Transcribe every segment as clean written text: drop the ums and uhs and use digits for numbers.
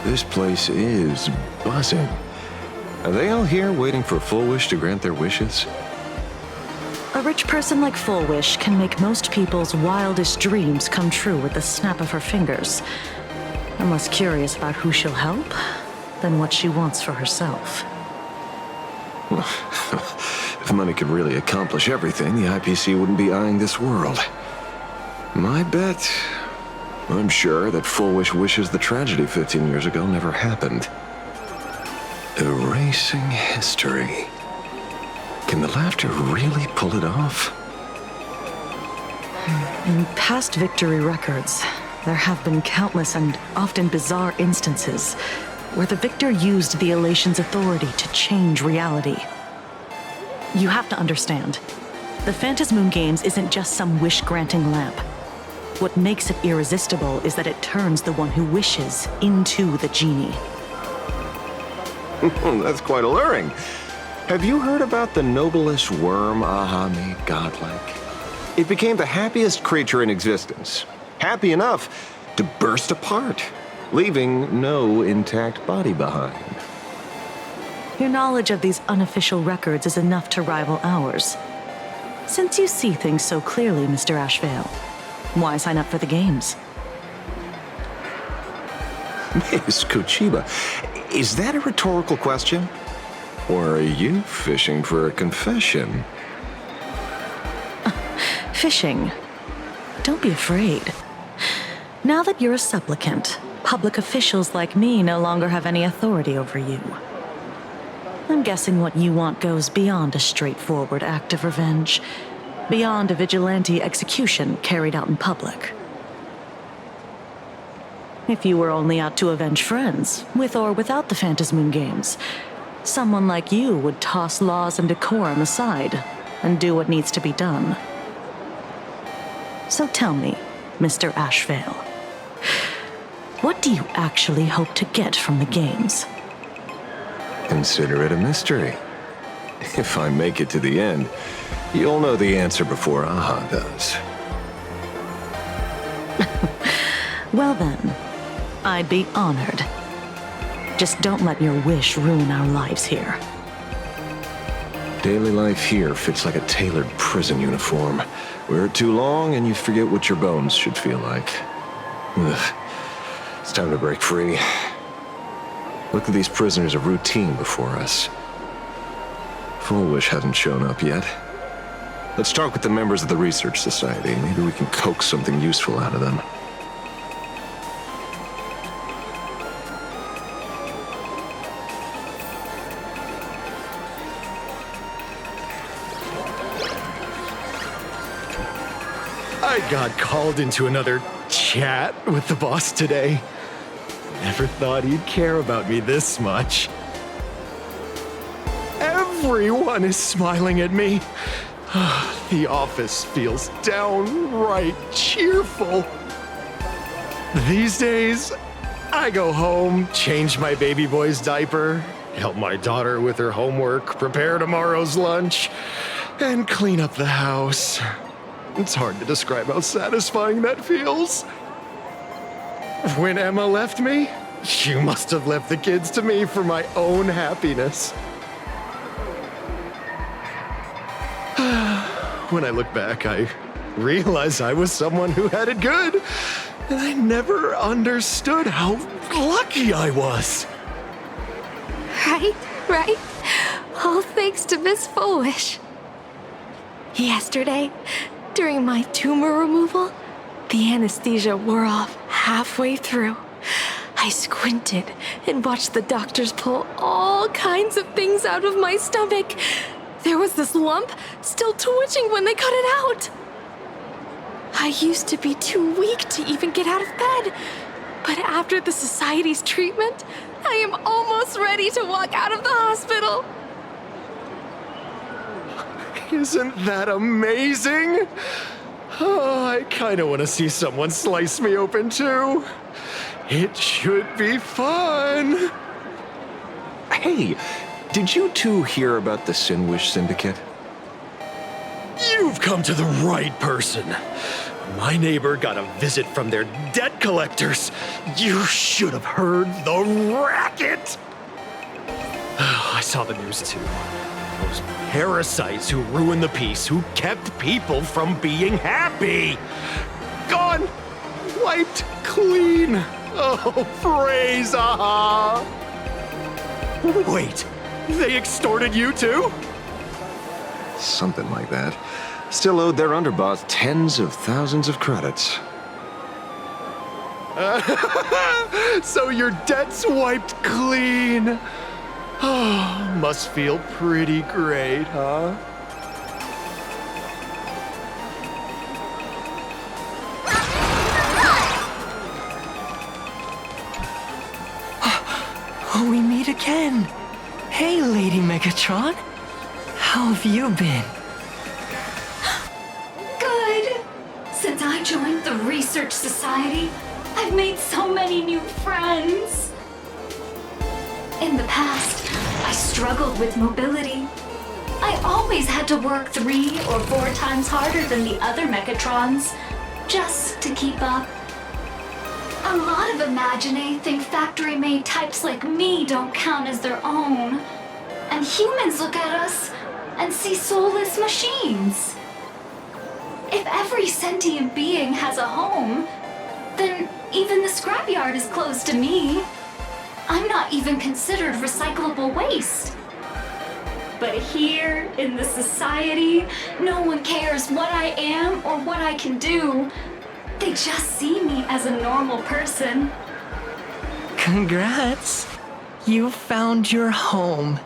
This place is buzzing. Are they all here waiting for Full Wish to grant their wishes? A rich person like Full Wish can make most people's wildest dreams come true with the snap of her fingers. I'm less curious about who she'll help than what she wants for herself. If money could really accomplish everything, the IPC wouldn't be eyeing this world. My bet, I'm sure that Full Wish wishes the tragedy 15 years ago never happened. Erasing history. Can the laughter really pull it off? In past victory records, there have been countless and often bizarre instances where the victor used the elation's authority to change reality. You have to understand, the Phantasmoon Games isn't just some wish-granting lamp. What makes it irresistible is that it turns the one who wishes into the genie. That's quite alluring. Have you heard about the noblest worm Aha made godlike? It became the happiest creature in existence. Happy enough to burst apart, leaving no intact body behind. Your knowledge of these unofficial records is enough to rival ours. Since you see things so clearly, Mr. Ashvale, why sign up for the games? Miss Kochiba, is that a rhetorical question? Or are you fishing for a confession? Fishing. Don't be afraid. Now that you're a supplicant, public officials like me no longer have any authority over you. I'm guessing what you want goes beyond a straightforward act of revenge, beyond a vigilante execution carried out in public. If you were only out to avenge friends, with or without the Phantasmoon Games, someone like you would toss laws and decorum aside and do what needs to be done. So tell me, Mr. Ashvale, what do you actually hope to get from the games? Consider it a mystery. If I make it to the end, you'll know the answer before Aha does. Well then, I'd be honored. Just don't let your wish ruin our lives here. Daily life here fits like a tailored prison uniform. Wear it too long and you forget what your bones should feel like. Ugh. It's time to break free. Look at these prisoners of routine before us. Full Wish hasn't shown up yet. Let's talk with the members of the Research Society. Maybe we can coax something useful out of them. I got called into another chat with the boss today. Never thought he'd care about me this much. Everyone is smiling at me. The office feels downright cheerful. These days, I go home, change my baby boy's diaper, help my daughter with her homework, prepare tomorrow's lunch, and clean up the house. It's hard to describe how satisfying that feels. When Emma left me, she must have left the kids to me for my own happiness. When I look back, I realize I was someone who had it good, and I never understood how lucky I was. Right? All thanks to Miss Foolish. Yesterday, during my tumor removal, the anesthesia wore off halfway through. I squinted and watched the doctors pull all kinds of things out of my stomach. There was this lump still twitching when they cut it out. I used to be too weak to even get out of bed, but after the society's treatment, I am almost ready to walk out of the hospital. Isn't that amazing? Oh, I kind of want to see someone slice me open too. It should be fun. Hey, did you two hear about the Sinwish Syndicate? You've come to the right person. My neighbor got a visit from their debt collectors. You should have heard the racket. I saw the news too. Those parasites who ruined the peace, who kept people from being happy. Gone, wiped clean. Oh, praise aha. Wait, they extorted you too? Something like that. Still owed their underboss tens of thousands of credits. So your debt's wiped clean. Oh, must feel pretty great, huh? Oh, we meet again. Hey, Lady Megatron. How have you been? Good. Since I joined the Research Society, I've made so many new friends. In the past, I struggled with mobility. I always had to work 3 or 4 times harder than the other Megatrons, just to keep up. A lot of Imagine think factory-made types like me don't count as their own. And humans look at us and see soulless machines. If every sentient being has a home, then even the scrapyard is closed to me. I'm not even considered recyclable waste. But here, in the society, no one cares what I am or what I can do. They just see me as a normal person. Congrats. You found your home.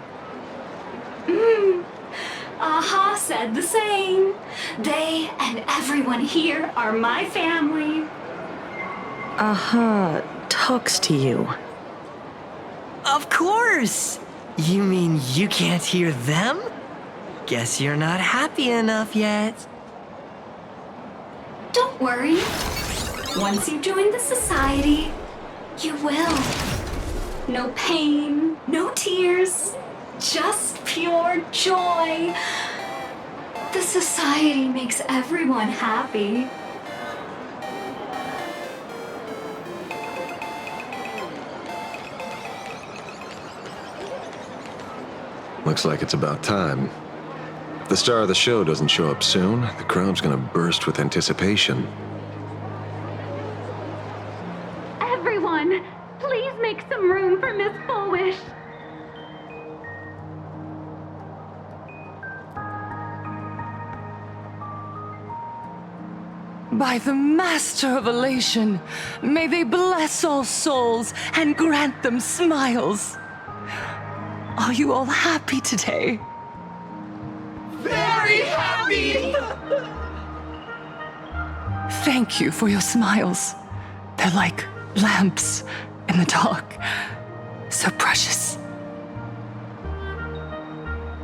Aha said the same. They and everyone here are my family. Aha talks to you. Of course. You mean you can't hear them? Guess you're not happy enough yet. Don't worry. Once you join the society, you will. No pain, no tears, just pure joy. The society makes everyone happy. Looks like it's about time. If the star of the show doesn't show up soon, the crowd's gonna burst with anticipation. Everyone, please make some room for Miss Bullish. By the Master of Elation, may they bless all souls and grant them smiles. Are you all happy today? Very happy! Thank you for your smiles. They're like lamps in the dark. So precious.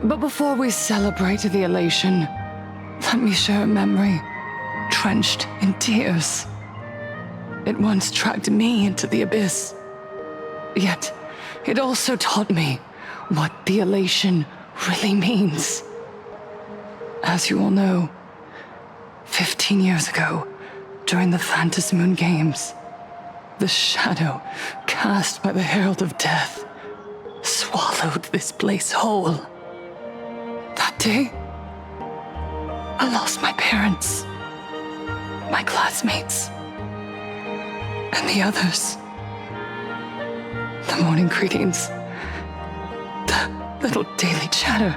But before we celebrate the elation, let me share a memory drenched in tears. It once dragged me into the abyss. Yet, it also taught me what the elation really means. As you all know, 15 years ago, during the Phantasmoon Games, the shadow cast by the Herald of Death swallowed this place whole. That day, I lost my parents, my classmates, and the others. The morning greetings, the little daily chatter,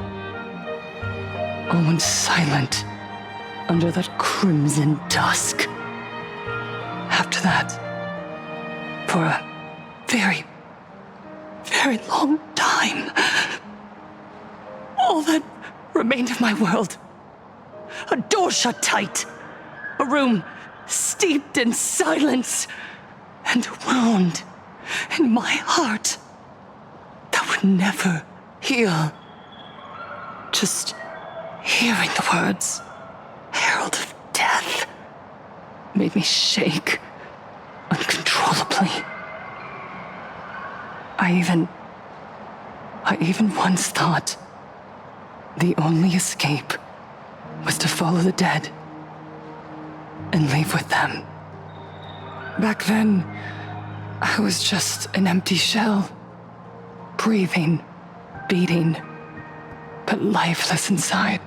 all went silent under that crimson dusk. After that, for a very, very long time, all that remained of my world, a door shut tight, a room steeped in silence, and a wound in my heart that would never heal. Just hearing the words, Herald of Death, made me shake uncontrollably. I even once thought the only escape was to follow the dead and leave with them. Back then, I was just an empty shell, breathing, beating, but lifeless inside.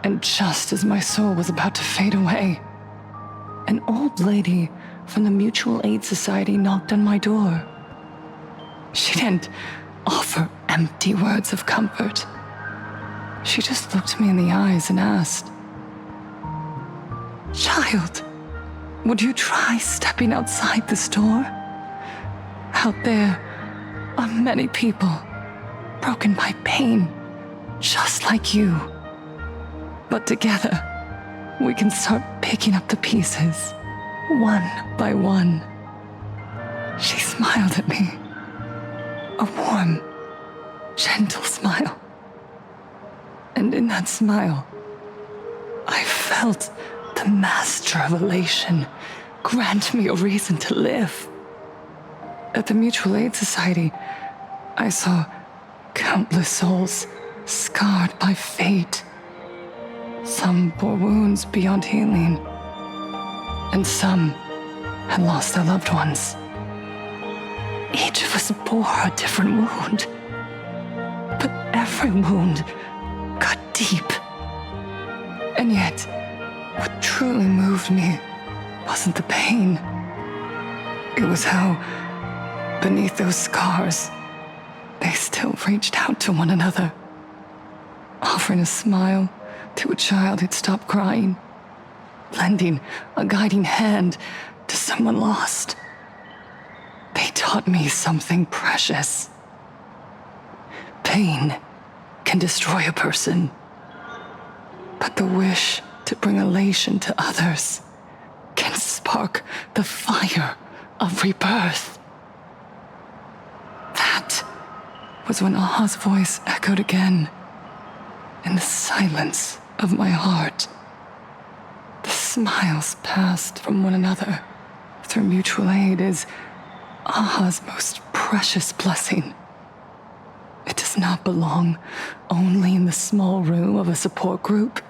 And just as my soul was about to fade away, an old lady from the Mutual Aid Society knocked on my door. She didn't offer empty words of comfort. She just looked me in the eyes and asked, "Child, would you try stepping outside this door? Out there are many people broken by pain, just like you. But together, we can start picking up the pieces, one by one." She smiled at me, a warm, gentle smile. And in that smile, I felt the master of elation grant me a reason to live. At the Mutual Aid Society, I saw countless souls scarred by fate. Some bore wounds beyond healing, and some had lost their loved ones. Each of us bore a different wound, but every wound cut deep. And yet, what truly moved me wasn't the pain. It was how, beneath those scars, they still reached out to one another, offering a smile to a child who'd stopped crying, lending a guiding hand to someone lost. They taught me something precious. Pain can destroy a person, but the wish to bring elation to others can spark the fire of rebirth. That was when Aha's voice echoed again in the silence of my heart. The smiles passed from one another through mutual aid is Aha's most precious blessing. It does not belong only in the small room of a support group.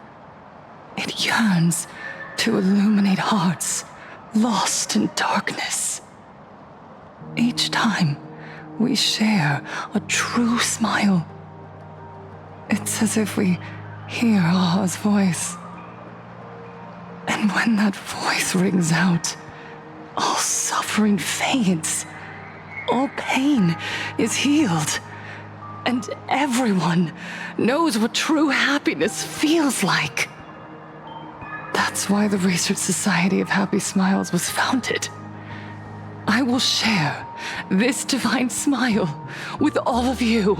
It yearns to illuminate hearts lost in darkness. Each time we share a true smile, it's as if we hear Aha's voice. And when that voice rings out, all suffering fades, all pain is healed, and everyone knows what true happiness feels like. That's why the Research Society of Happy Smiles was founded. I will share this divine smile with all of you.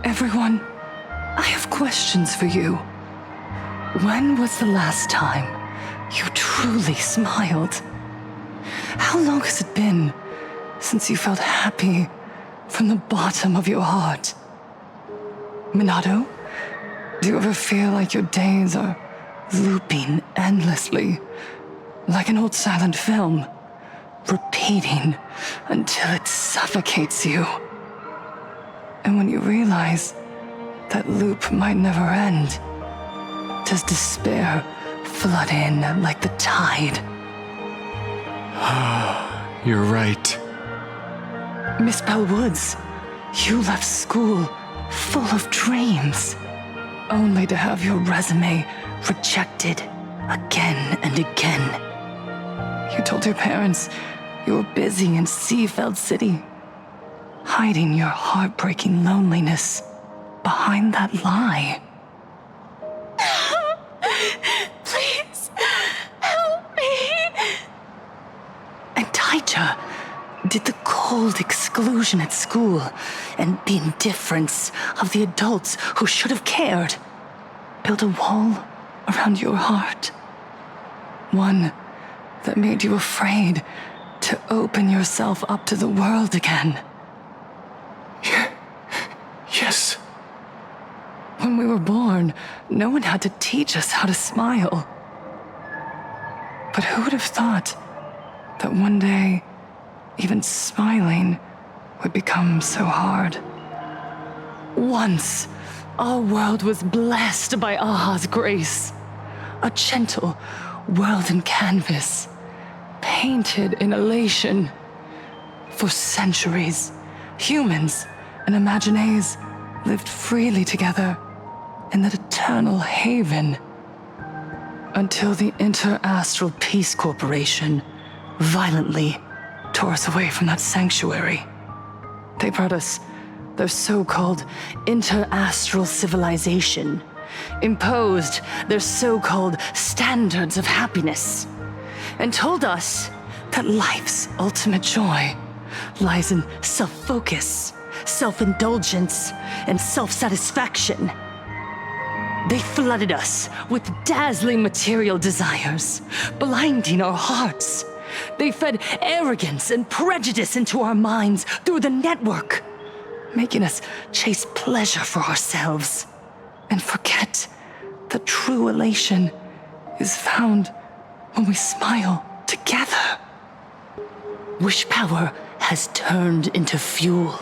Everyone, I have questions for you. When was the last time you truly smiled? How long has it been since you felt happy from the bottom of your heart? Minato, do you ever feel like your days are looping endlessly, like an old silent film, repeating until it suffocates you? And when you realize that loop might never end, does despair flood in like the tide? You're right. Miss Bell Woods, you left school full of dreams, only to have your resume rejected again and again. You told your parents you were busy in Seafeld City, hiding your heartbreaking loneliness behind that lie. Please, help me. And Taija did the cold exclusion at school and the indifference of the adults who should have cared build a wall around your heart. One that made you afraid to open yourself up to the world again. Yes. When we were born, no one had to teach us how to smile. But who would have thought that one day even smiling would become so hard. Once, our world was blessed by Aha's grace. A gentle world in canvas, painted in elation. For centuries, humans and Imagines lived freely together in that eternal haven. Until the Inter-Astral Peace Corporation violently tore us away from that sanctuary. They brought us their so-called inter-astral civilization, imposed their so-called standards of happiness, and told us that life's ultimate joy lies in self-focus, self-indulgence, and self-satisfaction. They flooded us with dazzling material desires, blinding our hearts. They fed arrogance and prejudice into our minds through the network, making us chase pleasure for ourselves and forget that true elation is found when we smile together. Wish power has turned into fuel.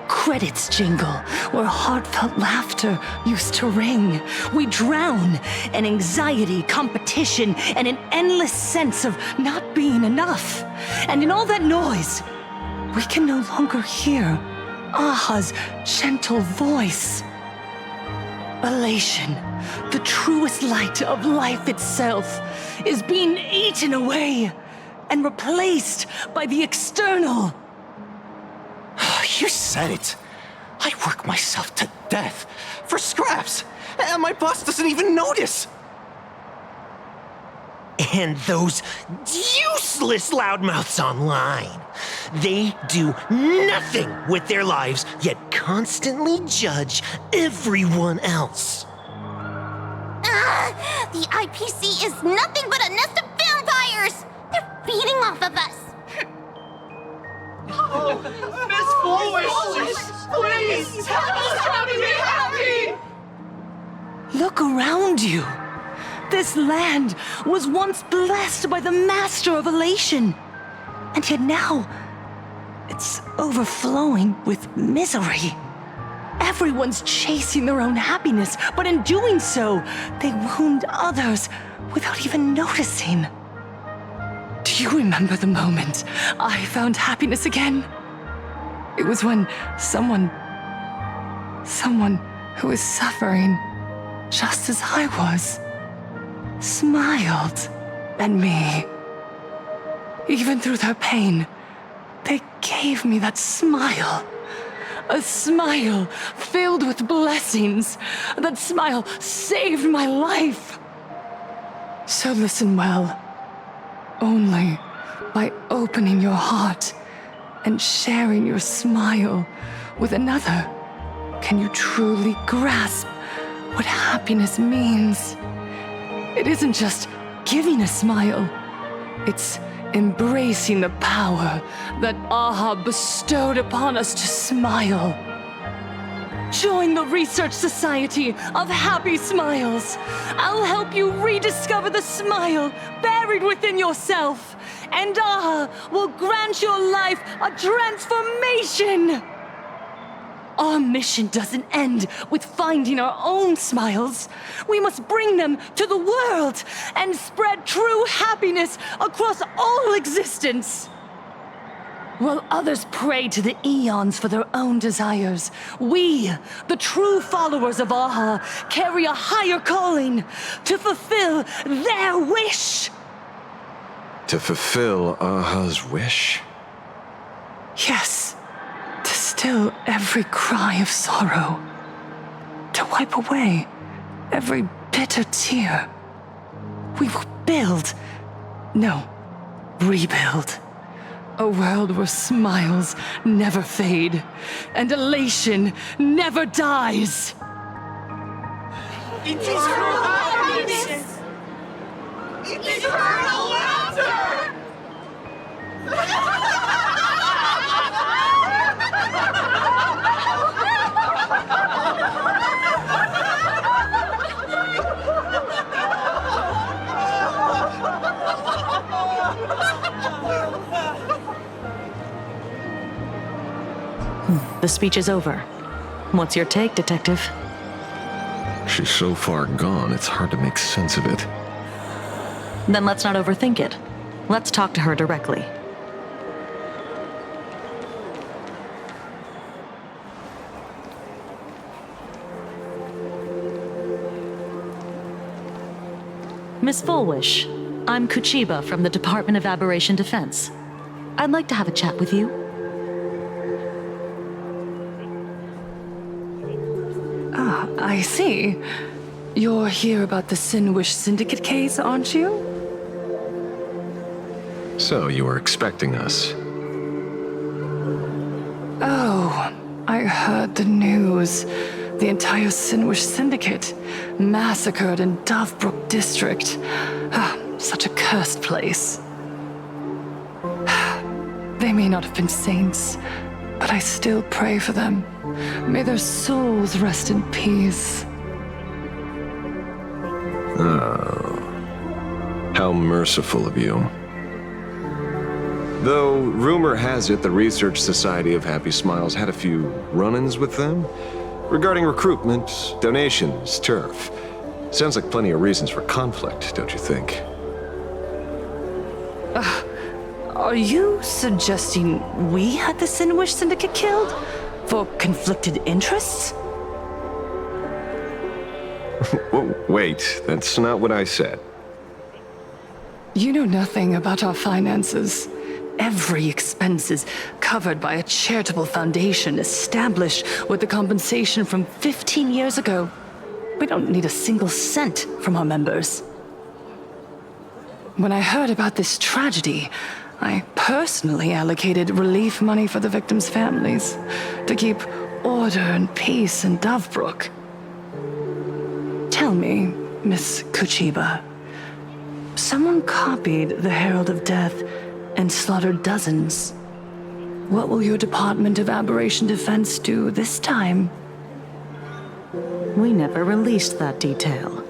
Credits jingle where heartfelt laughter used to ring. We drown in anxiety, competition, and an endless sense of not being enough. And in all that noise, we can no longer hear Aha's gentle voice. Elation, the truest light of life itself, is being eaten away and replaced by the external. You said it. I work myself to death for scraps, and my boss doesn't even notice. And those useless loudmouths online. They do nothing with their lives, yet constantly judge everyone else. The IPC is nothing but a nest of vampires! They're feeding off of us! Miss Flourish, please tell us how to be happy! Look around you. This land was once blessed by the master of elation. And yet now, it's overflowing with misery. Everyone's chasing their own happiness, but in doing so, they wound others without even noticing. Do you remember the moment I found happiness again? It was when someone who was suffering just as I was, smiled at me. Even through their pain, they gave me that smile. A smile filled with blessings. That smile saved my life. So listen well. Only by opening your heart and sharing your smile with another can you truly grasp what happiness means. It isn't just giving a smile. It's embracing the power that Aha bestowed upon us to smile. Join the Research Society of Happy Smiles. I'll help you rediscover the smile buried within yourself, and Aha will grant your life a transformation. Our mission doesn't end with finding our own smiles. We must bring them to the world and spread true happiness across all existence. While others pray to the eons for their own desires, we, the true followers of Aha, carry a higher calling to fulfill their wish. To fulfill Aha's wish? Yes, to still every cry of sorrow, to wipe away every bitter tear. We will rebuild. A world where smiles never fade and elation never dies. Eternal happiness! Eternal laughter! The speech is over. What's your take, Detective? She's so far gone, it's hard to make sense of it. Then let's not overthink it. Let's talk to her directly. Miss Fullwish, I'm Kuchiba from the Department of Aberration Defense. I'd like to have a chat with you. I see. You're here about the Sinwish Syndicate case, aren't you? So, you were expecting us. Oh, I heard the news. The entire Sinwish Syndicate massacred in Dovebrook District. Such a cursed place. They may not have been saints, but I still pray for them. May their souls rest in peace. Oh. How merciful of you. Though, rumor has it the Research Society of Happy Smiles had a few run-ins with them regarding recruitment, donations, turf. Sounds like plenty of reasons for conflict, don't you think? Are you suggesting we had the Sinwish Syndicate killed? For conflicted interests? Whoa, wait, that's not what I said. You know nothing about our finances. Every expense is covered by a charitable foundation established with the compensation from 15 years ago. We don't need a single cent from our members. When I heard about this tragedy, I personally allocated relief money for the victims' families to keep order and peace in Dovebrook. Tell me, Miss Kuchiba, someone copied the Herald of Death and slaughtered dozens. What will your Department of Aberration Defense do this time? We never released that detail.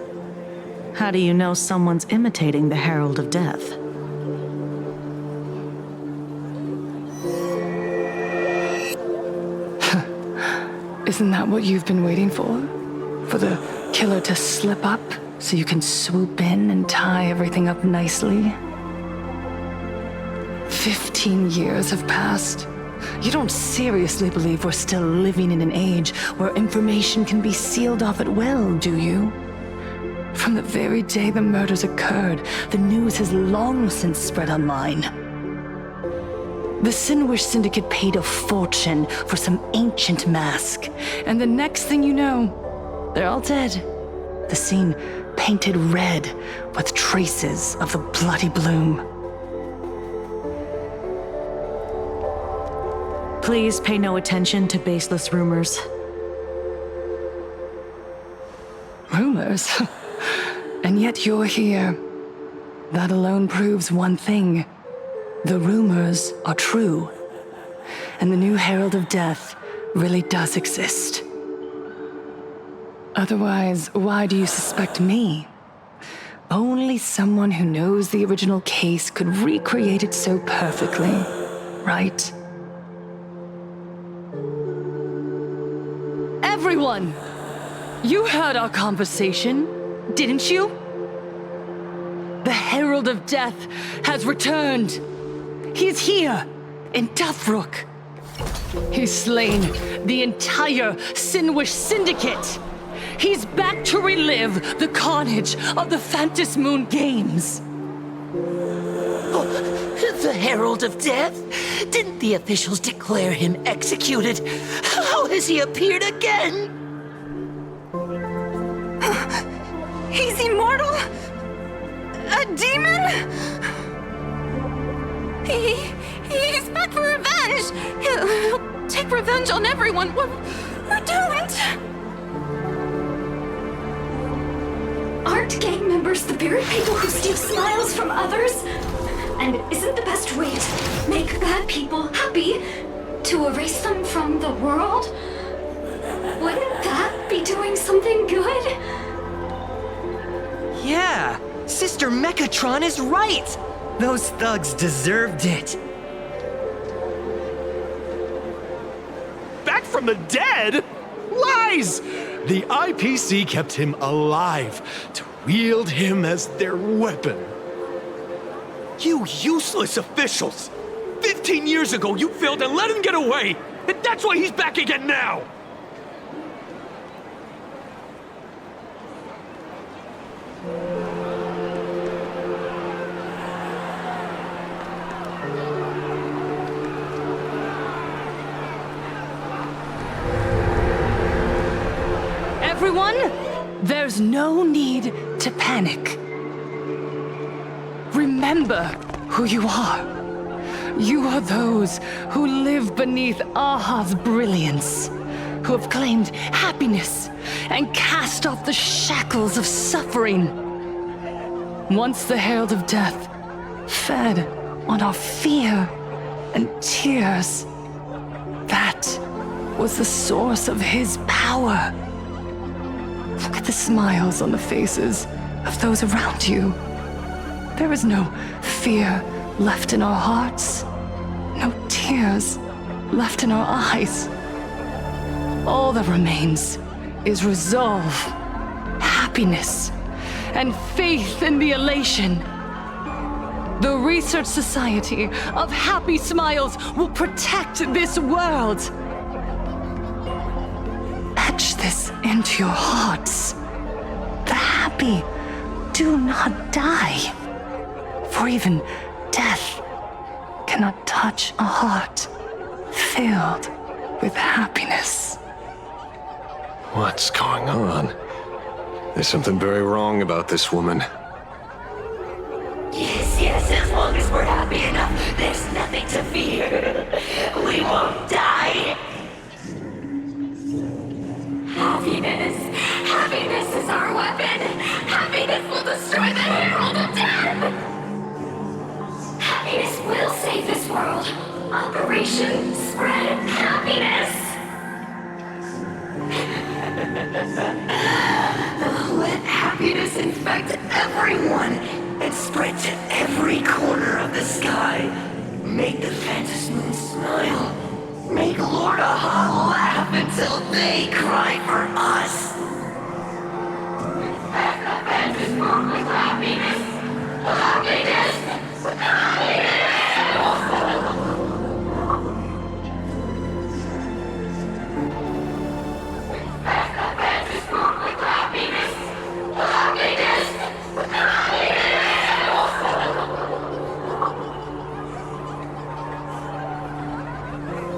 How do you know someone's imitating the Herald of Death? Isn't that what you've been waiting for? For the killer to slip up so you can swoop in and tie everything up nicely? 15 years have passed. You don't seriously believe we're still living in an age where information can be sealed off at will, do you? From the very day the murders occurred, the news has long since spread online. The Sinwish Syndicate paid a fortune for some ancient mask, and the next thing you know, they're all dead. The scene painted red with traces of the bloody bloom. Please pay no attention to baseless rumors. Rumors? And yet you're here. That alone proves one thing. The rumors are true. And the new Herald of Death really does exist. Otherwise, why do you suspect me? Only someone who knows the original case could recreate it so perfectly, right? Everyone! You heard our conversation, didn't you? The Herald of Death has returned. He's here, in Dovebrook. He's slain the entire Sinwish Syndicate. He's back to relive the carnage of the Phantom Moon Games. The Herald of Death? Didn't the officials declare him executed? How has he appeared again? He's immortal? A demon? He's back for revenge! He'll take revenge on everyone. We're doomed! Aren't gang members the very people who steal smiles from others? And isn't the best way to make bad people happy to erase them from the world? Wouldn't that be doing something good? Yeah, Sister Mechatron is right. Those thugs deserved it. from the dead? Lies! The IPC kept him alive to wield him as their weapon. You useless officials! 15 years ago, you failed and let him get away! And that's why he's back again now! Everyone, there's no need to panic. Remember who you are. You are those who live beneath Aha's brilliance, who have claimed happiness and cast off the shackles of suffering. Once the herald of death fed on our fear and tears, that was the source of his power. Look at the smiles on the faces of those around you. There is no fear left in our hearts, no tears left in our eyes. All that remains is resolve, happiness, and faith in the elation. The Research Society of Happy Smiles will protect this world. Etch this into your hearts. The happy do not die, for even death cannot touch a heart filled with happiness. What's going on? There's something very wrong about this woman. Yes, as long as we're happy enough, there's nothing to fear. We won't die. Happiness is our weapon. Happiness will destroy the herald of death. Happiness will save this world. Operation Spread Happiness. Let happiness infect everyone and spread to every corner of the sky. Make the Phantom Moon smile. Make Lord Aha laugh until they cry for us. Infect the Phantom Moon with happiness. Happiness. Happiness.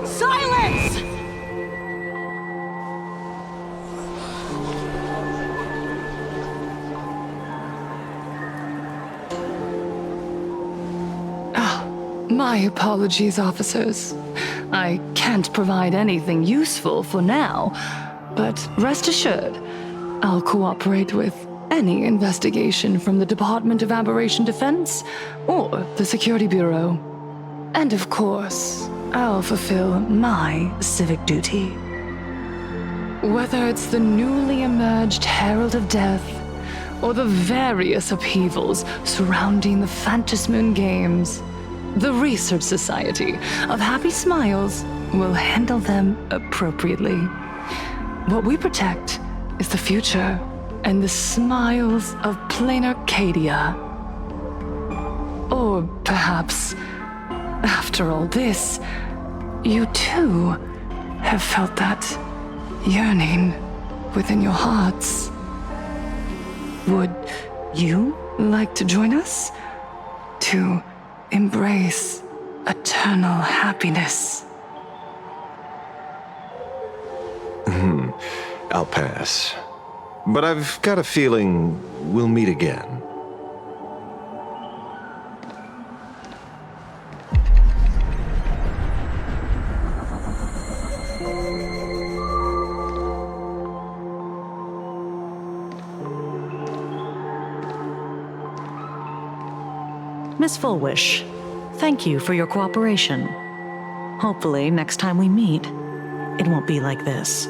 Silence! My apologies, officers. I can't provide anything useful for now, but rest assured, I'll cooperate with any investigation from the Department of Aberration Defense or the Security Bureau. And of course, I'll fulfill my civic duty. Whether it's the newly emerged Herald of Death or the various upheavals surrounding the Phantasmoon Games, the Research Society of Happy Smiles will handle them appropriately. What we protect is the future and the smiles of plain Arcadia. Or perhaps, after all this, you too have felt that yearning within your hearts. Would you like to join us to embrace eternal happiness? I'll pass. But I've got a feeling we'll meet again. Miss Fullwish, thank you for your cooperation. Hopefully, next time we meet, it won't be like this.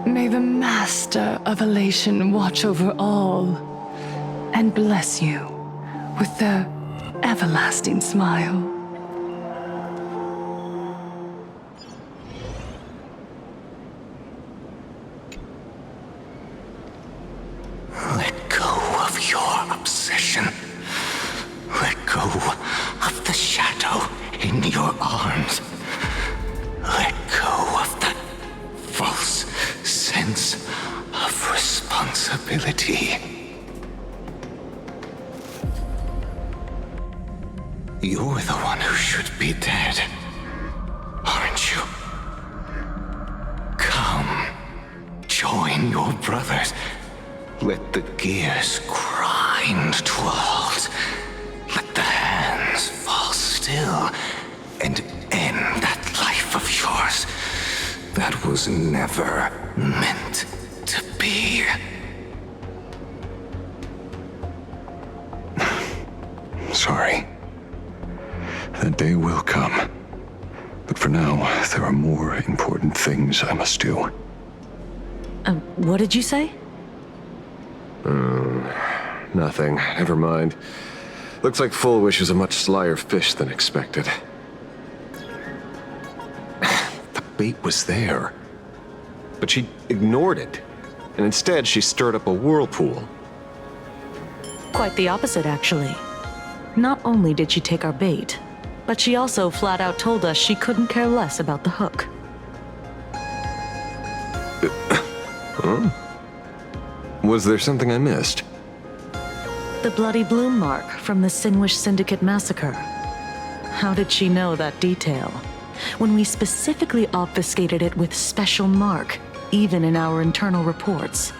May the Master of Elation watch over all and bless you with their everlasting smile. You're the one who should be dead, aren't you? Come, join your brothers. Let the gears grind to a halt. Let the hands fall still and end that life of yours that was never meant to be. Sorry. That day will come. But for now, there are more important things I must do. What did you say? Nothing. Never mind. Looks like Full Wish is a much slyer fish than expected. The bait was there. But she ignored it. And instead, she stirred up a whirlpool. Quite the opposite, actually. Not only did she take our bait, but she also flat out told us she couldn't care less about the hook. Huh? Was there something I missed? The bloody bloom mark from the Sinwish Syndicate massacre. How did she know that detail? When we specifically obfuscated it with special mark, even in our internal reports.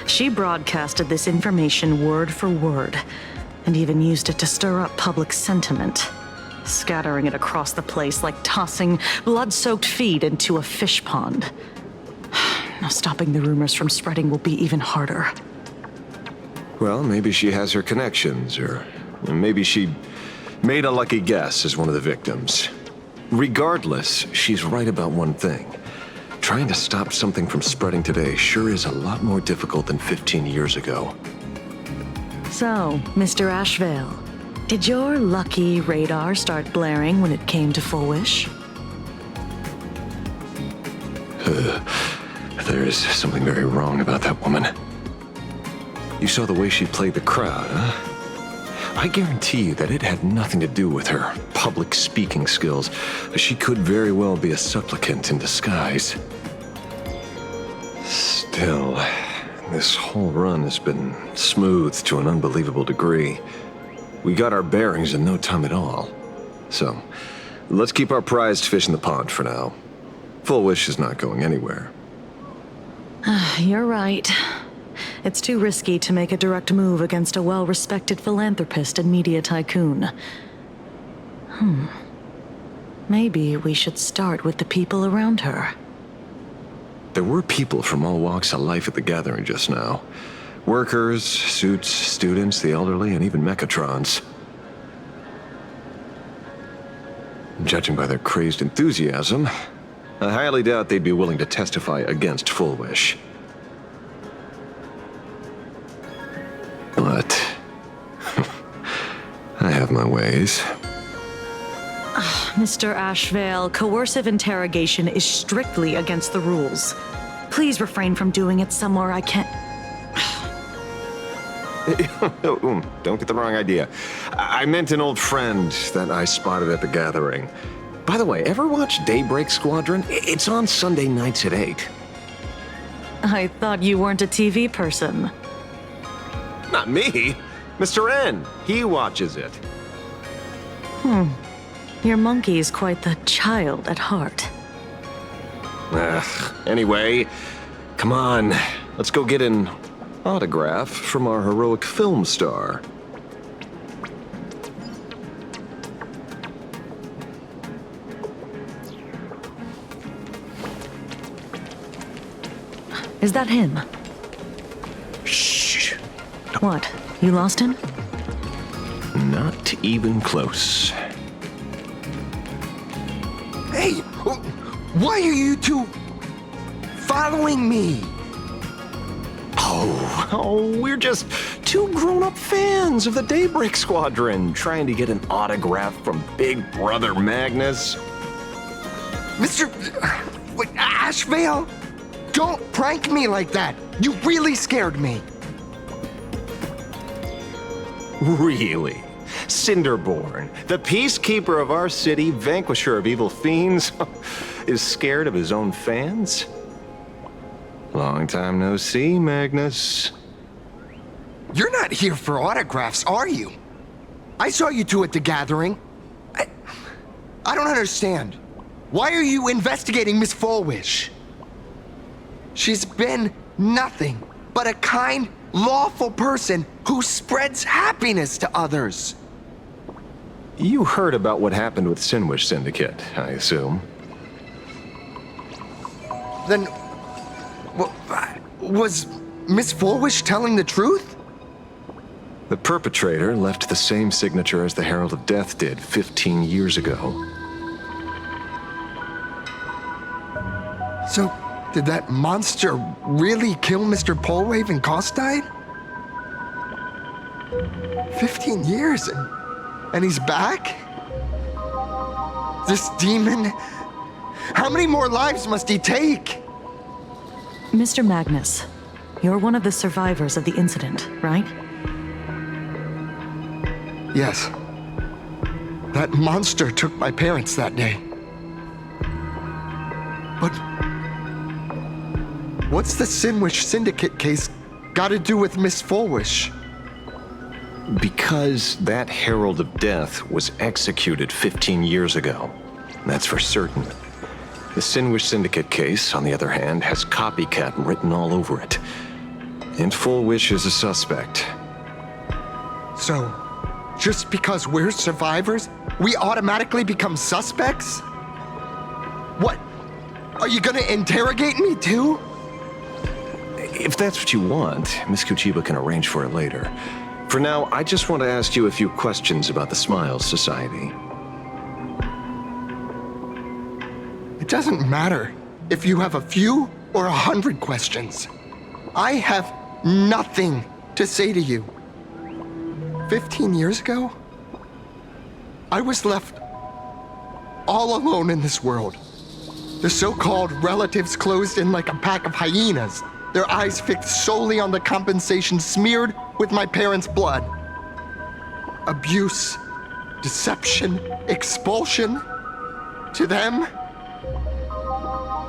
She broadcasted this information word for word, and even used it to stir up public sentiment, scattering it across the place like tossing blood-soaked feed into a fish pond. Now stopping the rumors from spreading will be even harder. Well, maybe she has her connections, or maybe she made a lucky guess as one of the victims. Regardless, she's right about one thing. Trying to stop something from spreading today sure is a lot more difficult than 15 years ago. So, Mr. Ashvale, did your lucky radar start blaring when it came to Full Wish? There is something very wrong about that woman. You saw the way she played the crowd, huh? I guarantee you that it had nothing to do with her public speaking skills. She could very well be a supplicant in disguise. Still, this whole run has been smoothed to an unbelievable degree. We got our bearings in no time at all. So, let's keep our prized fish in the pond for now. Full Wish is not going anywhere. You're right. It's too risky to make a direct move against a well-respected philanthropist and media tycoon. Maybe we should start with the people around her. There were people from all walks of life at the gathering just now. Workers, suits, students, the elderly, and even mechatrons. Judging by their crazed enthusiasm, I highly doubt they'd be willing to testify against Full Wish. But I have my ways. Mr. Ashvale, coercive interrogation is strictly against the rules. Please refrain from doing it somewhere I can't... Don't get the wrong idea. I meant an old friend that I spotted at the gathering. By the way, ever watch Daybreak Squadron? It's on Sunday nights at 8. I thought you weren't a TV person. Not me. Mr. N. He watches it. Your monkey's quite the child at heart. Anyway, come on. Let's go get an autograph from our heroic film star. Is that him? Shh. What? You lost him? Not even close. Hey, why are you two following me? Oh, we're just two grown-up fans of the Daybreak Squadron trying to get an autograph from Big Brother Magnus. Mr. Ashvale, don't prank me like that. You really scared me. Really? Cinderborn, the peacekeeper of our city, vanquisher of evil fiends, is scared of his own fans? Long time no see, Magnus. You're not here for autographs, are you? I saw you two at the gathering. I don't understand. Why are you investigating Miss Fulwish? She's been nothing but a kind, lawful person who spreads happiness to others. You heard about what happened with Sinwish Syndicate, I assume. Then, was Miss Fulwish telling the truth? The perpetrator left the same signature as the Herald of Death did 15 years ago. So, did that monster really kill Mr. Polwave and Costide? 15 years and he's back? This demon? How many more lives must he take? Mr. Magnus, you're one of the survivors of the incident, right? Yes. That monster took my parents that day. But what's the Sinwish Syndicate case got to do with Miss Fulwish? Because that Herald of Death was executed 15 years ago. That's for certain. The Sinwish Syndicate case, on the other hand, has copycat written all over it. And Fulwish is a suspect. So, just because we're survivors, we automatically become suspects? What? Are you gonna interrogate me too? If that's what you want, Miss Kuchiba can arrange for it later. For now, I just want to ask you a few questions about the Smiles Society. It doesn't matter if you have a few or 100 questions. I have nothing to say to you. 15 years ago, I was left all alone in this world. The so-called relatives closed in like a pack of hyenas, their eyes fixed solely on the compensation smeared with my parents' blood. Abuse, deception, expulsion. To them,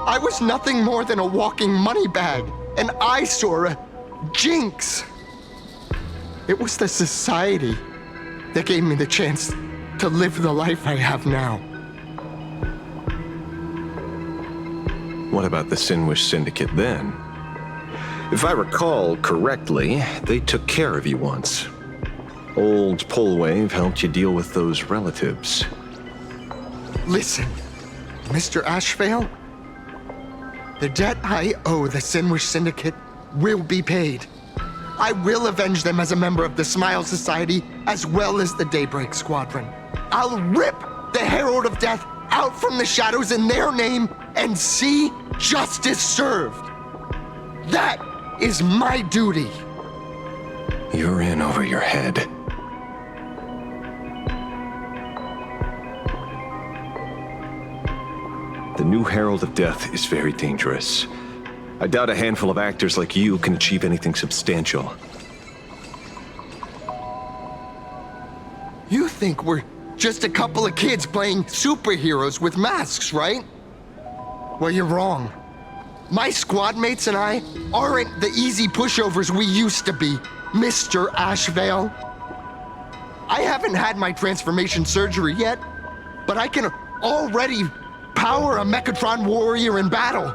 I was nothing more than a walking money bag, an eyesore, a jinx. It was the society that gave me the chance to live the life I have now. What about the Sinwish Syndicate then? If I recall correctly, they took care of you once. Old Polwave helped you deal with those relatives. Listen, Mr. Ashvale, the debt I owe the Sinwish Syndicate will be paid. I will avenge them as a member of the Smile Society as well as the Daybreak Squadron. I'll rip the Herald of Death out from the shadows in their name and see justice served. That is my duty. You're in over your head. The new Herald of Death is very dangerous. I doubt a handful of actors like you can achieve anything substantial. You think we're just a couple of kids playing superheroes with masks, right? Well, you're wrong. My squad mates and I aren't the easy pushovers we used to be, Mr. Ashvale. I haven't had my transformation surgery yet, but I can already power a Mechatron warrior in battle.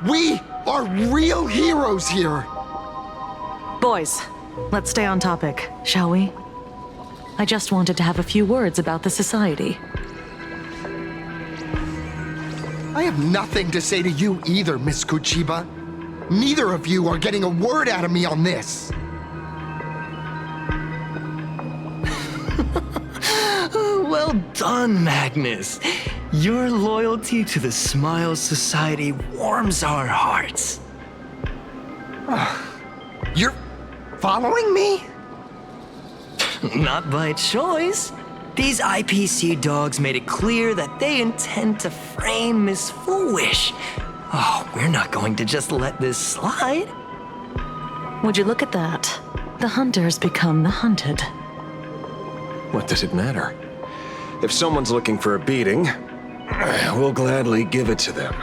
We are real heroes here. Boys, let's stay on topic, shall we? I just wanted to have a few words about the society. I have nothing to say to you either, Miss Kuchiba. Neither of you are getting a word out of me on this. Well done, Magnus. Your loyalty to the Smile Society warms our hearts. You're following me? Not by choice. These IPC dogs made it clear that they intend to frame Miss Fulwish. Oh, we're not going to just let this slide. Would you look at that? The hunters become the hunted. What does it matter? If someone's looking for a beating, we'll gladly give it to them.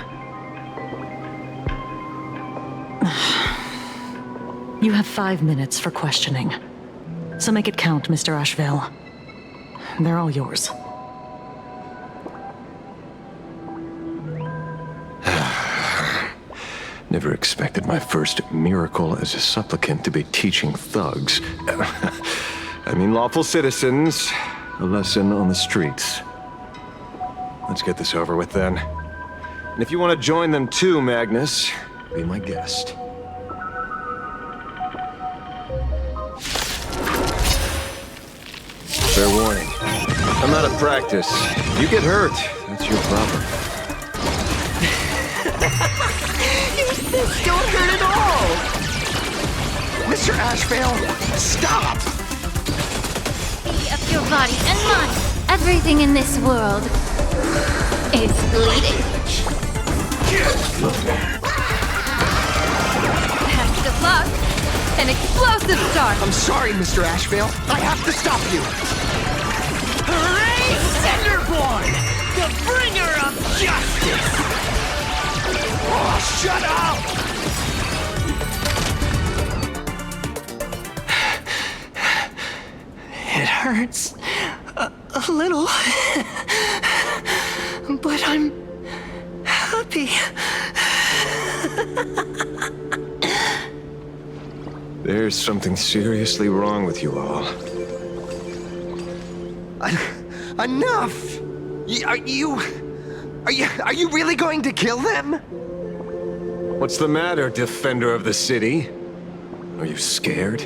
You have 5 minutes for questioning. So make it count, Mr. Ashvale. They're all yours. Never expected my first miracle as a supplicant to be teaching thugs. I mean lawful citizens, a lesson on the streets. Let's get this over with then. And if you want to join them too, Magnus, be my guest. Fair warning. I'm out of practice. If you get hurt, that's your problem. This don't hurt at all! Mr. Ashvale, stop! Free of your body and mind. Everything in this world is bleeding. Best of luck. An explosive start. I'm sorry, Mr. Ashvale. I have to stop you. Hooray, Cinderborn! The bringer of justice! Oh, shut up! It hurts a little, but I'm happy. There's something seriously wrong with you all. Enough! Are you really going to kill them? What's the matter, defender of the city? Are you scared?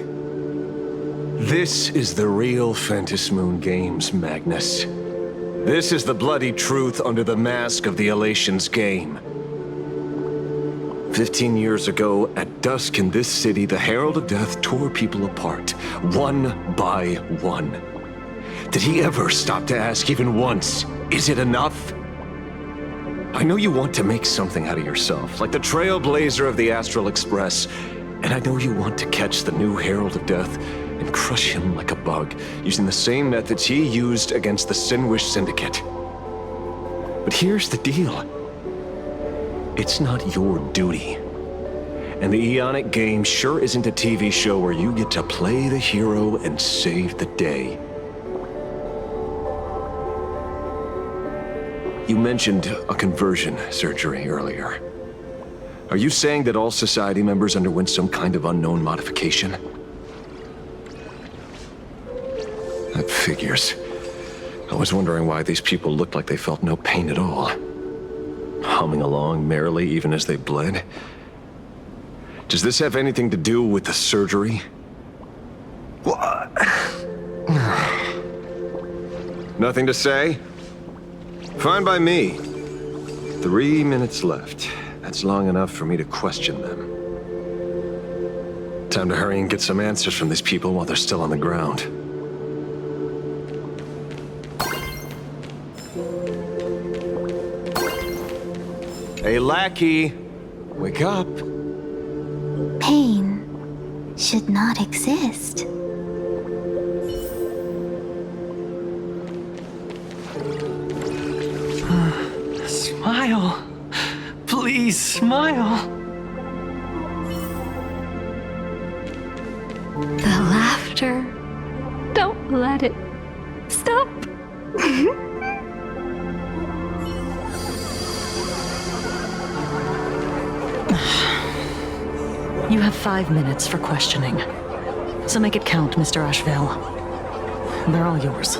This is the real Phantasmoon Games, Magnus. This is the bloody truth under the mask of the Elations game. 15 years ago, at dusk in this city, the Herald of Death tore people apart, one by one. Did he ever stop to ask even once, is it enough? I know you want to make something out of yourself, like the trailblazer of the Astral Express, and I know you want to catch the new Herald of Death and crush him like a bug, using the same methods he used against the Sinwish Syndicate. But here's the deal. It's not your duty. And the Eonic game sure isn't a TV show where you get to play the hero and save the day. You mentioned a conversion surgery earlier. Are you saying that all Society members underwent some kind of unknown modification? That figures. I was wondering why these people looked like they felt no pain at all. Humming along merrily even as they bled. Does this have anything to do with the surgery? What? Nothing to say? Fine by me. 3 minutes left. That's long enough for me to question them. Time to hurry and get some answers from these people while they're still on the ground. Hey, lackey! Wake up! Pain should not exist. Smile. Please smile. The laughter. Don't let it stop. You have 5 minutes for questioning. So make it count, Mr. Ashvale. They're all yours.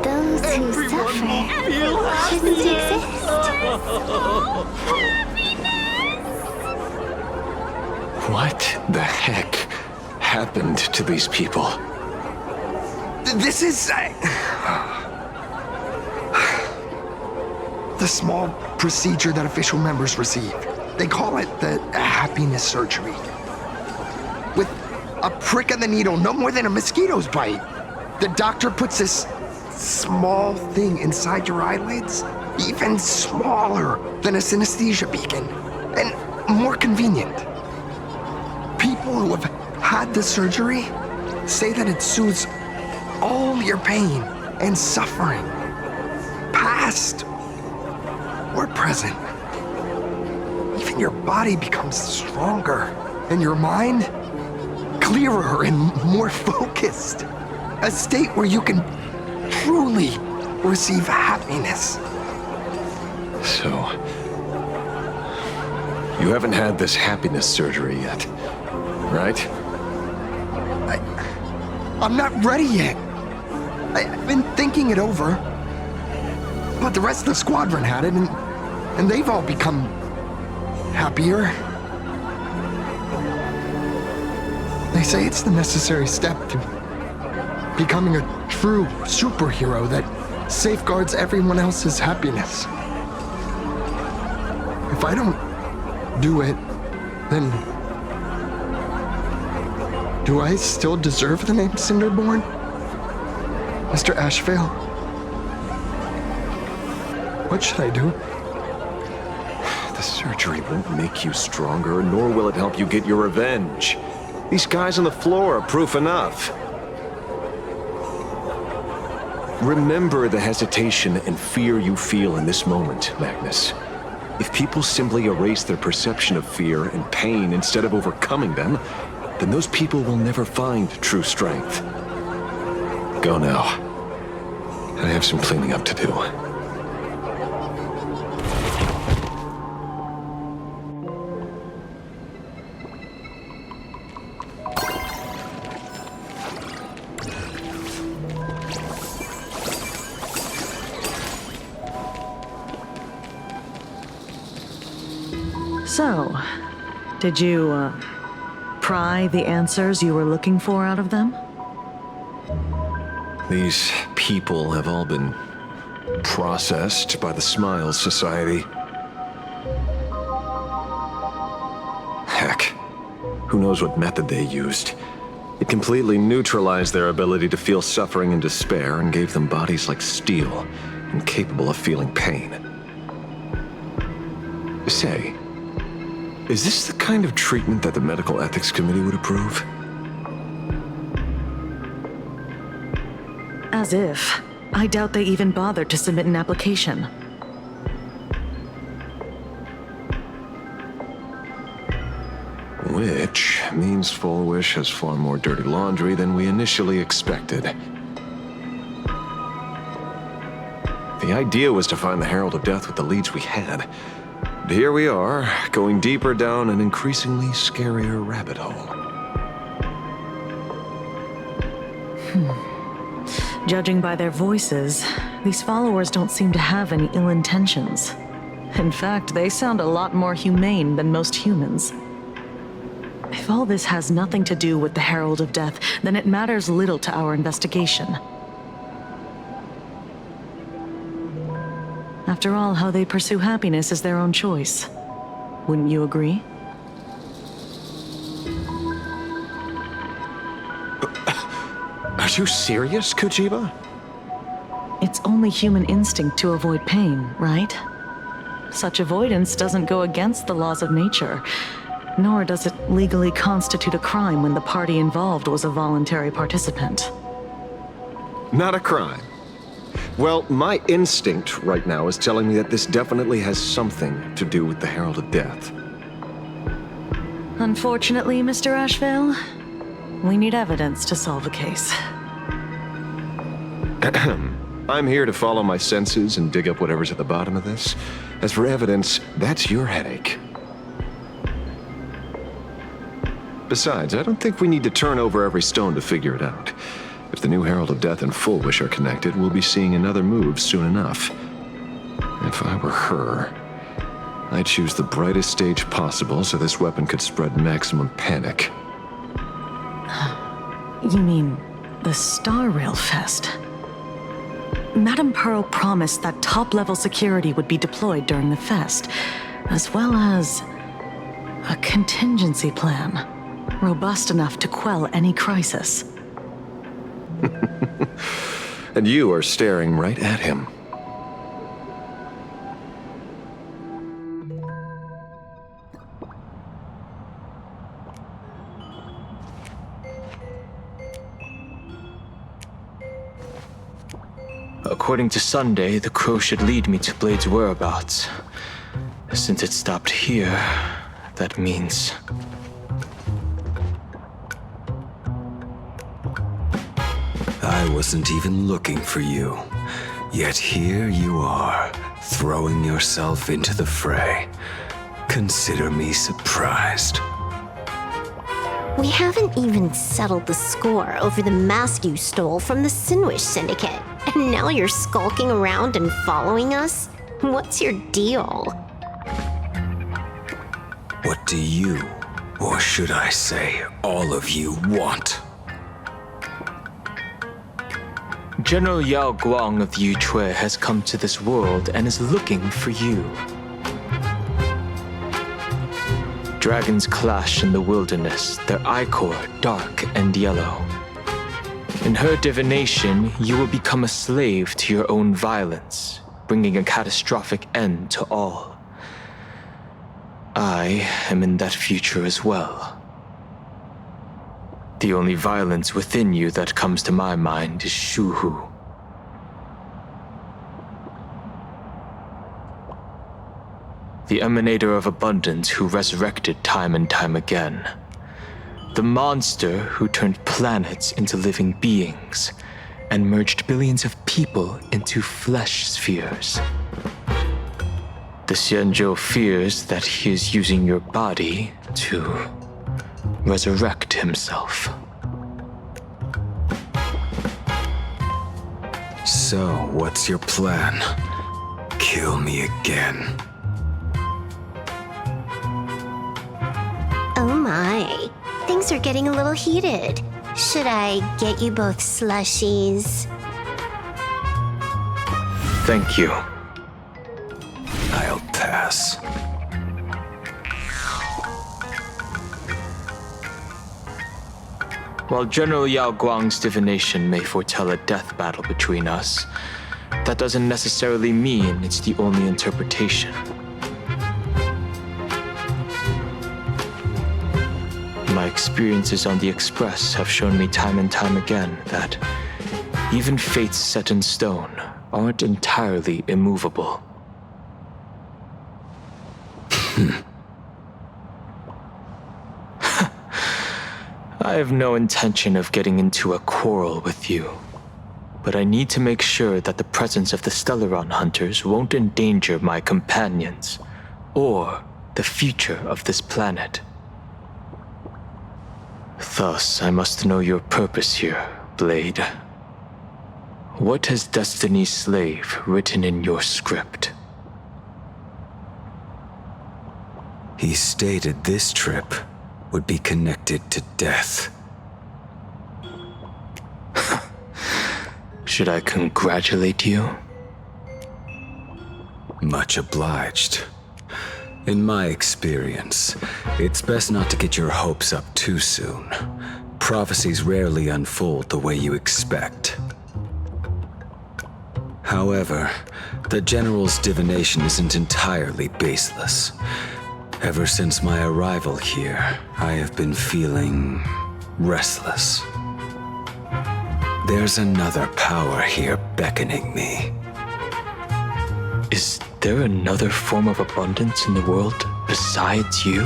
Those who suffer shouldn't exist. What the heck happened to these people? This is... the small procedure that official members receive. They call it the happiness surgery. With a prick of the needle, no more than a mosquito's bite, the doctor puts this small thing inside your eyelids, even smaller than a synesthesia beacon, and more convenient. People who have had the surgery say that it soothes all your pain and suffering, past or present. and your body becomes stronger, and your mind clearer and more focused. A state where you can truly receive happiness. So, you haven't had this happiness surgery yet, right? I'm not ready yet. I've been thinking it over. But the rest of the squadron had it, and they've all become happier. They say it's the necessary step to becoming a true superhero that safeguards everyone else's happiness. If I don't do it, then do I still deserve the name Cinderborn? Mr. Ashvale? What should I do? The surgery won't make you stronger, nor will it help you get your revenge. These guys on the floor are proof enough. Remember the hesitation and fear you feel in this moment, Magnus. If people simply erase their perception of fear and pain instead of overcoming them, then those people will never find true strength. Go now. I have some cleaning up to do. So, did you, pry the answers you were looking for out of them? These people have all been processed by the Smiles Society. Heck, who knows what method they used? It completely neutralized their ability to feel suffering and despair and gave them bodies like steel, incapable of feeling pain. Say, is this the kind of treatment that the Medical Ethics Committee would approve? As if. I doubt they even bothered to submit an application. Which means Fullwish has far more dirty laundry than we initially expected. The idea was to find the Herald of Death with the leads we had. But here we are, going deeper down an increasingly scarier rabbit hole. Judging by their voices, these followers don't seem to have any ill intentions. In fact, they sound a lot more humane than most humans. If all this has nothing to do with the Herald of Death, then it matters little to our investigation. After all, how they pursue happiness is their own choice. Wouldn't you agree? Are you serious, Kujiba? It's only human instinct to avoid pain, right? Such avoidance doesn't go against the laws of nature, nor does it legally constitute a crime when the party involved was a voluntary participant. Not a crime. Well, my instinct right now is telling me that this definitely has something to do with the Herald of Death. Unfortunately, Mr. Ashvale, we need evidence to solve a case. I'm here to follow my senses and dig up whatever's at the bottom of this. As for evidence, that's your headache. Besides, I don't think we need to turn over every stone to figure it out. If the new Herald of Death and Fullwish are connected, we'll be seeing another move soon enough. If I were her, I'd choose the brightest stage possible so this weapon could spread maximum panic. You mean the Star Rail Fest? Madame Pearl promised that top-level security would be deployed during the fest, as well as a contingency plan, robust enough to quell any crisis. And you are staring right at him. According to Sunday, the crow should lead me to Blade's whereabouts. Since it stopped here, that means... I wasn't even looking for you. Yet here you are, throwing yourself into the fray. Consider me surprised. We haven't even settled the score over the mask you stole from the Sinwish Syndicate. And now you're skulking around and following us? What's your deal? What do you, or should I say, all of you want? General Yao Guang of the Yuchui has come to this world and is looking for you. Dragons clash in the wilderness, their ichor dark and yellow. In her divination, you will become a slave to your own violence, bringing a catastrophic end to all. I am in that future as well. The only violence within you that comes to my mind is Shuhu. The emanator of abundance who resurrected time and time again. The monster who turned planets into living beings and merged billions of people into flesh spheres. The Xianzhou fears that he is using your body to resurrect himself. So, what's your plan? Kill me again. Oh my. Things are getting a little heated. Should I get you both slushies? Thank you. I'll pass. While General Yao Guang's divination may foretell a death battle between us, that doesn't necessarily mean it's the only interpretation. My experiences on the Express have shown me time and time again that even fates set in stone aren't entirely immovable. I have no intention of getting into a quarrel with you, but I need to make sure that the presence of the Stellaron hunters won't endanger my companions or the future of this planet. Thus, I must know your purpose here, Blade. What has Destiny's Slave written in your script? He stated this trip would be connected to death. Should I congratulate you? Much obliged. In my experience, it's best not to get your hopes up too soon. Prophecies rarely unfold the way you expect. However, the General's divination isn't entirely baseless. Ever since my arrival here, I have been feeling restless. There's another power here beckoning me. Is there another form of abundance in the world besides you?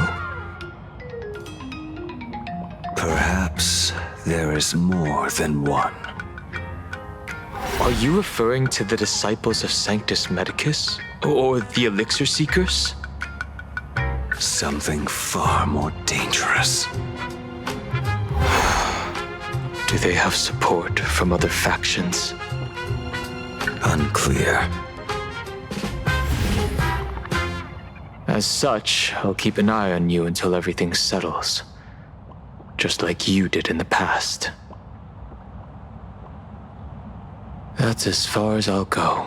Perhaps there is more than one. Are you referring to the disciples of Sanctus Medicus? Or the Elixir Seekers? Something far more dangerous. Do they have support from other factions? Unclear. As such, I'll keep an eye on you until everything settles. Just like you did in the past. That's as far as I'll go.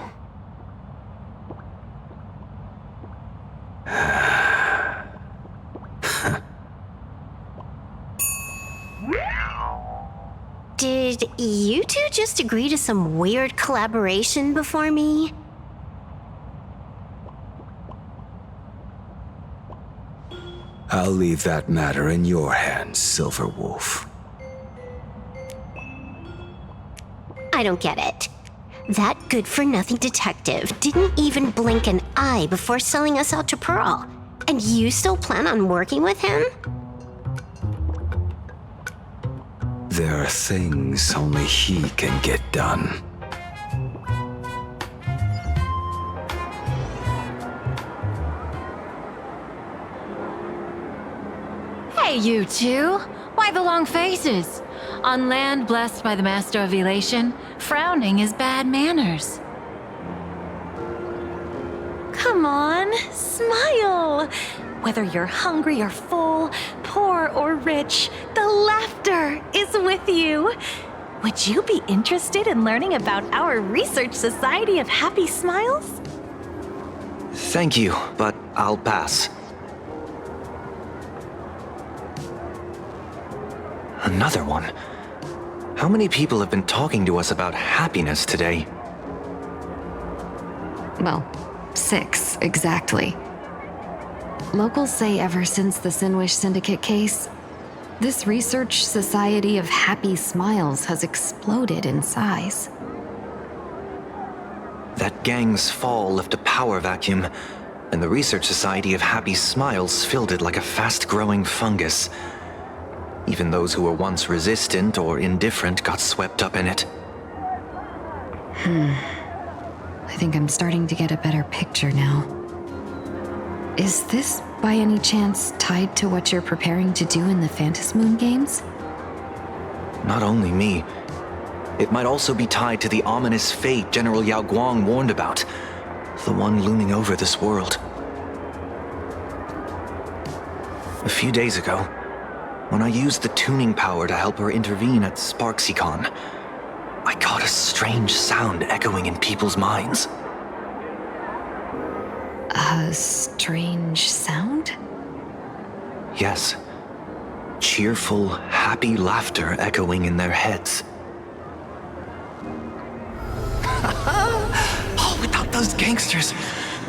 Did you two just agree to some weird collaboration before me? I'll leave that matter in your hands, Silver Wolf. I don't get it. That good-for-nothing detective didn't even blink an eye before selling us out to Pearl. And you still plan on working with him? There are things only he can get done. Hey, you two! Why the long faces? On land blessed by the Master of Elation, frowning is bad manners. Come on, smile! Whether you're hungry or full, poor or rich, the laughter is with you. Would you be interested in learning about our Research Society of Happy Smiles? Thank you, but I'll pass. Another one. How many people have been talking to us about happiness today? Well, 6, exactly. Locals say ever since the Sinwish Syndicate case, this Research Society of Happy Smiles has exploded in size. That gang's fall left a power vacuum, and the Research Society of Happy Smiles filled it like a fast-growing fungus. Even those who were once resistant or indifferent got swept up in it. I think I'm starting to get a better picture now. Is this, by any chance, tied to what you're preparing to do in the Phantasmoon games? Not only me. It might also be tied to the ominous fate General Yao Guang warned about. The one looming over this world. A few days ago, when I used the tuning power to help her intervene at SparksyCon, I caught a strange sound echoing in people's minds. A strange sound? Yes. Cheerful, happy laughter echoing in their heads. Oh, without those gangsters,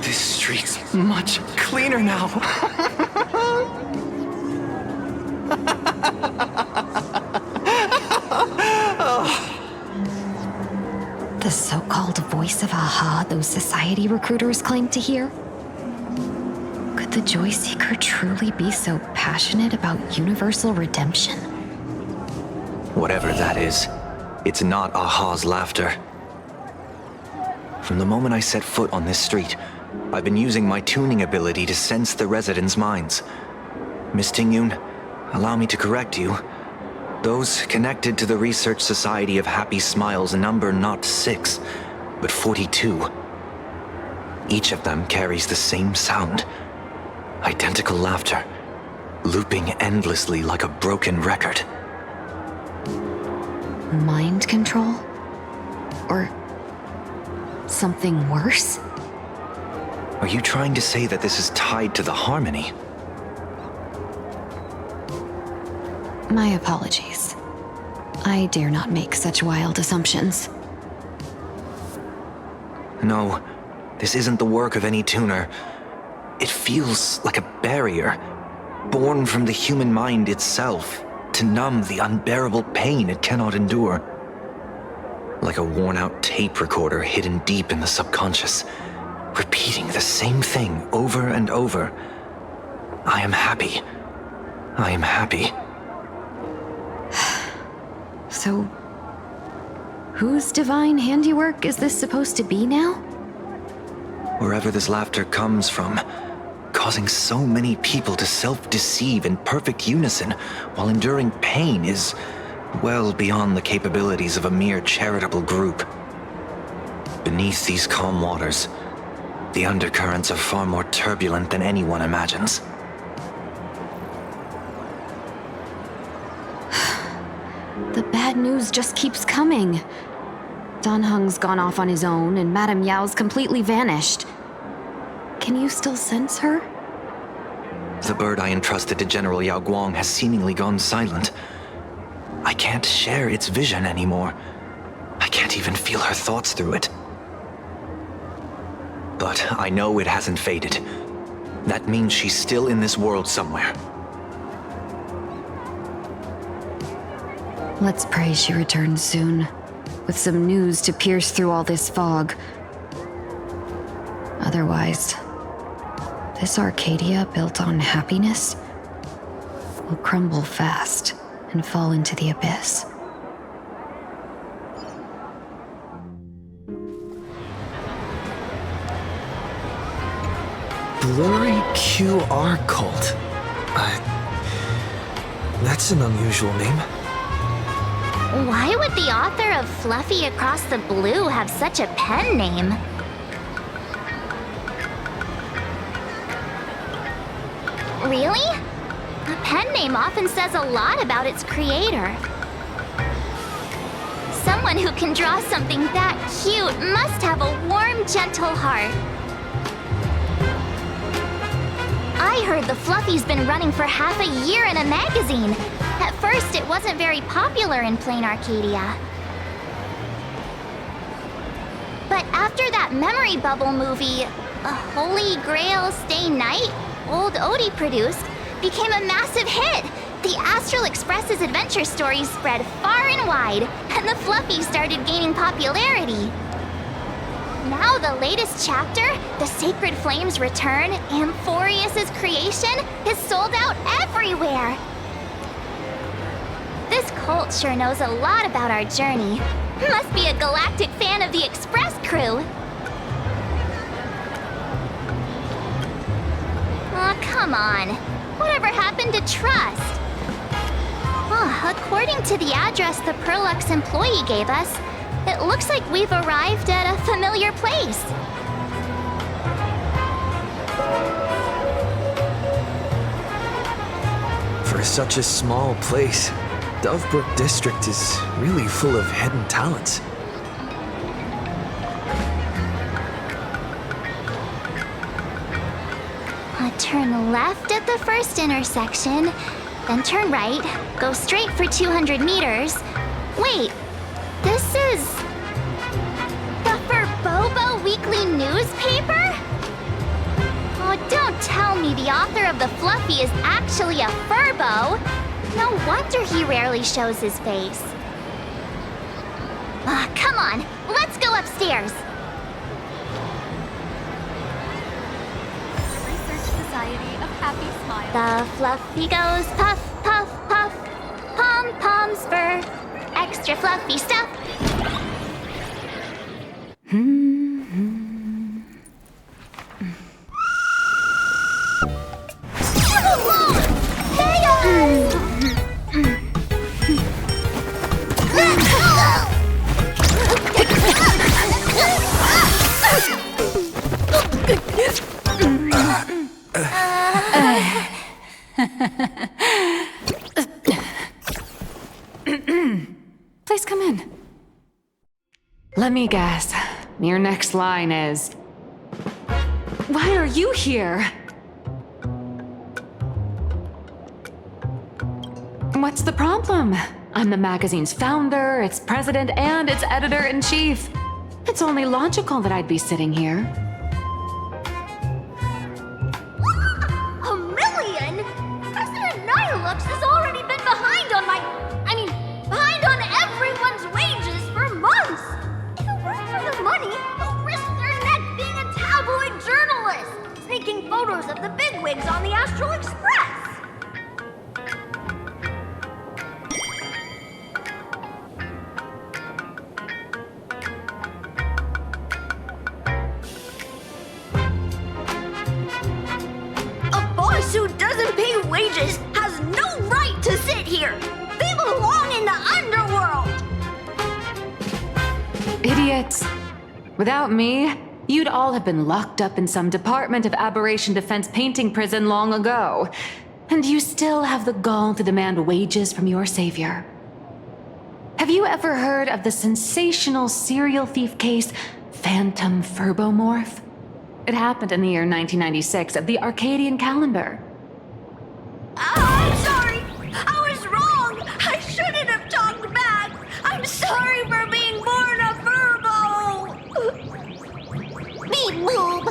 this street's much cleaner now. The so-called voice of Aha those society recruiters claim to hear? Could the Joy Seeker truly be so passionate about universal redemption? Whatever that is, it's not Aha's laughter. From the moment I set foot on this street, I've been using my tuning ability to sense the residents' minds. Miss Tingyun, allow me to correct you. Those connected to the Research Society of Happy Smiles number not 6, but 42. Each of them carries the same sound. Identical laughter, looping endlessly like a broken record. Mind control? Or something worse? Are you trying to say that this is tied to the harmony? My apologies. I dare not make such wild assumptions. No, this isn't the work of any tuner. It feels like a barrier, born from the human mind itself, to numb the unbearable pain it cannot endure. Like a worn-out tape recorder hidden deep in the subconscious, repeating the same thing over and over. I am happy. I am happy. So, whose divine handiwork is this supposed to be now? Wherever this laughter comes from, causing so many people to self-deceive in perfect unison while enduring pain is well beyond the capabilities of a mere charitable group. Beneath these calm waters, the undercurrents are far more turbulent than anyone imagines. The bad news just keeps coming. Dan Heng's gone off on his own, and Madame Yao's completely vanished. Can you still sense her? The bird I entrusted to General Yao Guang has seemingly gone silent. I can't share its vision anymore. I can't even feel her thoughts through it. But I know it hasn't faded. That means she's still in this world somewhere. Let's pray she returns soon. with some news to pierce through all this fog. Otherwise, this Arcadia built on happiness will crumble fast and fall into the abyss. Blurry QR cult. That's an unusual name. Why would the author of Fluffy Across the Blue have such a pen name? Really? A pen name often says a lot about its creator. Someone who can draw something that cute must have a warm, gentle heart. I heard the Fluffy's been running for half a year in a magazine. At first, it wasn't very popular in Plain Arcadia. But after that memory bubble movie, A Holy Grail Stay Night, Old Odie produced, became a massive hit. The Astral Express's adventure stories spread far and wide, and the Fluffy started gaining popularity. Now the latest chapter, The Sacred Flames Return, Amphorius's creation, is sold out everywhere. This cult sure knows a lot about our journey. Must be a galactic fan of the Express crew. Aw, come on. Whatever happened to trust? According to the address the Perlux employee gave us, it looks like we've arrived at a familiar place. For such a small place, Dovebrook District is really full of hidden talents. Turn left at the first intersection, then turn right, go straight for 200 meters. Wait, this is the Furbobo Weekly newspaper? Oh, don't tell me the author of the Fluffy is actually a Furbo. No wonder he rarely shows his face. Come on, let's go upstairs. Society of Happy Smiles. The Fluffy goes puff, puff, puff. Pom-poms for extra fluffy stuff. Please come in. Let me guess. Your next line is, why are you here? What's the problem? I'm the magazine's founder, its president, and its editor-in-chief. It's only logical that I'd be sitting here. A million? President Nihilux has already been behind on behind on everyone's wages for months. If it weren't for the money, they'll risk their neck being a tabloid journalist, taking photos of the bigwigs on the Astral Express. A boss who doesn't pay wages has no right to sit here. They belong in the underworld. Idiots. Without me, you'd all have been locked up in some Department of Aberration Defense painting prison long ago. And you still have the gall to demand wages from your savior. Have you ever heard of the sensational serial thief case, Phantom Furbomorph? It happened in the year 1996 at the Arcadian calendar. I'm sorry. I was wrong. I shouldn't have talked back. I'm sorry for being born a Furbo. Beep boop.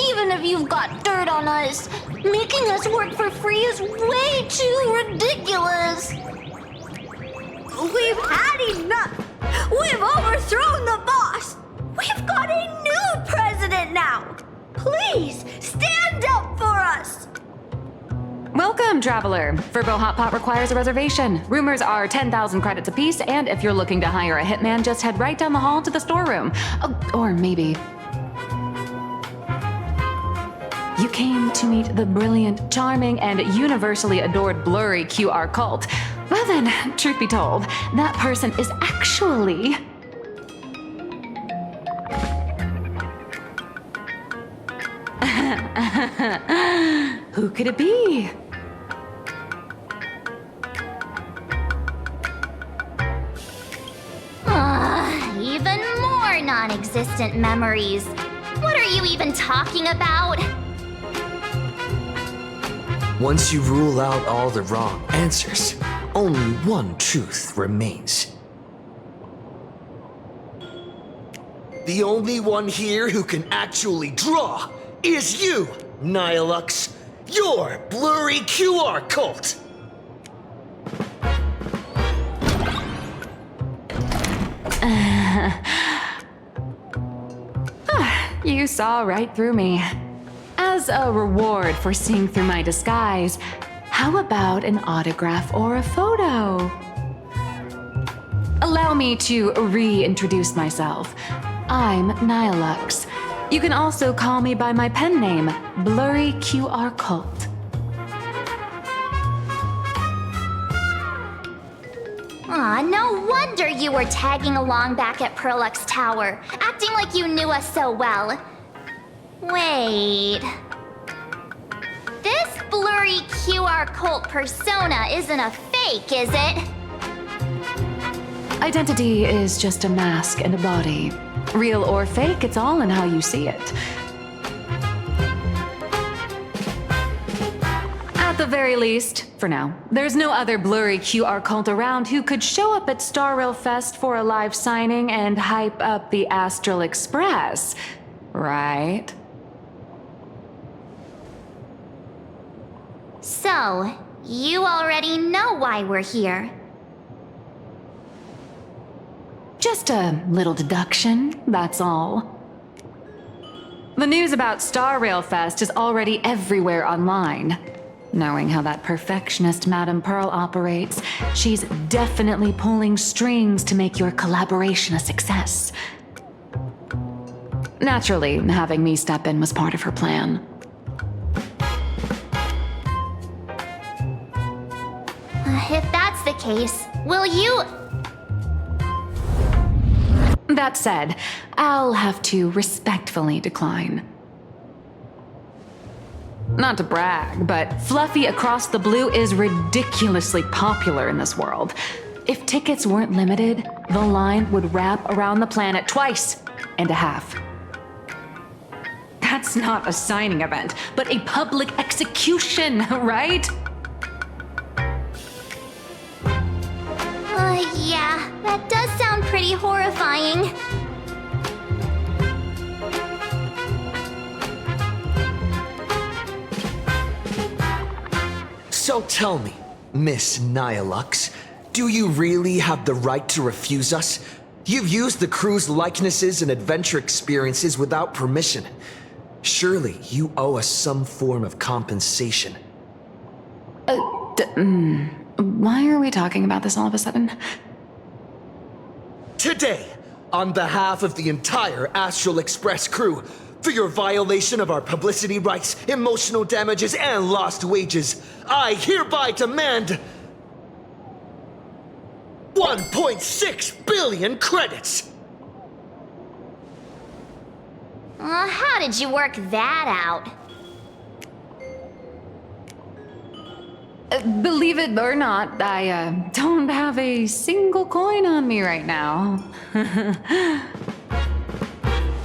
Even if you've got dirt on us, making us work for free is way too ridiculous. We've had enough. We've overthrown the boss! We've got a new president now! Please, stand up for us! Welcome, traveler. Furbo Hot Pot requires a reservation. Rumors are 10,000 credits apiece, and if you're looking to hire a hitman, just head right down the hall to the storeroom. Oh, or maybe... You came to meet the brilliant, charming, and universally adored blurry QR cult. Well then, truth be told, that person is actually... Who could it be? Even more non-existent memories. What are you even talking about? Once you rule out all the wrong answers, only one truth remains. The only one here who can actually draw is you, Nihilux, your blurry QR cult! You saw right through me. As a reward for seeing through my disguise, how about an autograph or a photo? Allow me to reintroduce myself. I'm Nihilux. You can also call me by my pen name, Blurry QR Cult. Aw, no wonder you were tagging along back at Perlux Tower, acting like you knew us so well. Wait... This blurry QR cult persona isn't a fake, is it? Identity is just a mask and a body. Real or fake, it's all in how you see it. At the very least, for now, there's no other blurry QR cult around who could show up at Star Rail Fest for a live signing and hype up the Astral Express, right? So, you already know why we're here. Just a little deduction, that's all. The news about Star Rail Fest is already everywhere online. Knowing how that perfectionist Madame Pearl operates, she's definitely pulling strings to make your collaboration a success. Naturally, having me step in was part of her plan. If that's the case, will you... That said, I'll have to respectfully decline. Not to brag, but Fluffy Across the Blue is ridiculously popular in this world. If tickets weren't limited, the line would wrap around the planet twice and a half. That's not a signing event, but a public execution, right? Yeah, that does sound pretty horrifying. So tell me, Miss Nihilux, do you really have the right to refuse us? You've used the crew's likenesses and adventure experiences without permission. Surely you owe us some form of compensation. Why are we talking about this all of a sudden? Today, on behalf of the entire Astral Express crew, for your violation of our publicity rights, emotional damages, and lost wages, I hereby demand 1.6 billion credits! How did you work that out? Believe it or not, I don't have a single coin on me right now.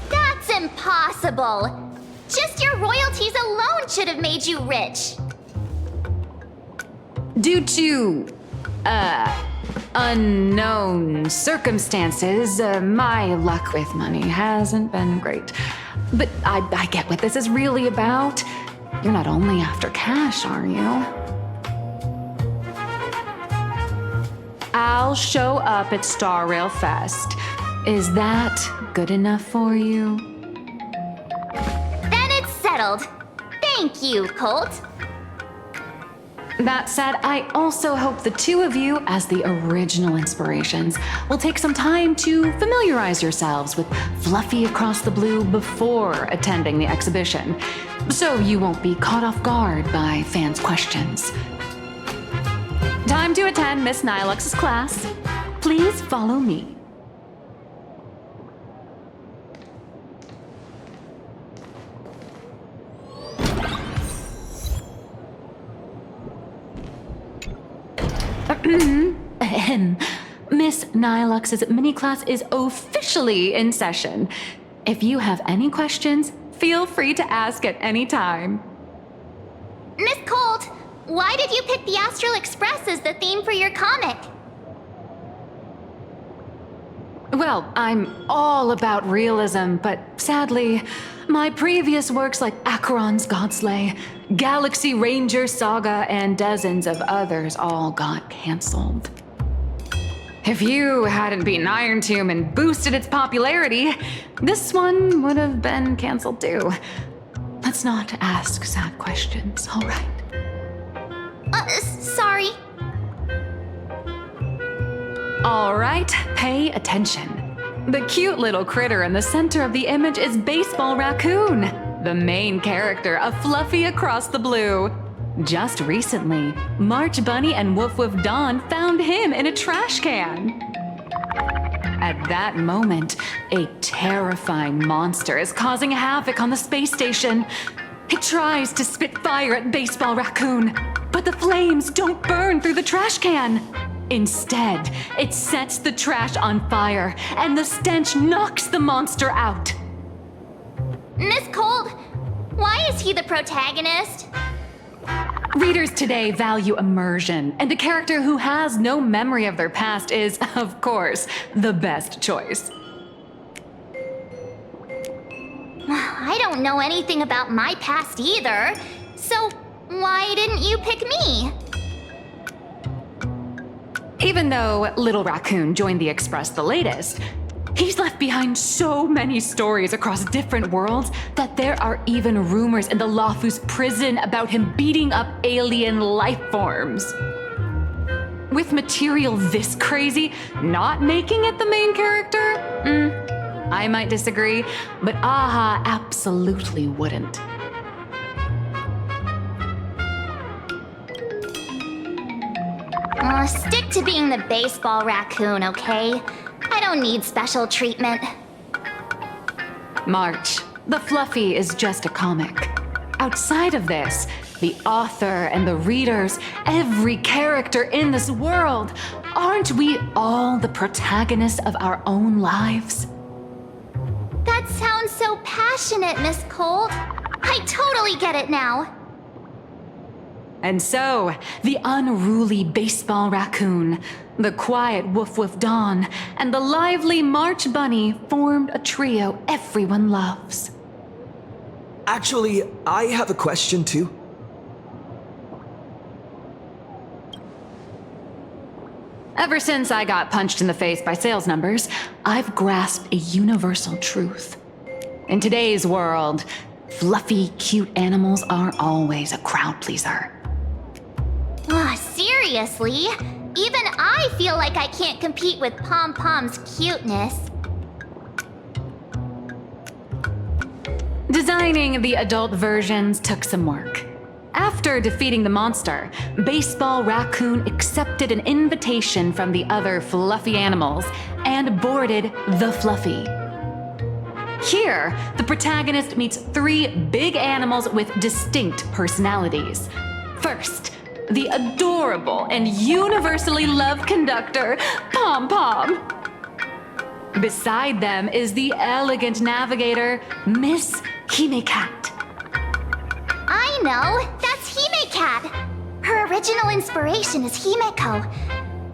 That's impossible! Just your royalties alone should have made you rich! Due to, unknown circumstances, my luck with money hasn't been great. But I get what this is really about. You're not only after cash, are you? I'll show up at Star Rail Fest. Is that good enough for you? Then it's settled. Thank you, Colt. That said, I also hope the two of you, as the original inspirations, will take some time to familiarize yourselves with Fluffy Across the Blue before attending the exhibition, so you won't be caught off guard by fans' questions. Time to attend Miss Nilux's class. Please follow me. Miss Nilux's mini class is officially in session. If you have any questions, feel free to ask at any time. Miss Colt, why did you pick the Astral Express as the theme for your comic? Well, I'm all about realism, but sadly, my previous works like Acheron's Godslay, Galaxy Ranger Saga, and dozens of others all got cancelled. If you hadn't beaten Iron Tomb and boosted its popularity, this one would have been cancelled too. Let's not ask sad questions, all right? Sorry. All right, pay attention. The cute little critter in the center of the image is Baseball Raccoon, the main character of Fluffy Across the Blue. Just recently, March Bunny and Woof Woof Dawn found him in a trash can. At that moment, a terrifying monster is causing havoc on the space station. It tries to spit fire at Baseball Raccoon, but the flames don't burn through the trash can. Instead, it sets the trash on fire, and the stench knocks the monster out. Miss Colt, why is he the protagonist? Readers today value immersion, and a character who has no memory of their past is, of course, the best choice. I don't know anything about my past either, so why didn't you pick me? Even though Little Raccoon joined the Express the latest, he's left behind so many stories across different worlds that there are even rumors in the Lawfus prison about him beating up alien life forms. With material this crazy, not making it the main character? I might disagree, but AHA absolutely wouldn't. Stick to being the Baseball Raccoon, okay? I don't need special treatment. March, the Fluffy is just a comic. Outside of this, the author and the readers, every character in this world, aren't we all the protagonists of our own lives? That sounds so passionate, Miss Colt. I totally get it now. And so, the unruly Baseball Raccoon, the quiet Woof Woof Dawn, and the lively March Bunny formed a trio everyone loves. Actually, I have a question too. Ever since I got punched in the face by sales numbers, I've grasped a universal truth. In today's world, fluffy, cute animals are always a crowd pleaser. Seriously? Even I feel like I can't compete with Pom Pom's cuteness. Designing the adult versions took some work. After defeating the monster, Baseball Raccoon accepted an invitation from the other fluffy animals and boarded the Fluffy. Here, the protagonist meets 3 big animals with distinct personalities. First, the adorable and universally loved conductor, Pom Pom. Beside them is the elegant navigator, Miss Hime-Cat. I know! That's Hime-Cat! Her original inspiration is Himeko.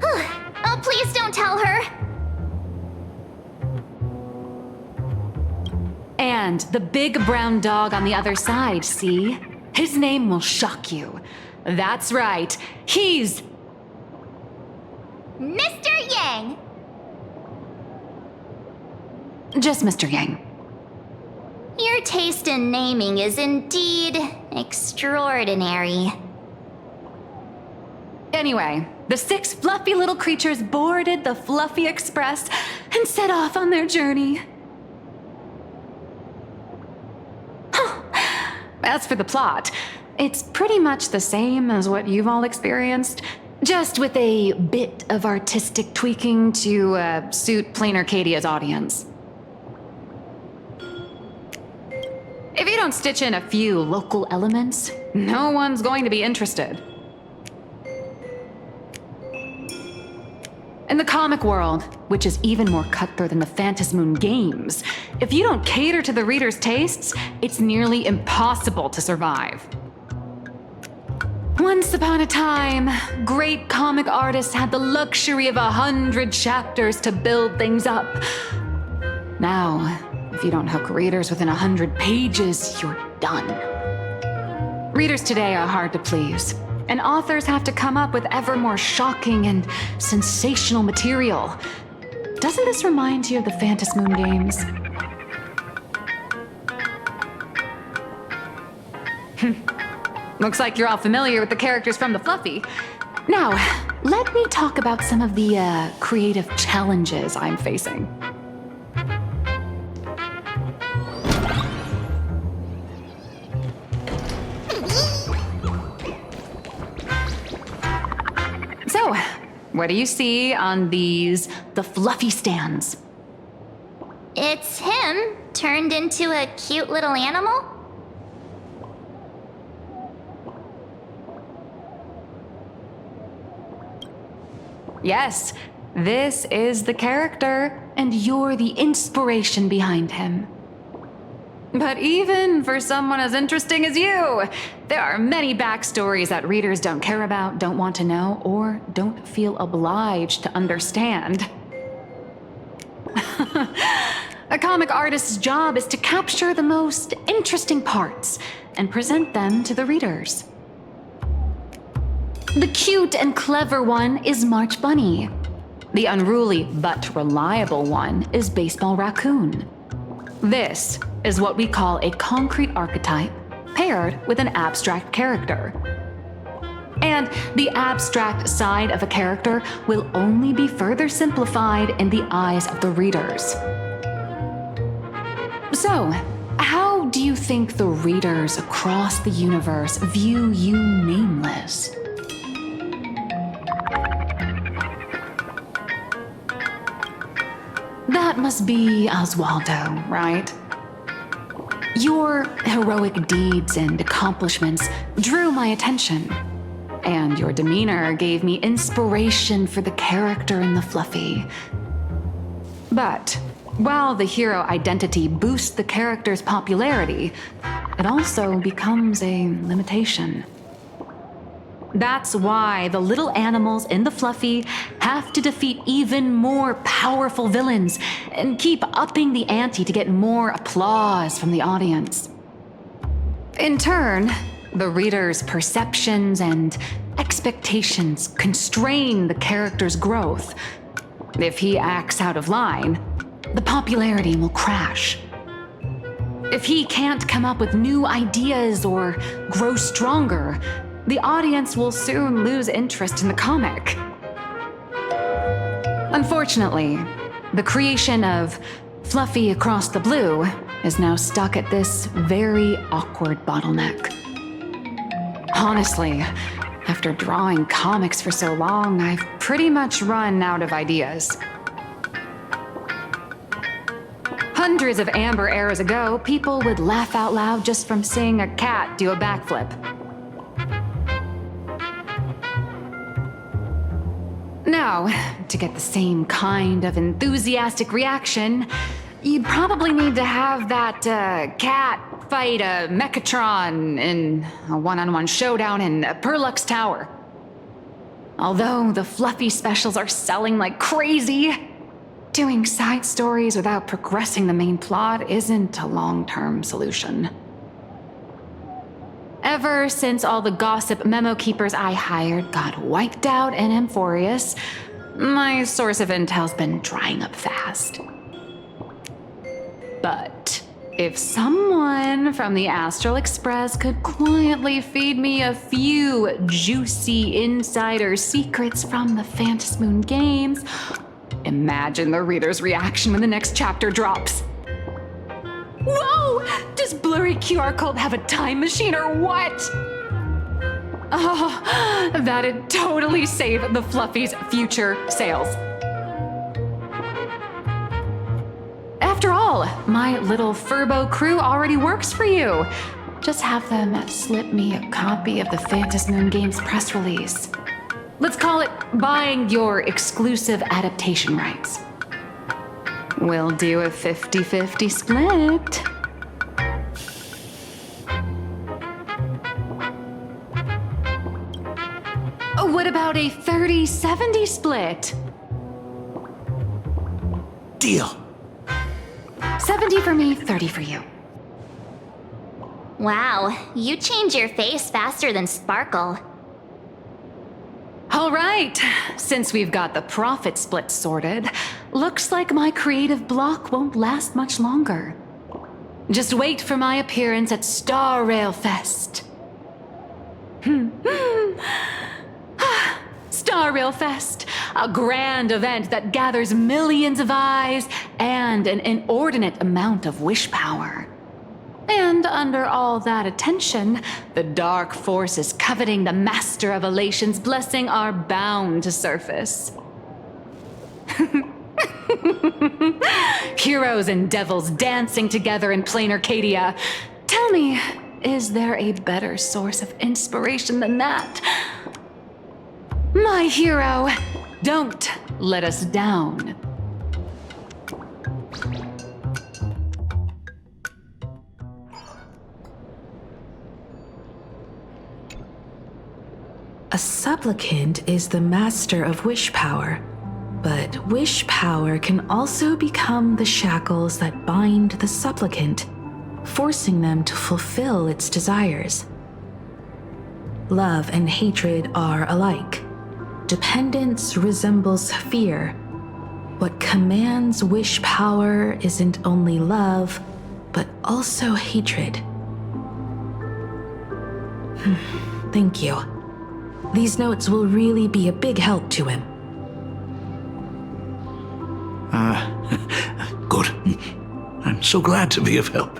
Oh, please don't tell her! And the big brown dog on the other side, see? His name will shock you. That's right, he's Mr. Yang! Just Mr. Yang. Your taste in naming is indeed extraordinary. Anyway, the 6 fluffy little creatures boarded the Fluffy Express and set off on their journey. As for the plot, it's pretty much the same as what you've all experienced, just with a bit of artistic tweaking to suit Plain Arcadia's audience. If you don't stitch in a few local elements, no one's going to be interested. In the comic world, which is even more cutthroat than the Phantasmoon games, if you don't cater to the reader's tastes, it's nearly impossible to survive. Once upon a time, great comic artists had the luxury of 100 chapters to build things up. Now, if you don't hook readers within 100 pages, you're done. Readers today are hard to please, and authors have to come up with ever more shocking and sensational material. Doesn't this remind you of the Phantasmoon games? Looks like you're all familiar with the characters from the Fluffy. Now, let me talk about some of the creative challenges I'm facing. So, what do you see on the Fluffy stands? It's him turned into a cute little animal? Yes, this is the character, and you're the inspiration behind him. But even for someone as interesting as you, there are many backstories that readers don't care about, don't want to know, or don't feel obliged to understand. A comic artist's job is to capture the most interesting parts and present them to the readers. The cute and clever one is March Bunny. The unruly but reliable one is Baseball Raccoon. This is what we call a concrete archetype paired with an abstract character. And the abstract side of a character will only be further simplified in the eyes of the readers. So, how do you think the readers across the universe view you nameless? That must be Oswaldo, right? Your heroic deeds and accomplishments drew my attention, and your demeanor gave me inspiration for the character in the Fluffy. But while the hero identity boosts the character's popularity, it also becomes a limitation. That's why the little animals in the Fluffy have to defeat even more powerful villains and keep upping the ante to get more applause from the audience. In turn, the reader's perceptions and expectations constrain the character's growth. If he acts out of line, the popularity will crash. If he can't come up with new ideas or grow stronger, the audience will soon lose interest in the comic. Unfortunately, the creation of Fluffy Across the Blue is now stuck at this very awkward bottleneck. Honestly, after drawing comics for so long, I've pretty much run out of ideas. Hundreds of Amber eras ago, people would laugh out loud just from seeing a cat do a backflip. Now, to get the same kind of enthusiastic reaction, you'd probably need to have that cat fight a Mechatron in a one-on-one showdown in Perlux Tower. Although the Fluffy specials are selling like crazy, doing side stories without progressing the main plot isn't a long-term solution. Ever since all the gossip memo keepers I hired got wiped out in Amphorius, My source of intel's been drying up fast. But if someone from the Astral Express could quietly feed me a few juicy insider secrets from the Phantasmoon games, imagine the reader's reaction when the next chapter drops. Whoa! Does blurry QR code have a time machine or what? Oh, that'd totally save the Fluffies' future sales. After all, my little Furbo crew already works for you. Just have them slip me a copy of the Phantasmoon Games press release. Let's call it buying your exclusive adaptation rights. We'll do a 50-50 split. What about a 30-70 split? Deal. 70 for me, 30 for you. Wow, you change your face faster than Sparkle. All right, since we've got the profit split sorted, looks like my creative block won't last much longer. Just wait for my appearance at Star Rail Fest. Star Rail Fest, a grand event that gathers millions of eyes and an inordinate amount of wish power. And under all that attention, the dark forces coveting the Master of Elation's blessing are bound to surface. Heroes and devils dancing together in plain Arcadia. Tell me, is there a better source of inspiration than that? My hero, don't let us down. A supplicant is the master of wish power, but wish power can also become the shackles that bind the supplicant, forcing them to fulfill its desires. Love and hatred are alike. Dependence resembles fear. What commands wish power isn't only love, but also hatred. Thank you. These notes will really be a big help to him. Good. I'm so glad to be of help.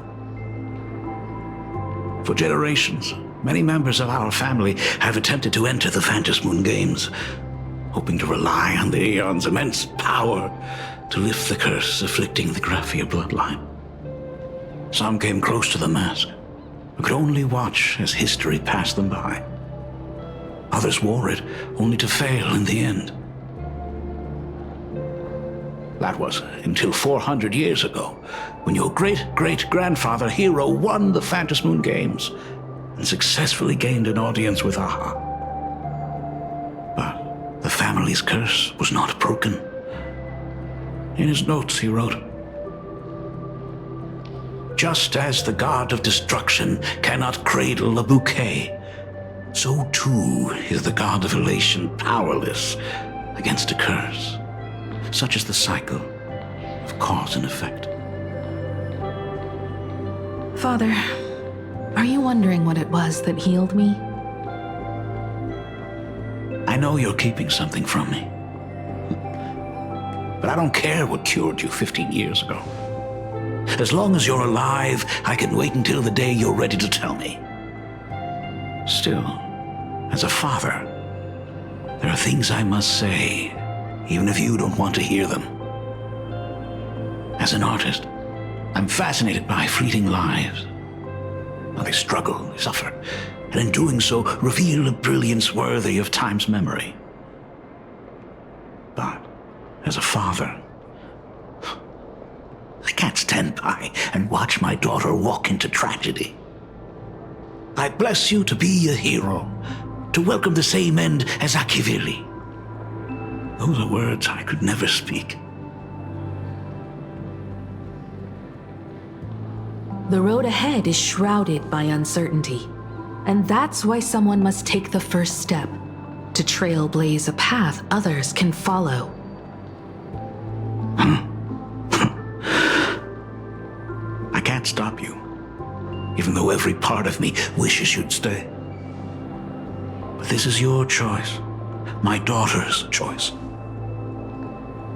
For generations, many members of our family have attempted to enter the Phantasmoon Games, hoping to rely on the Aeon's immense power to lift the curse afflicting the Graphia bloodline. Some came close to the mask, but could only watch as history passed them by. Others wore it, only to fail in the end. That was until 400 years ago, when your great-great-grandfather Hero won the Phantasmoon Games and successfully gained an audience with Aha. But the family's curse was not broken. In his notes he wrote, "Just as the god of destruction cannot cradle a bouquet, so too is the god of elation powerless against a curse. Such is the cycle of cause and effect." Father, are you wondering what it was that healed me? I know you're keeping something from me. But I don't care what cured you 15 years ago. As long as you're alive, I can wait until the day you're ready to tell me. Still, as a father, there are things I must say, even if you don't want to hear them. As an artist, I'm fascinated by fleeting lives. How they struggle, they suffer, and in doing so, reveal a brilliance worthy of time's memory. But as a father, I can't stand by and watch my daughter walk into tragedy. I bless you to be a hero, to welcome the same end as Akivili. Those are words I could never speak. The road ahead is shrouded by uncertainty, and that's why someone must take the first step. to trailblaze a path others can follow. I can't stop you, even though every part of me wishes you'd stay. But this is your choice, my daughter's choice.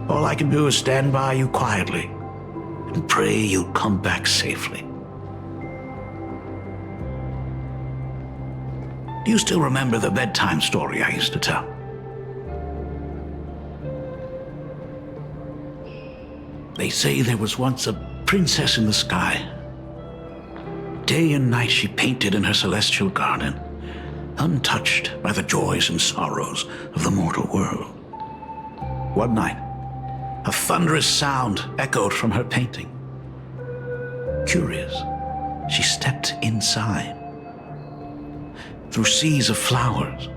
All I can do is stand by you quietly and pray you'll come back safely. Do you still remember the bedtime story I used to tell? They say there was once a princess in the sky. Day and night she painted in her celestial garden, untouched by the joys and sorrows of the mortal world. One night, a thunderous sound echoed from her painting. Curious, she stepped inside. Through seas of flowers,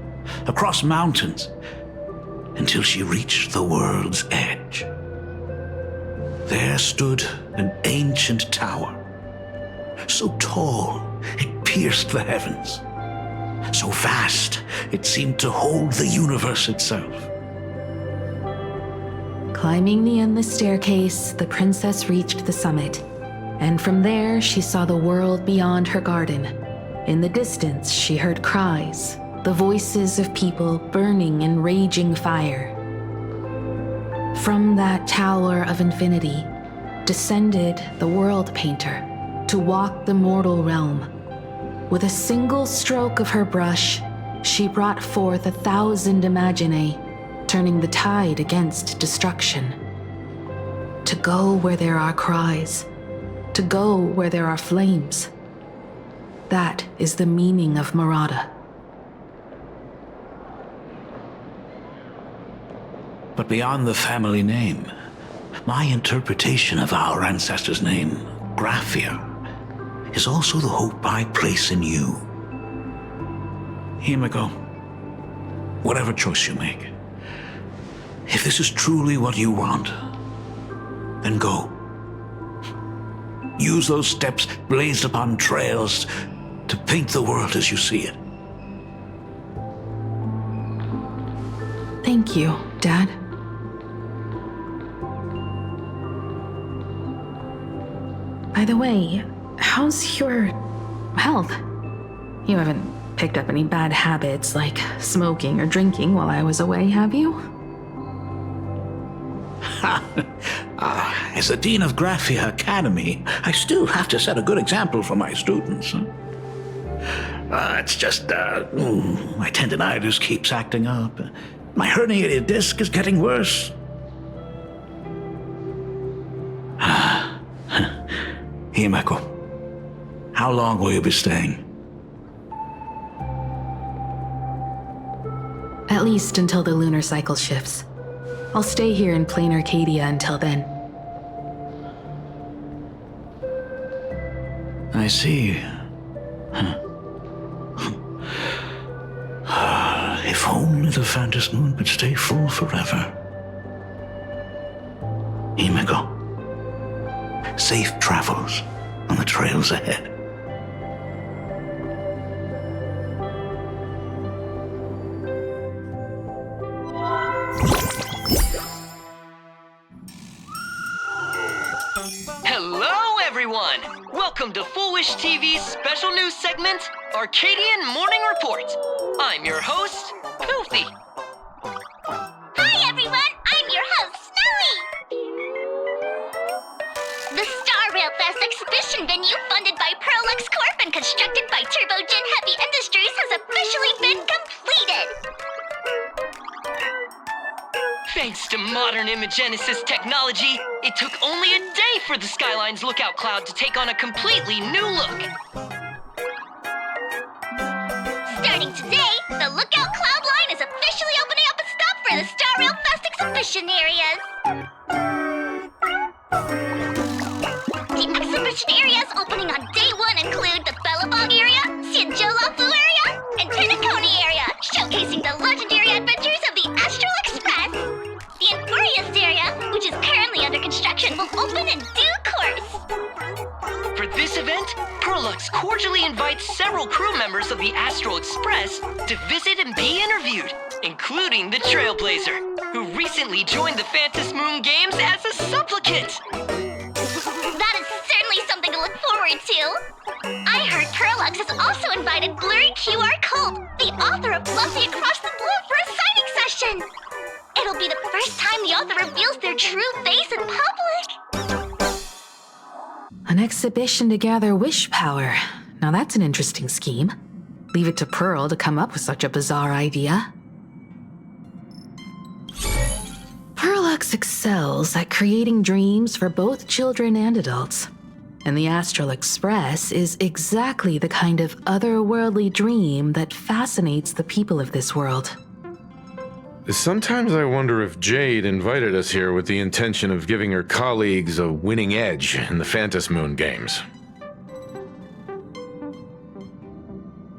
across mountains, until she reached the world's edge. There stood an ancient tower, so tall it pierced the heavens, so vast it seemed to hold the universe itself. Climbing the endless staircase, the princess reached the summit, and from there she saw the world beyond her garden. In the distance, she heard cries, the voices of people burning in raging fire. From that tower of infinity descended the world painter to walk the mortal realm. With a single stroke of her brush, she brought forth 1,000 imaginae, turning the tide against destruction. To go where there are cries, to go where there are flames. That is the meaning of Murata. But beyond the family name, my interpretation of our ancestor's name, Graphia, is also the hope I place in you. Himiko, whatever choice you make, if this is truly what you want, then go. Use those steps blazed upon trails to paint the world as you see it. Thank you, Dad. By the way, how's your health? You haven't picked up any bad habits like smoking or drinking while I was away, have you? As the Dean of Graphia Academy, I still have to set a good example for my students. It's just, my tendinitis keeps acting up. My herniated disc is getting worse. Himeko, how long will you be staying? At least until the lunar cycle shifts. I'll stay here in plain Arcadia until then. I see. If only the Phantom Moon could stay full forever. Himeko, safe travels on the trails ahead. Hello, everyone! Welcome to Foolish TV's special news segment, Arcadian Morning Report. I'm your host, Goofy. Hi, everyone! I'm your host, Snowy! The Star Rail Fest exhibition venue, funded by Prolux Corp and constructed by Turbogen Heavy Industries, has officially been completed! Thanks to modern imagenesis technology, it took only a day for the Skyline's lookout cloud to take on a completely new look. Starting today, the Lookout Cloud line is officially opening up a stop for the Star Rail Fest exhibition areas. The exhibition areas opening on day one include the Bellabong area, Sianjolafu area, and Pinaconi area, showcasing the legendary adventures of the Astral Express. The Enfurious area, which is currently under construction, will open in due course. For this event, Prolux Corp several crew members of the Astral Express to visit and be interviewed, including the Trailblazer, who recently joined the Phantom Moon Games as a supplicant. That is certainly something to look forward to. I heard Perlux has also invited Blurry QR Cult, the author of Fluffy Across the Blue, for a signing session. It'll be the first time the author reveals their true face in public. An exhibition to gather wish power. Now that's an interesting scheme. Leave it to Pearl to come up with such a bizarre idea. Perlux excels at creating dreams for both children and adults. And the Astral Express is exactly the kind of otherworldly dream that fascinates the people of this world. Sometimes I wonder if Jade invited us here with the intention of giving her colleagues a winning edge in the Phantom Moon games.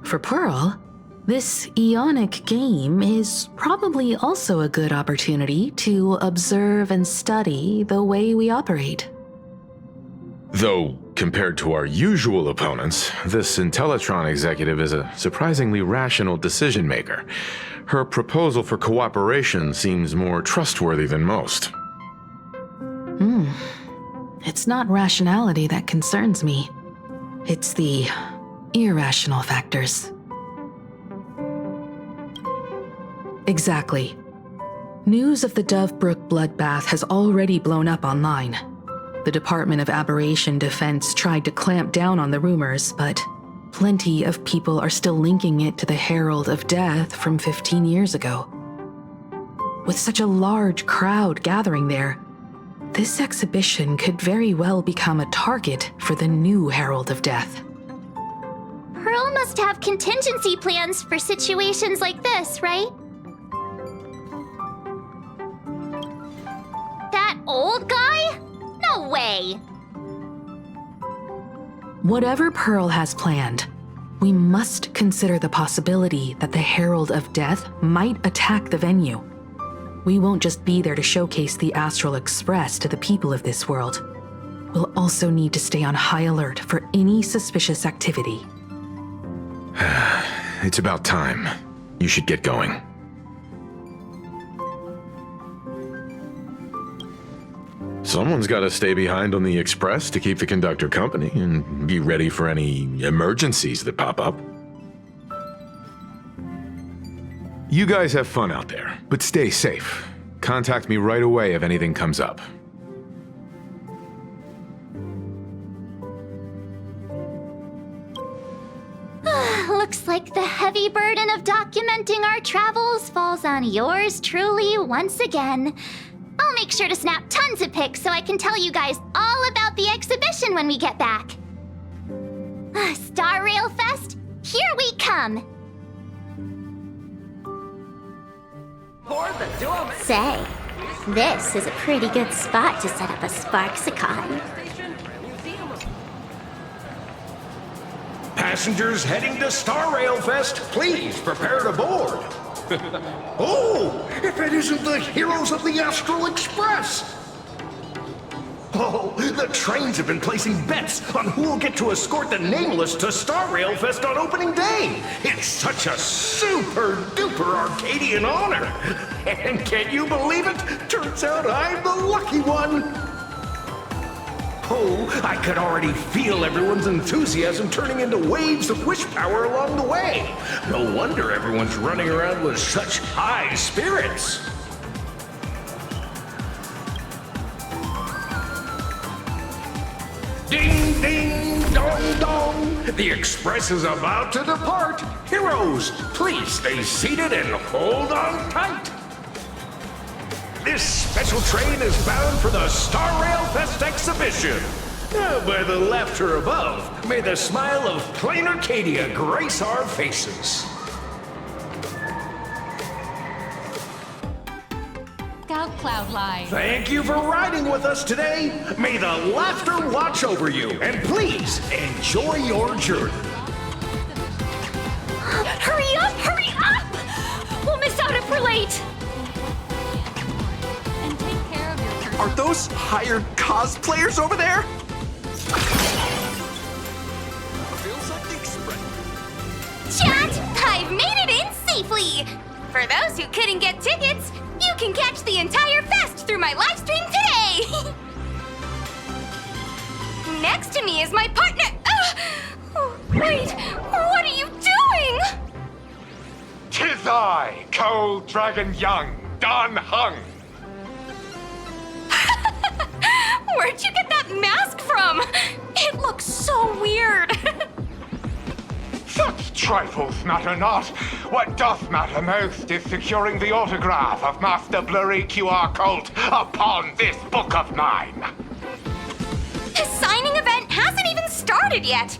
For Pearl, this Ionic game is probably also a good opportunity to observe and study the way we operate. Though, compared to our usual opponents, this Intellitron executive is a surprisingly rational decision maker. Her proposal for cooperation seems more trustworthy than most. It's not rationality that concerns me. It's the irrational factors. Exactly. News of the Dovebrook bloodbath has already blown up online. The Department of Aberration Defense tried to clamp down on the rumors, but plenty of people are still linking it to the Herald of Death from 15 years ago. With such a large crowd gathering there, this exhibition could very well become a target for the new Herald of Death. Pearl must have contingency plans for situations like this, right? That old guy? No way! Whatever Pearl has planned, we must consider the possibility that the Herald of Death might attack the venue. We won't just be there to showcase the Astral Express to the people of this world. We'll also need to stay on high alert for any suspicious activity. It's about time. You should get going. Someone's got to stay behind on the Express to keep the conductor company and be ready for any emergencies that pop up. You guys have fun out there, but stay safe. Contact me right away if anything comes up. Looks like the heavy burden of documenting our travels falls on yours truly once again. I'll make sure to snap tons of pics so I can tell you guys all about the exhibition when we get back. Star Rail Fest, here we come! Say, this is a pretty good spot to set up a Sparksicon. Passengers heading to Star Rail Fest, please prepare to board. Oh, if it isn't the heroes of the Astral Express! Oh, the trains have been placing bets on who will get to escort the Nameless to Star Rail Fest on opening day. It's such a super-duper Arcadian honor. And can you believe it? Turns out I'm the lucky one. Oh, I could already feel everyone's enthusiasm turning into waves of wish power along the way. No wonder everyone's running around with such high spirits. Ding, ding, dong, dong. The Express is about to depart. Heroes, please stay seated and hold on tight. This special train is bound for the Star Rail Fest exhibition. Now, by the laughter above, may the smile of plain Arcadia grace our faces. Scout Cloud Line. Thank you for riding with us today. May the laughter watch over you, and please enjoy your journey. Hurry up! Hurry up! We'll miss out if we're late! Are those hired cosplayers over there? Feels like the Express. For those who couldn't get tickets, you can catch the entire fest through my live stream today! Next to me is my partner. Wait, what are you doing? 'Tis I, Cold Dragon Young, Dan Hung. Where'd you get that mask from? It looks so weird. Such trifles matter not. What doth matter most is securing the autograph of Master Blurry QR Cult upon this book of mine. The signing event hasn't even started yet.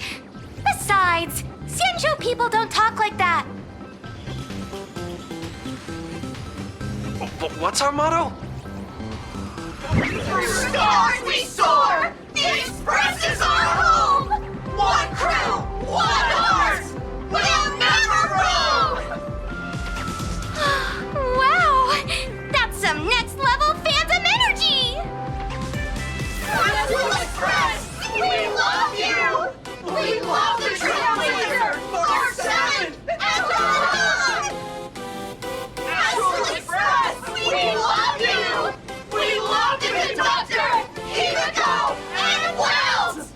Besides, Xianzhou people don't talk like that. What's our motto? Through stars we soar! The Express is our home! One crew, one heart! We'll never roam! Wow! That's some next level fandom energy! Astral Express! We love you! We love the Trailblazer! Our 7 and our Astral Express! We love you! We love the conductor, Himiko, and Wells!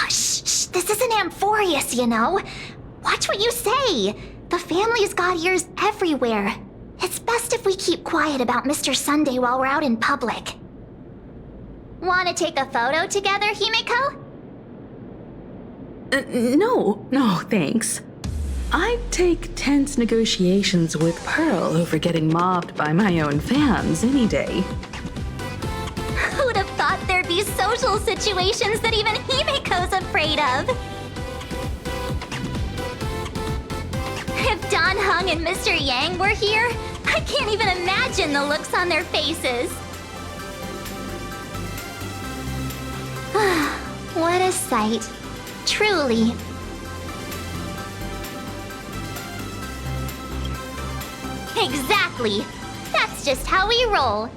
Shh, this isn't Amphorius, you know. Watch what you say. The family's got ears everywhere. It's best if we keep quiet about Mr. Sunday while we're out in public. Want to take a photo together, Himiko? No, thanks. I'd take tense negotiations with Pearl over getting mobbed by my own fans any day. Who'd have thought there'd be social situations that even Himiko's afraid of? If Don Hung and Mr. Yang were here, I can't even imagine the looks on their faces. What a sight. Truly. Exactly. That's just how we roll.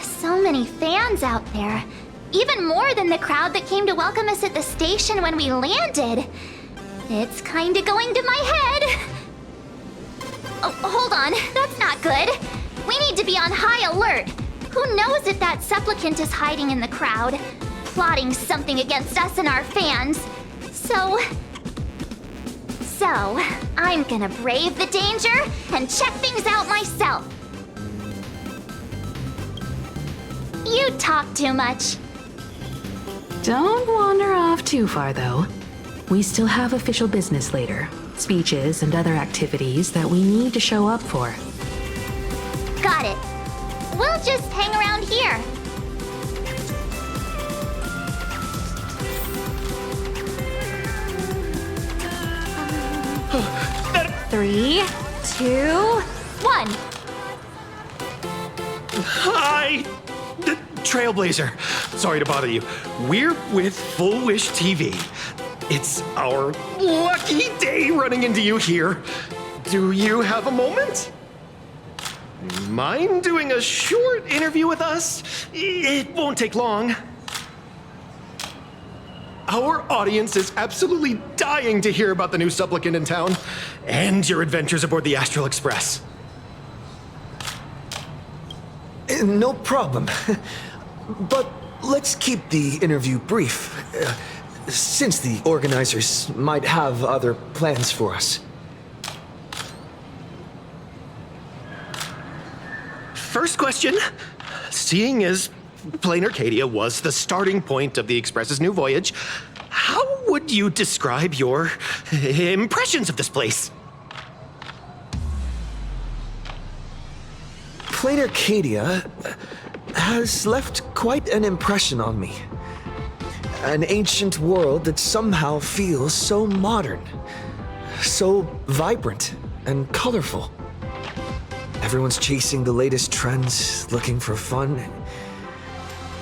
So many fans out there. Even more than the crowd that came to welcome us at the station when we landed. It's kinda going to my head. Oh, hold on. That's not good. We need to be on high alert. Who knows if that supplicant is hiding in the crowd, plotting something against us and our fans. So, I'm gonna brave the danger and check things out myself. You talk too much. Don't wander off too far, though. We still have official business later. Speeches and other activities that we need to show up for. Got it. We'll just hang around here. Three, 2, 1. Hi! Trailblazer. Sorry to bother you. We're with Full Wish TV. It's our lucky day running into you here. Do you have a moment? Mind doing a short interview with us? It won't take long. Our audience is absolutely dying to hear about the new supplicant in town and your adventures aboard the Astral Express. No problem. But let's keep the interview brief, since the organizers might have other plans for us. First question. Seeing as Plain Arcadia was the starting point of the Express's new voyage, how would you describe your impressions of this place? Plain Arcadia has left quite an impression on me. An ancient world that somehow feels so modern, so vibrant and colorful. Everyone's chasing the latest trends, looking for fun.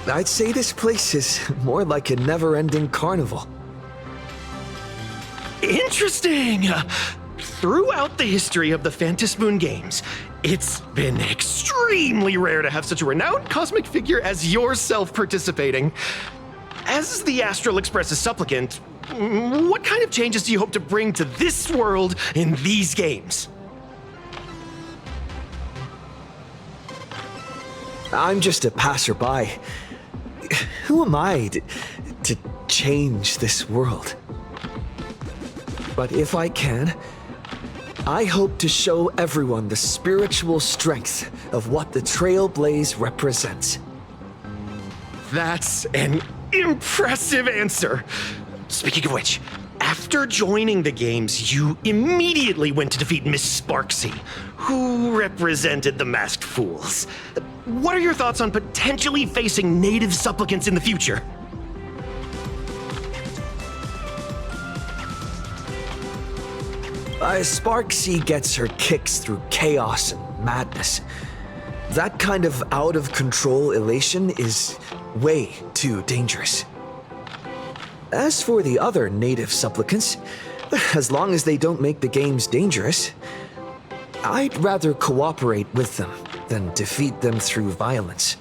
I'd say this place is more like a never-ending carnival. Interesting! Throughout the history of the Phantom Moon games, it's been extremely rare to have such a renowned cosmic figure as yourself participating. As the Astral Express's supplicant, what kind of changes do you hope to bring to this world in these games? I'm just a passerby. Who am I to change this world? But if I can, I hope to show everyone the spiritual strength of what the Trailblaze represents. That's an impressive answer. Speaking of which, after joining the games, you immediately went to defeat Miss Sparksy, who represented the Masked Fools. What are your thoughts on potentially facing native supplicants in the future? Sparksy gets her kicks through chaos and madness. That kind of out-of-control elation is way too dangerous. As for the other native supplicants, as long as they don't make the games dangerous, I'd rather cooperate with them than defeat them through violence.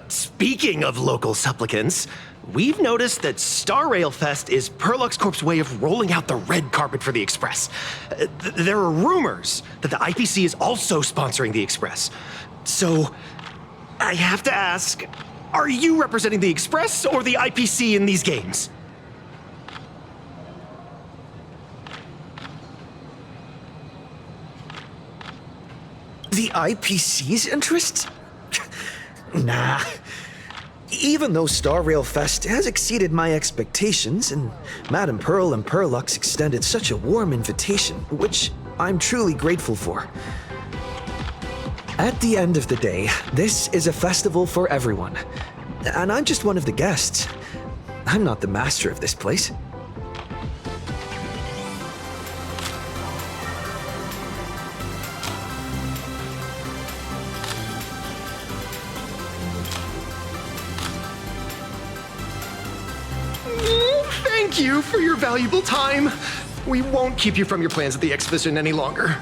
Speaking of local supplicants, we've noticed that Star Rail Fest is Perlux Corp's way of rolling out the red carpet for the Express. There are rumors that the IPC is also sponsoring the Express. So, I have to ask, are you representing the Express or the IPC in these games? The IPC's interests? Nah. Even though Star Rail Fest has exceeded my expectations, and Madame Pearl and Perlux extended such a warm invitation, which I'm truly grateful for. At the end of the day, this is a festival for everyone. And I'm just one of the guests. I'm not the master of this place. Thank you for your valuable time. We won't keep you from your plans at the exhibition any longer.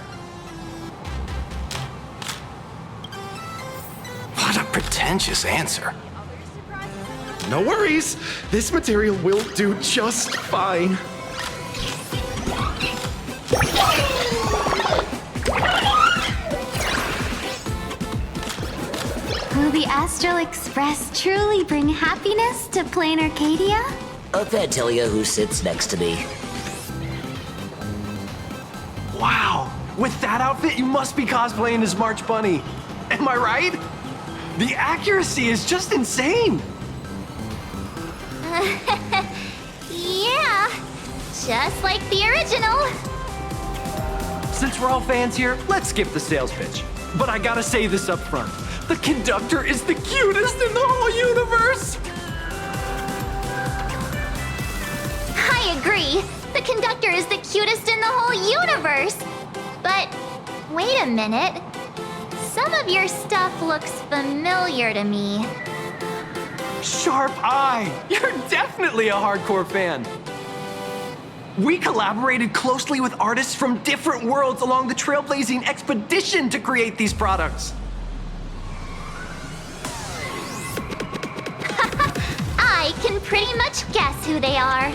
What a pretentious answer. No worries. This material will do just fine. Will the Astral Express truly bring happiness to Plain Arcadia? Can't tell you who sits next to me. Wow! With that outfit, you must be cosplaying as March Bunny. Am I right? The accuracy is just insane! Yeah, just like the original. Since we're all fans here, let's skip the sales pitch. But I gotta say this up front. The conductor is the cutest in the whole universe! I agree. The conductor is the cutest in the whole universe. But wait a minute. Some of your stuff looks familiar to me. Sharp eye! You're definitely a hardcore fan. We collaborated closely with artists from different worlds along the trailblazing expedition to create these products. I can pretty much guess who they are.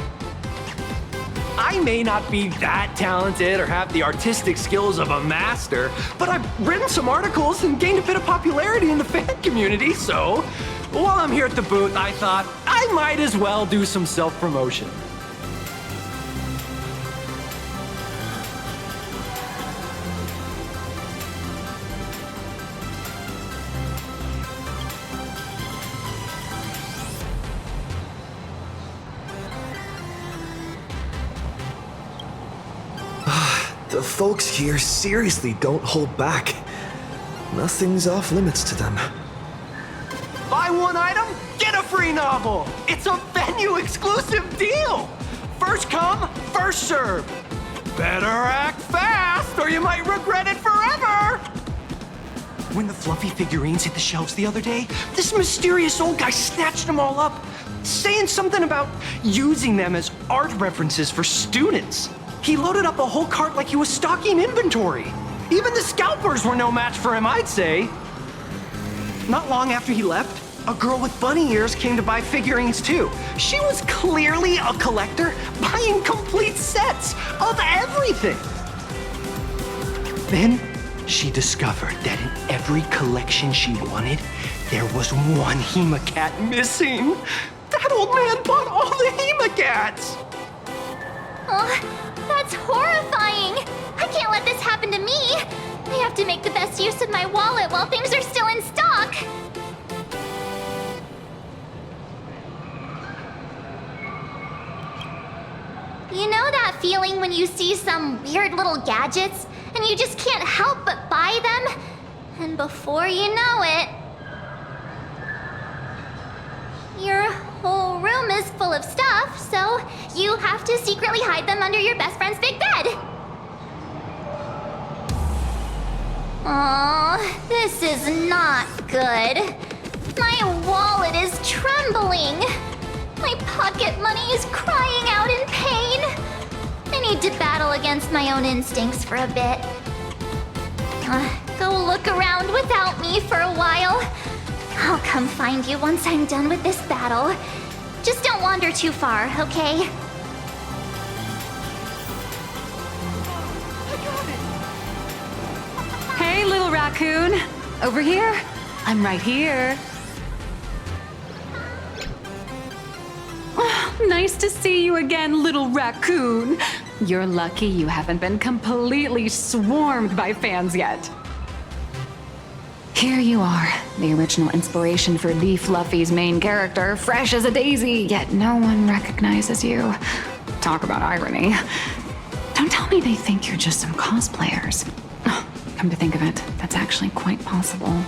I may not be that talented or have the artistic skills of a master, but I've written some articles and gained a bit of popularity in the fan community, so while I'm here at the booth, I thought I might as well do some self-promotion. The folks here seriously don't hold back. Nothing's off limits to them. Buy one item, get a free novel! It's a venue-exclusive deal! First come, first serve. Better act fast, or you might regret it forever! When the fluffy figurines hit the shelves the other day, this mysterious old guy snatched them all up, saying something about using them as art references for students. He loaded up a whole cart like he was stocking inventory. Even the scalpers were no match for him, I'd say. Not long after he left, A girl with bunny ears came to buy figurines too. She was clearly a collector, buying complete sets of everything. Then she discovered that in every collection she wanted, there was one Hemacat missing. That old man bought all the Hemacats. Oh, that's horrifying. I can't let this happen to me. I have to make the best use of my wallet while things are still in stock. You know that feeling when you see some weird little gadgets and you just can't help but buy them? And before you know it, your whole room is full of stuff, so you have to secretly hide them under your best friend's big bed. Aw, this is not good. My wallet is trembling. My pocket money is crying out in pain. I need to battle against my own instincts for a bit. Go look around without me for a while. I'll come find you once I'm done with this battle. Just don't wander too far, okay? Hey, little raccoon. Over here? I'm right here. Oh, nice to see you again, little raccoon. You're lucky you haven't been completely swarmed by fans yet. Here you are, the original inspiration for Lee Fluffy's main character, fresh as a daisy, yet no one recognizes you. Talk about irony. Don't tell me they think you're just some cosplayers. Oh, come to think of it, that's actually quite possible.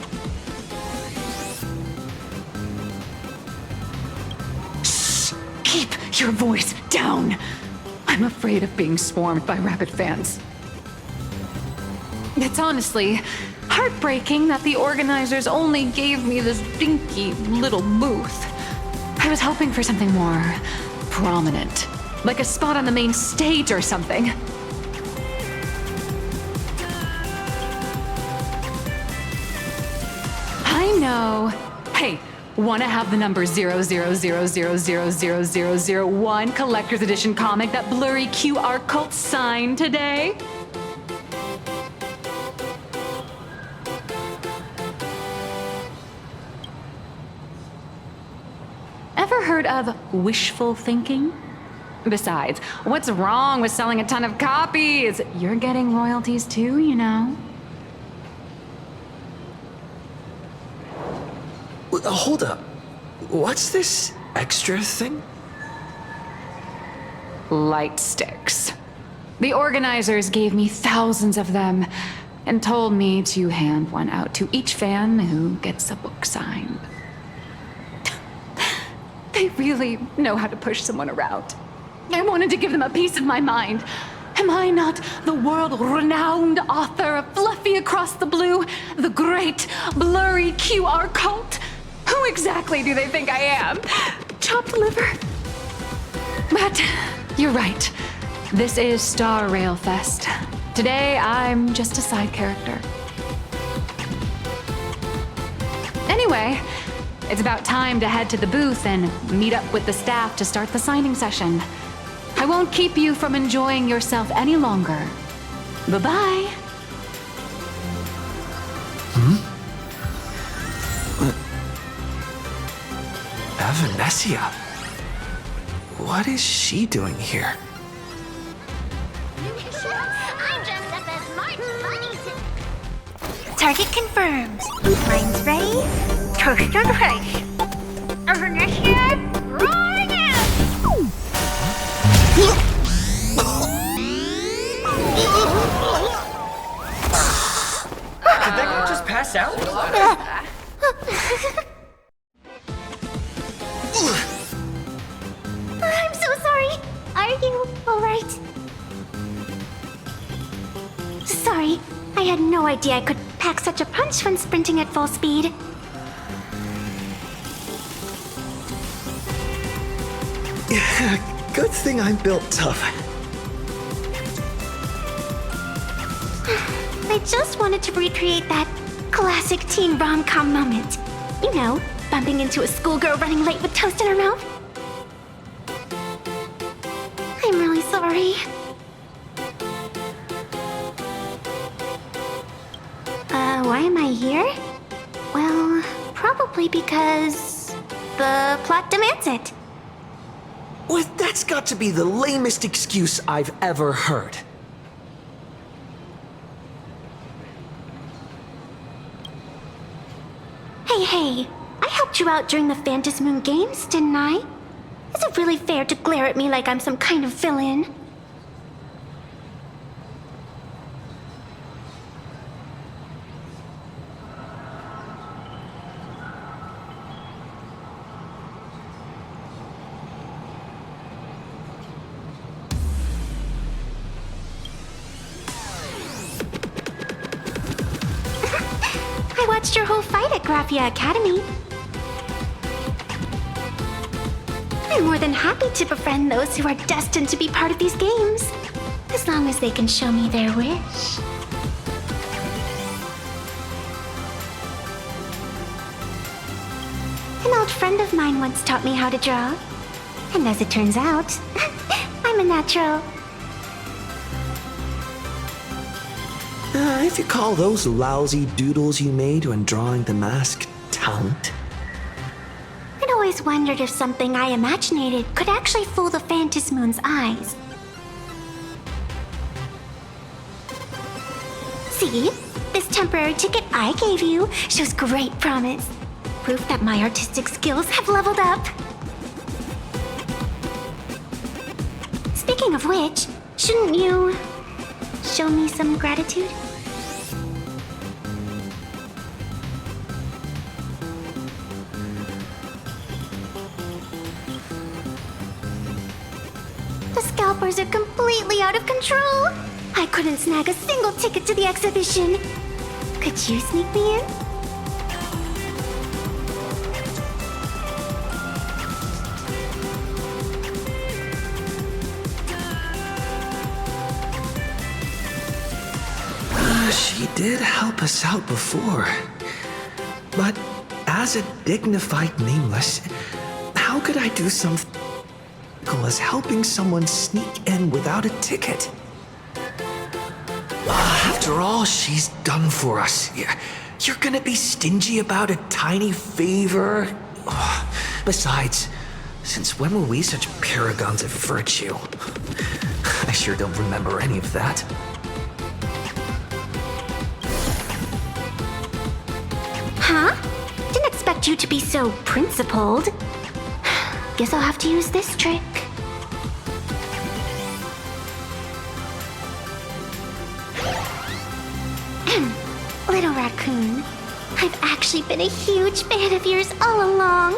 Shh! Keep your voice down! I'm afraid of being swarmed by rabid fans. It's honestly heartbreaking that the organizers only gave me this dinky little booth. I was hoping for something more prominent, like a spot on the main stage or something. I know. Hey, wanna have the number 000000001 collector's edition comic that blurry QR cult signed today? Ever heard of wishful thinking? Besides, what's wrong with selling a ton of copies? You're getting royalties too, you know. Hold up. What's this extra thing? Light sticks. The organizers gave me thousands of them and told me to hand one out to each fan who gets a book signed. They really know how to push someone around. I wanted to give them a piece of my mind. Am I not the world-renowned author of Fluffy Across the Blue, the great blurry QR cult? Who exactly do they think I am? Chopped liver? But you're right. This is Star Rail Fest. Today, I'm just a side character. Anyway, it's about time to head to the booth and meet up with the staff to start the signing session. I won't keep you from enjoying yourself any longer. Bye-bye. Evanesia? What is she doing here? I'm dressed up as Martin Bunny. Target confirmed. Mine's ready. Toast on face. Evanesia, rolling out. Did that guy just pass out? I'm so sorry. Are you alright? Sorry, I had no idea I could pack such a punch when sprinting at full speed. Good thing I'm built tough. I just wanted to recreate that classic teen rom-com moment. You know, bumping into a schoolgirl running late with toast in her mouth. I'm really sorry. Why am I here? Well, probably because the plot demands it. Well, that's got to be the lamest excuse I've ever heard. Hey, I helped you out during the Phantasmoon Games, didn't I? Is it really fair to glare at me like I'm some kind of villain? I watched your whole fight at Graphia Academy. I'm more than happy to befriend those who are destined to be part of these games, as long as they can show me their wish. An old friend of mine once taught me how to draw, and as it turns out, I'm a natural. If you call those lousy doodles you made when drawing the mask talent. I'd always wondered if something I imaginated could actually fool the Phantasmoon's eyes. See? This temporary ticket I gave you shows great promise. Proof that my artistic skills have leveled up. Speaking of which, shouldn't you show me some gratitude? The scalpers are completely out of control. I couldn't snag a single ticket to the exhibition. Could you sneak me in? She did help us out before. But as a dignified nameless, how could I do something as helping someone sneak in without a ticket? After all she's done for us, you're gonna be stingy about a tiny favor? Besides, since when were we such paragons of virtue? I sure don't remember any of that. Huh? Didn't expect you to be so principled. Guess I'll have to use this trick. Little raccoon, I've actually been a huge fan of yours all along.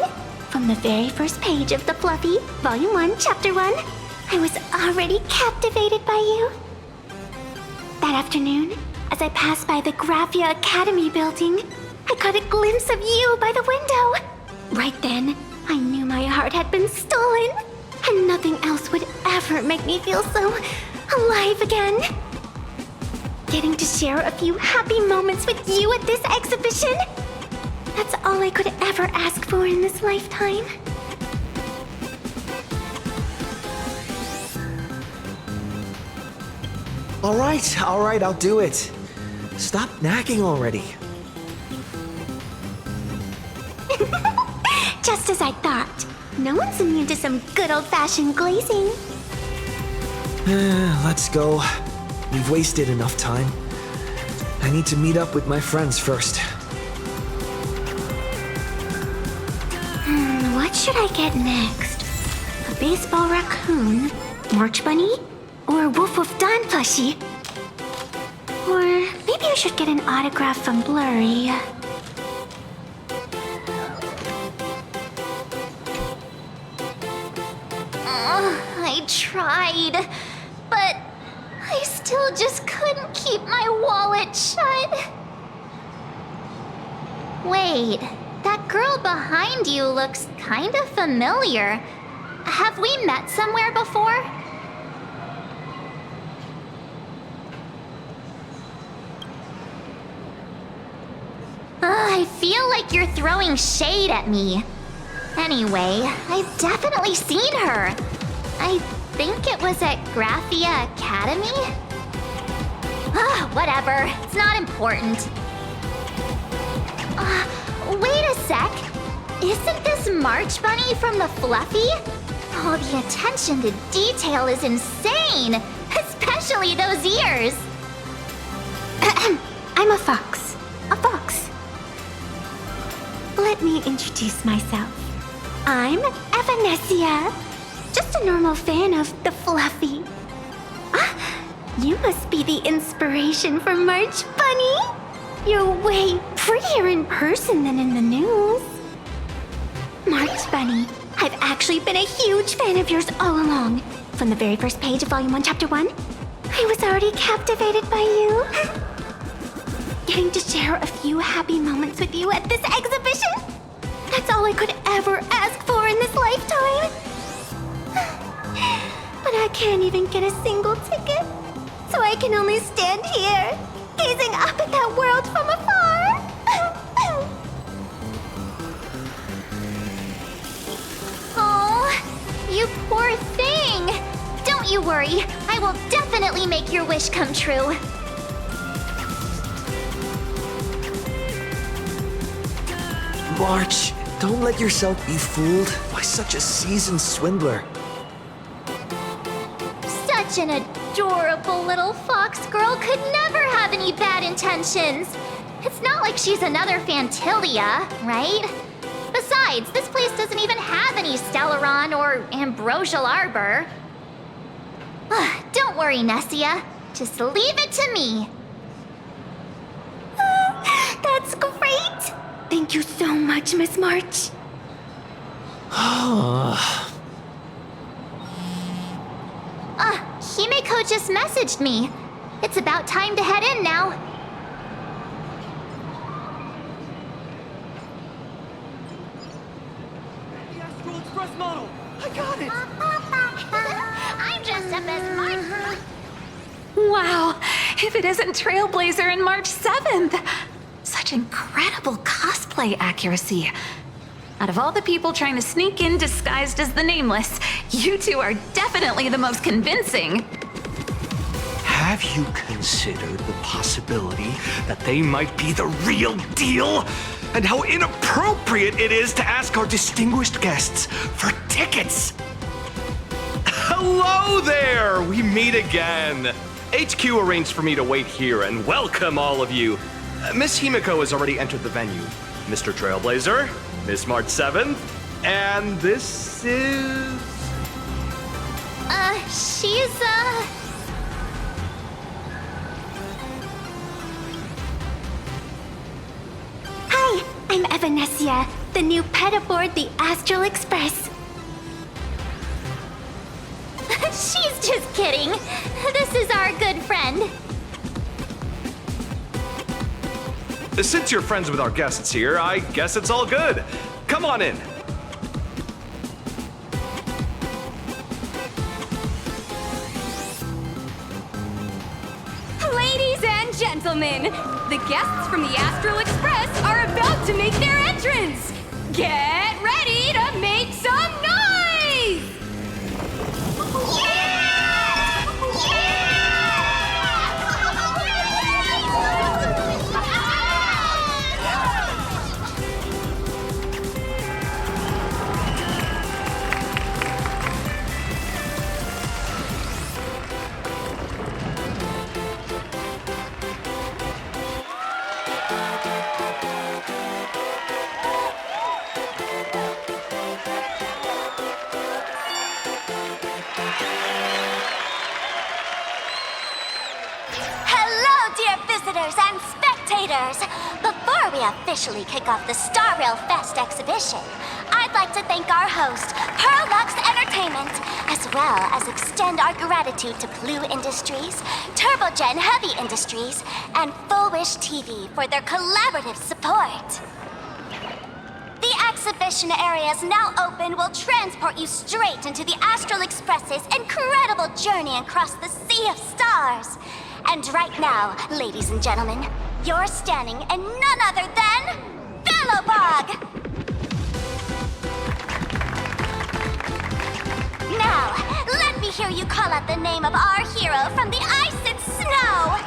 From the very first page of The Fluffy, Volume 1, Chapter 1, I was already captivated by you. That afternoon, as I passed by the Graphia Academy building, I caught a glimpse of you by the window. Right then, I knew my heart had been stolen, and nothing else would ever make me feel so alive again. Getting to share a few happy moments with you at this exhibition, that's all I could ever ask for in this lifetime. All right, I'll do it. Stop nagging already. Just as I thought. No one's immune to some good old-fashioned glazing. Let's go. We've wasted enough time. I need to meet up with my friends first. What should I get next? A baseball raccoon? March bunny? Or Woof Woof Dawn plushie? Or maybe I should get an autograph from Blurry. I tried, but I still just couldn't keep my wallet shut. Wait, that girl behind you looks kind of familiar. Have we met somewhere before? I feel like you're throwing shade at me. Anyway, I've definitely seen her. I think it was at Graphia Academy? Whatever. It's not important. Wait a sec. Isn't this March Bunny from the Fluffy? Oh, the attention to detail is insane! Especially those ears! I'm a fox. A fox. Let me introduce myself. I'm Evanesia. Just a normal fan of the Fluffy. You must be the inspiration for March Bunny. You're way prettier in person than in the news. March Bunny, I've actually been a huge fan of yours all along. From the very first page of Volume 1, Chapter 1, I was already captivated by you. Getting to share a few happy moments with you at this exhibition, that's all I could ever ask for in this lifetime. But I can't even get a single ticket, so I can only stand here, gazing up at that world from afar. Oh, you poor thing. Don't you worry. I will definitely make your wish come true. March, don't let yourself be fooled by such a seasoned swindler. Such an adorable little fox girl could never have any bad intentions. It's not like she's another Fantilia, right? Besides, this place doesn't even have any Stellaron or Ambrosial Arbor. Don't worry, Nessia. Just leave it to me. That's great. Thank you so much, Miss March. Himeko just messaged me. It's about time to head in now. The Astral Express model! I got it! I'm dressed up as March. Wow, if it isn't Trailblazer and March 7th! Such incredible cosplay accuracy. Out of all the people trying to sneak in disguised as the Nameless, you two are definitely the most convincing. Have you considered the possibility that they might be the real deal? And how inappropriate it is to ask our distinguished guests for tickets? Hello there! We meet again. HQ arranged for me to wait here and welcome all of you. Miss Himeko has already entered the venue. Mr. Trailblazer, Miss March 7th, and this is... She's, Hi, I'm Evanesia, the new pet aboard the Astral Express. She's just kidding. This is our good friend. Since you're friends with our guests here, I guess it's all good. Come on in. Ladies and gentlemen, the guests from the Astral Express are about to make their entrance. Get ready to make some noise! And spectators! Before we officially kick off the Star Rail Fest exhibition, I'd like to thank our host, Pearlux Entertainment, as well as extend our gratitude to Blue Industries, Turbogen Heavy Industries, and Full Wish TV for their collaborative support. The exhibition area is now open will transport you straight into the Astral Express's incredible journey across the Sea of Stars. And right now, ladies and gentlemen, you're standing in none other than Bellobog! Now, let me hear you call out the name of our hero from the ice and snow!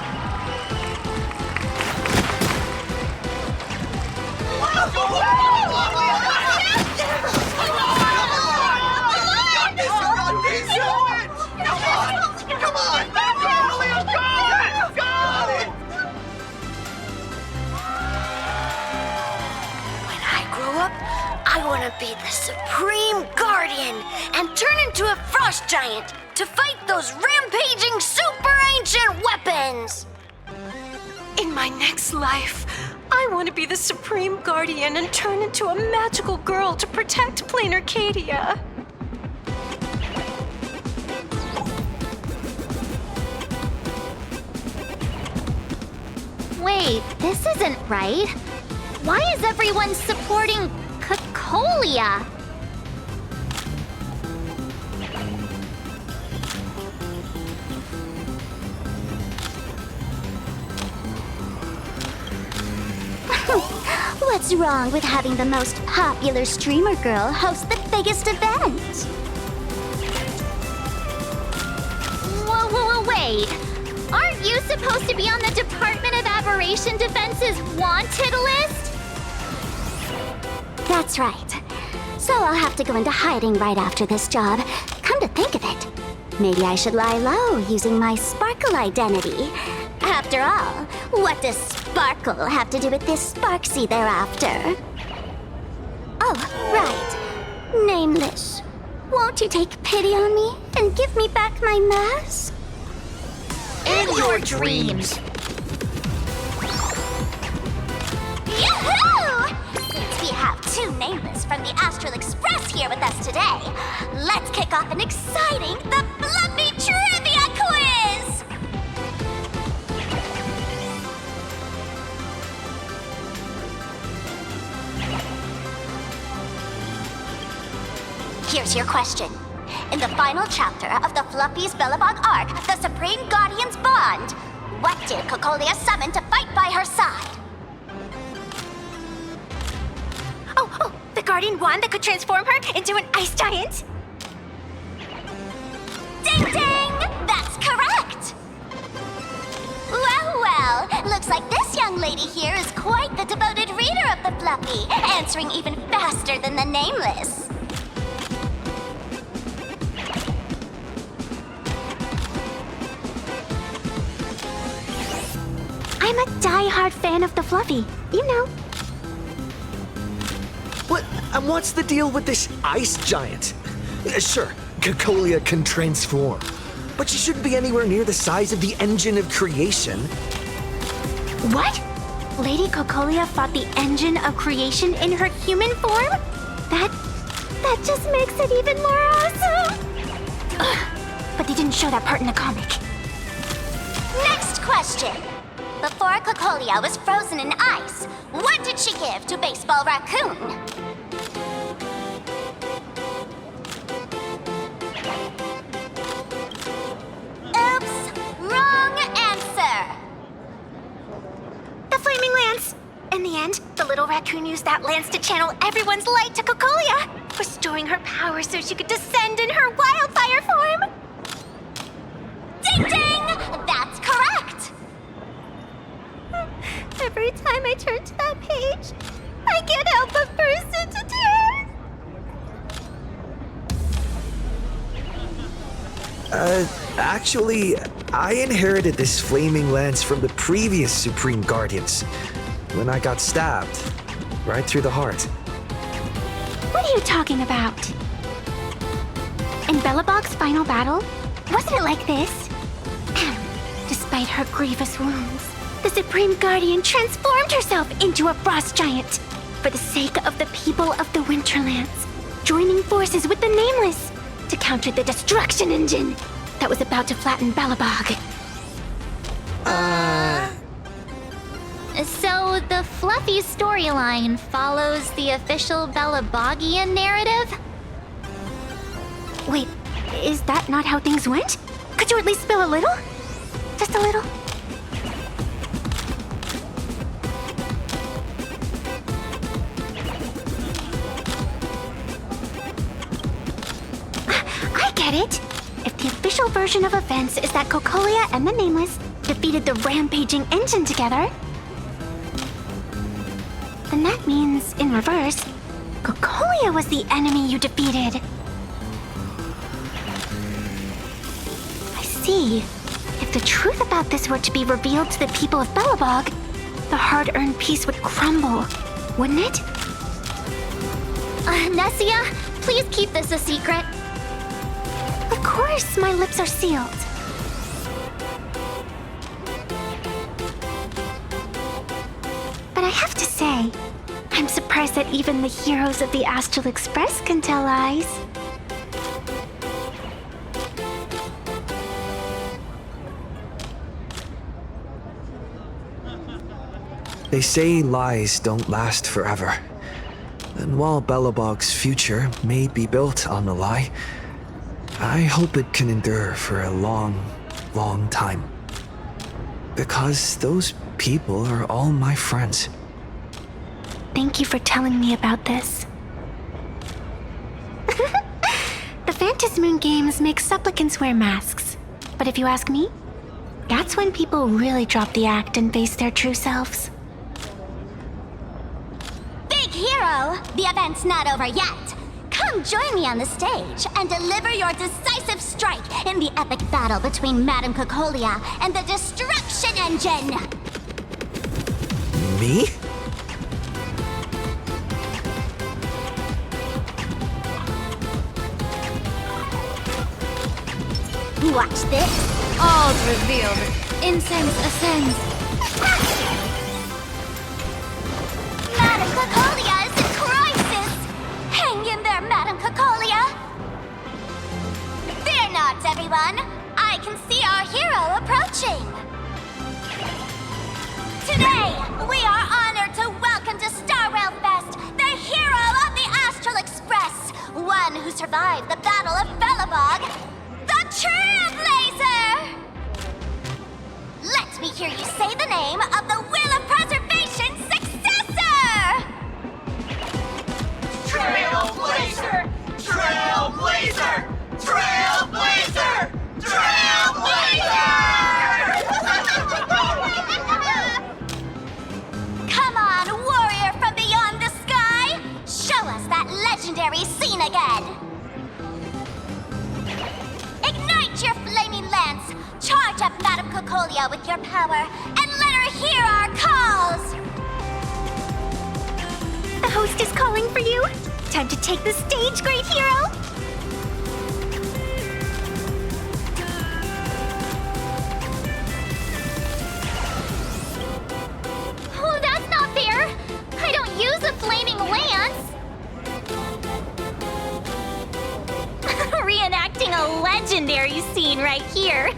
I want to be the Supreme Guardian and turn into a frost giant to fight those rampaging super ancient weapons! In my next life, I want to be the Supreme Guardian and turn into a magical girl to protect Plain Arcadia. Wait, this isn't right. Why is everyone supporting Cocolia? What's wrong with having the most popular streamer girl host the biggest event? Whoa, wait. Aren't you supposed to be on the Department of Aberration Defense's wanted list? That's right. So I'll have to go into hiding right after this job. Come to think of it, maybe I should lie low using my Sparkle identity. After all, what does Sparkle have to do with this Sparksy thereafter? Oh, right. Nameless. Won't you take pity on me and give me back my mask? In your dreams! Yoo-hoo! Since we have two Nameless from the Astral Express here with us today, let's kick off an exciting The Fluffy Trivia Quiz! Here's your question. In the final chapter of the Fluffy's Bellobog arc, the Supreme Guardians bond, what did Cocolia summon to fight by her side? Oh, the Guardian wand that could transform her into an ice giant? Ding ding! That's correct! Well, looks like this young lady here is quite the devoted reader of the Fluffy, answering even faster than the Nameless. I'm a die-hard fan of the Fluffy, you know. What? And what's the deal with this ice giant? Sure, Cocolia can transform, but she shouldn't be anywhere near the size of the engine of creation. What? Lady Cocolia fought the engine of creation in her human form? That just makes it even more awesome! Ugh, but they didn't show that part in the comic. Next question. Before Cocolia was frozen in ice, what did she give to Baseball Raccoon? Oops! Wrong answer! The Flaming Lance! In the end, the little raccoon used that lance to channel everyone's light to Cocolia, restoring her power so she could descend in her wildfire form! Ding ding! That's correct! Every time I turn to that page, I can't help but burst into tears! Actually, I inherited this flaming lance from the previous Supreme Guardians when I got stabbed right through the heart. What are you talking about? In Bellobog's final battle, wasn't it like this? Despite her grievous wounds, the Supreme Guardian transformed herself into a frost giant for the sake of the people of the Winterlands, joining forces with the Nameless to counter the destruction engine that was about to flatten Bellobog. So the Fluffy storyline follows the official Bellabogian narrative? Wait, is that not how things went? Could you at least spill a little? Just a little? Get it? If the official version of events is that Cocolia and the Nameless defeated the rampaging engine together, then that means, in reverse, Cocolia was the enemy you defeated. I see. If the truth about this were to be revealed to the people of Belobog, the hard-earned peace would crumble, wouldn't it? Nessia, please keep this a secret. Of course, my lips are sealed. But I have to say, I'm surprised that even the heroes of the Astral Express can tell lies. They say lies don't last forever. And while Belobog's future may be built on a lie, I hope it can endure for a long, long time. Because those people are all my friends. Thank you for telling me about this. The Phantasmoon games make supplicants wear masks. But if you ask me, that's when people really drop the act and face their true selves. Big hero! The event's not over yet! Come join me on the stage and deliver your decisive strike in the epic battle between Madame Cocolia and the Destruction Engine! Me? Watch this! All's revealed. Incense ascends. Madame Cocolia is in crisis! Hang in there, Madame Cocolia! Fear not, everyone! I can see our hero approaching! Today, we are honored to welcome to Star Rail Fest the hero of the Astral Express, one who survived the Battle of Belobog, the Trailblazer! Let me hear you say the name of the Will of Preservation's successor! Trailblazer! Trailblazer! Trailblazer! Come on, warrior from beyond the sky! Show us that legendary scene again! Ignite your flaming lance! Charge up Madame Cocolia with your power, and let her hear our calls! The host is calling for you. Time to take the stage, great hero! Oh, that's not fair! I don't use a flaming lance! Reenacting a legendary scene right here.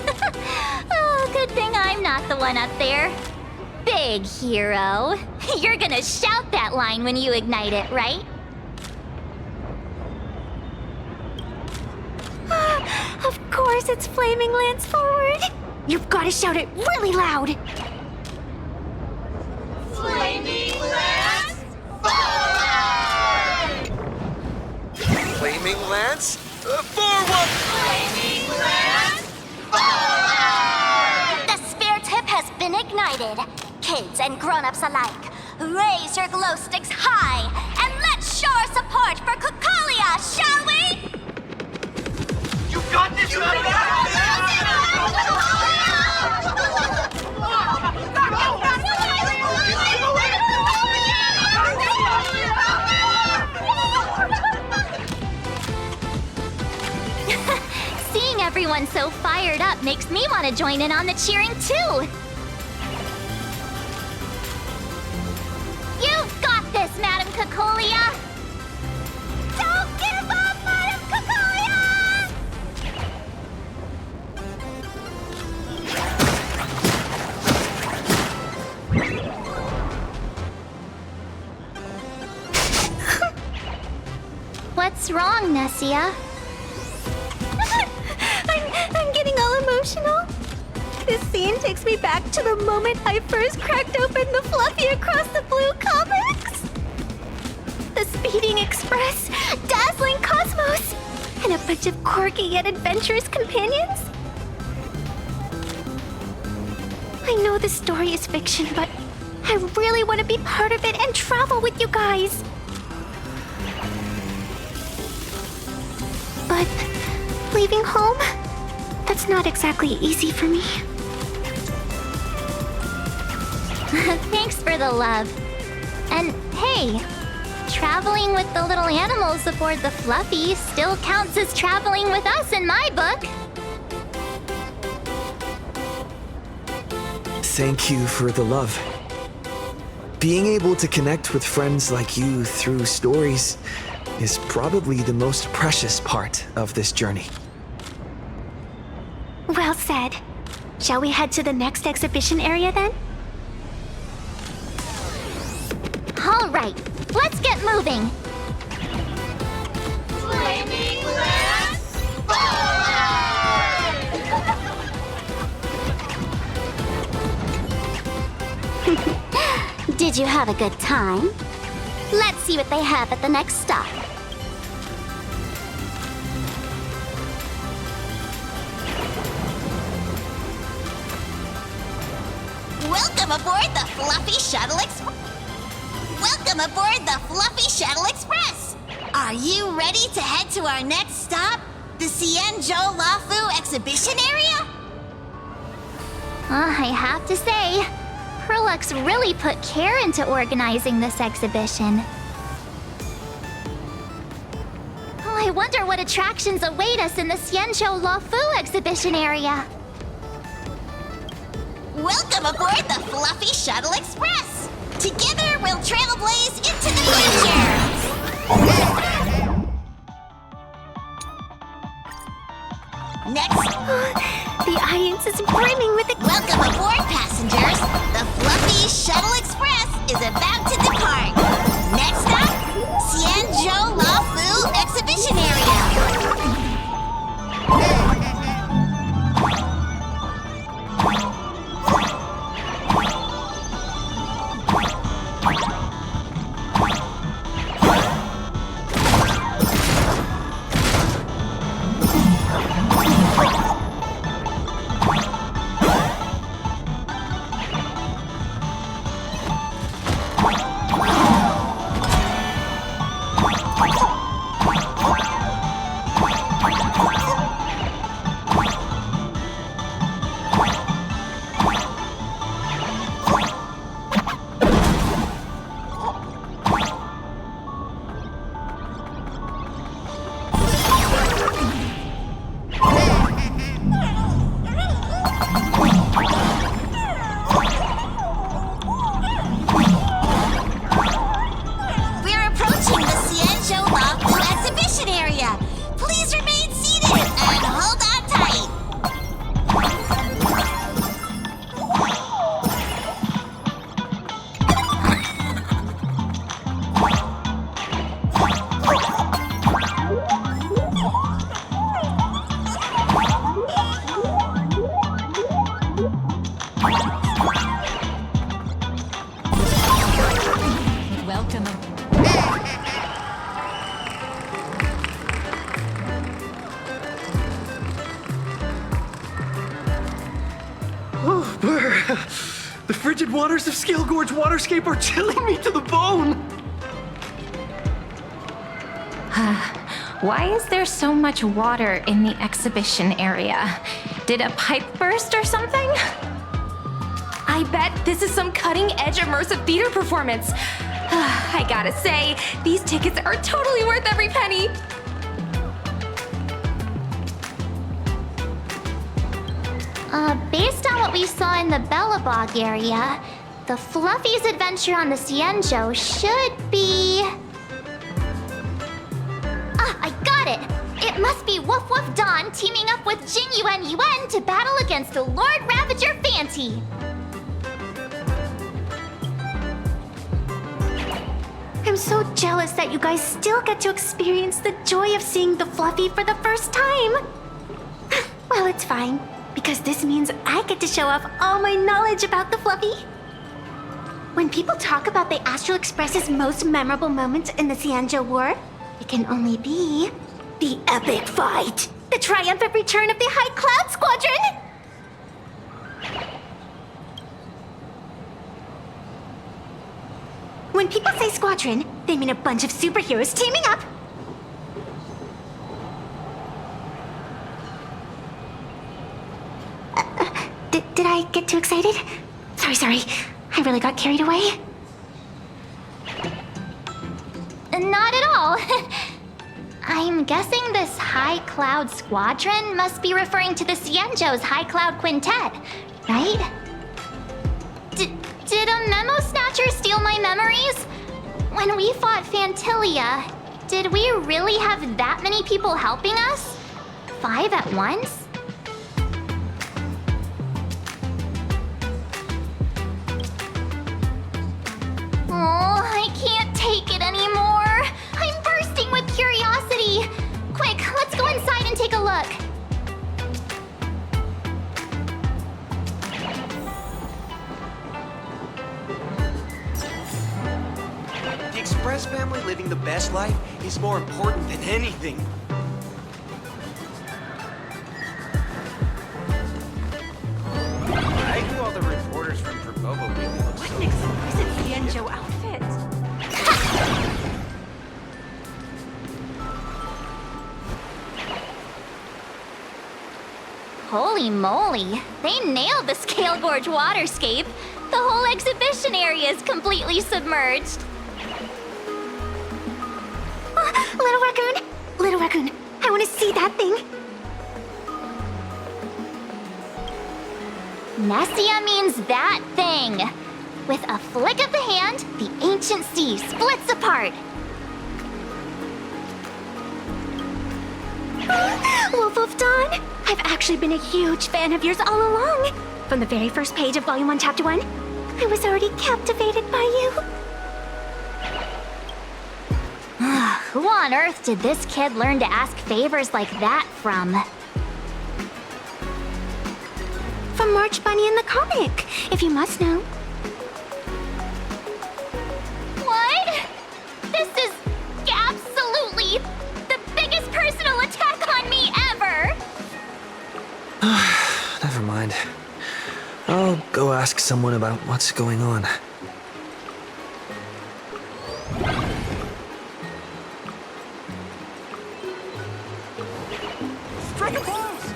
Oh, good thing I'm not the one up there. Big hero. You're gonna shout that line when you ignite it, right? Of course it's Flaming Lance forward! You've got to shout it really loud! Flaming Lance forward! Flaming Lance? Forward! Flaming Lance forward! The spear tip has been ignited. Kids and grown-ups alike, raise your glow sticks high and let's show our support for Cocolia, shall we? You got this, Seeing everyone so fired up makes me want to join in on the cheering too. You've got this, Madame Cocolia! Don't give up, Madame Cocolia! What's wrong, Nessia? I'm getting all emotional. This scene takes me back to the moment I first cracked open the Fluffy Across the Blue comics. The speeding express, dazzling cosmos, And a bunch of quirky yet adventurous companions? I know the story is fiction, but I really want to be part of it and travel with you guys. But leaving home? That's not exactly easy for me. Thanks for the love. And hey, traveling with the little animals aboard the Fluffy still counts as traveling with us in my book. Thank you for the love. Being able to connect with friends like you through stories is probably the most precious part of this journey. Well said. Shall we head to the next exhibition area then? All right, let's get moving. Flaming Lance forward! Did you have a good time? Let's see what they have at the next stop. Welcome aboard the Fluffy Shuttle Express. Welcome aboard the Fluffy Shuttle Express. Are you ready to head to our next stop, the Xianzhou Lafu exhibition area? I have to say, Perlux really put care into organizing this exhibition. Oh, I wonder what attractions await us in the Xianzhou Lafu exhibition area. Welcome aboard the Fluffy Shuttle Express. Together, we'll trailblaze into the future. Next, the audience is brimming with welcome aboard, passengers. The Fluffy Shuttle Express is about to depart. Next stop, Xianzhou Lafu exhibition area. The frigid waters of Scale Gorge Waterscape are chilling me to the bone! Why is there so much water in the exhibition area? Did a pipe burst or something? I bet this is some cutting-edge immersive theater performance. I gotta say, these tickets are totally worth every penny. Based on what we saw in the Bellabog area, the Fluffy's adventure on the Xianzhou should be... Ah, I got it! It must be Woof Woof Dawn teaming up with Jing Yuan Yuan to battle against the Lord Ravager Fanti. I'm so jealous that you guys still get to experience the joy of seeing the Fluffy for the first time. Well, it's fine, because this means I get to show off all my knowledge about the Fluffy. When people talk about the Astral Express's most memorable moments in the Xianzhou War, it can only be The epic fight! The triumphant return of the High Cloud Squadron! When people say squadron, they mean a bunch of superheroes teaming up. Did I get too excited? Sorry. I really got carried away. Not at all. I'm guessing this High Cloud Squadron must be referring to the Xianzhou's High Cloud Quintet, right? Did a memo snatcher steal my memories? When we fought Fantilia, did we really have that many people helping us? 5 at once? Oh, I can't take it anymore. I'm bursting with curiosity. Quick, let's go inside and take a look. The Express family living the best life is more important than anything. I knew all the reporters from Provovo really look so What an exquisite Xianzhou outfit. Holy moly, they nailed the Scale Gorge waterscape. The whole exhibition area is completely submerged. Little Raccoon, I want to see that thing. Nessia means that thing. With a flick of the hand, the ancient sea splits apart. Wolf of Dawn, I've actually been a huge fan of yours all along. From the very first page of Volume 1, Chapter 1, I was already captivated by you. Who on earth did this kid learn to ask favors like that from? From March Bunny in the comic, if you must know. What? This is absolutely the biggest personal attack on me ever! Never mind. I'll go ask someone about what's going on. Strike a pose!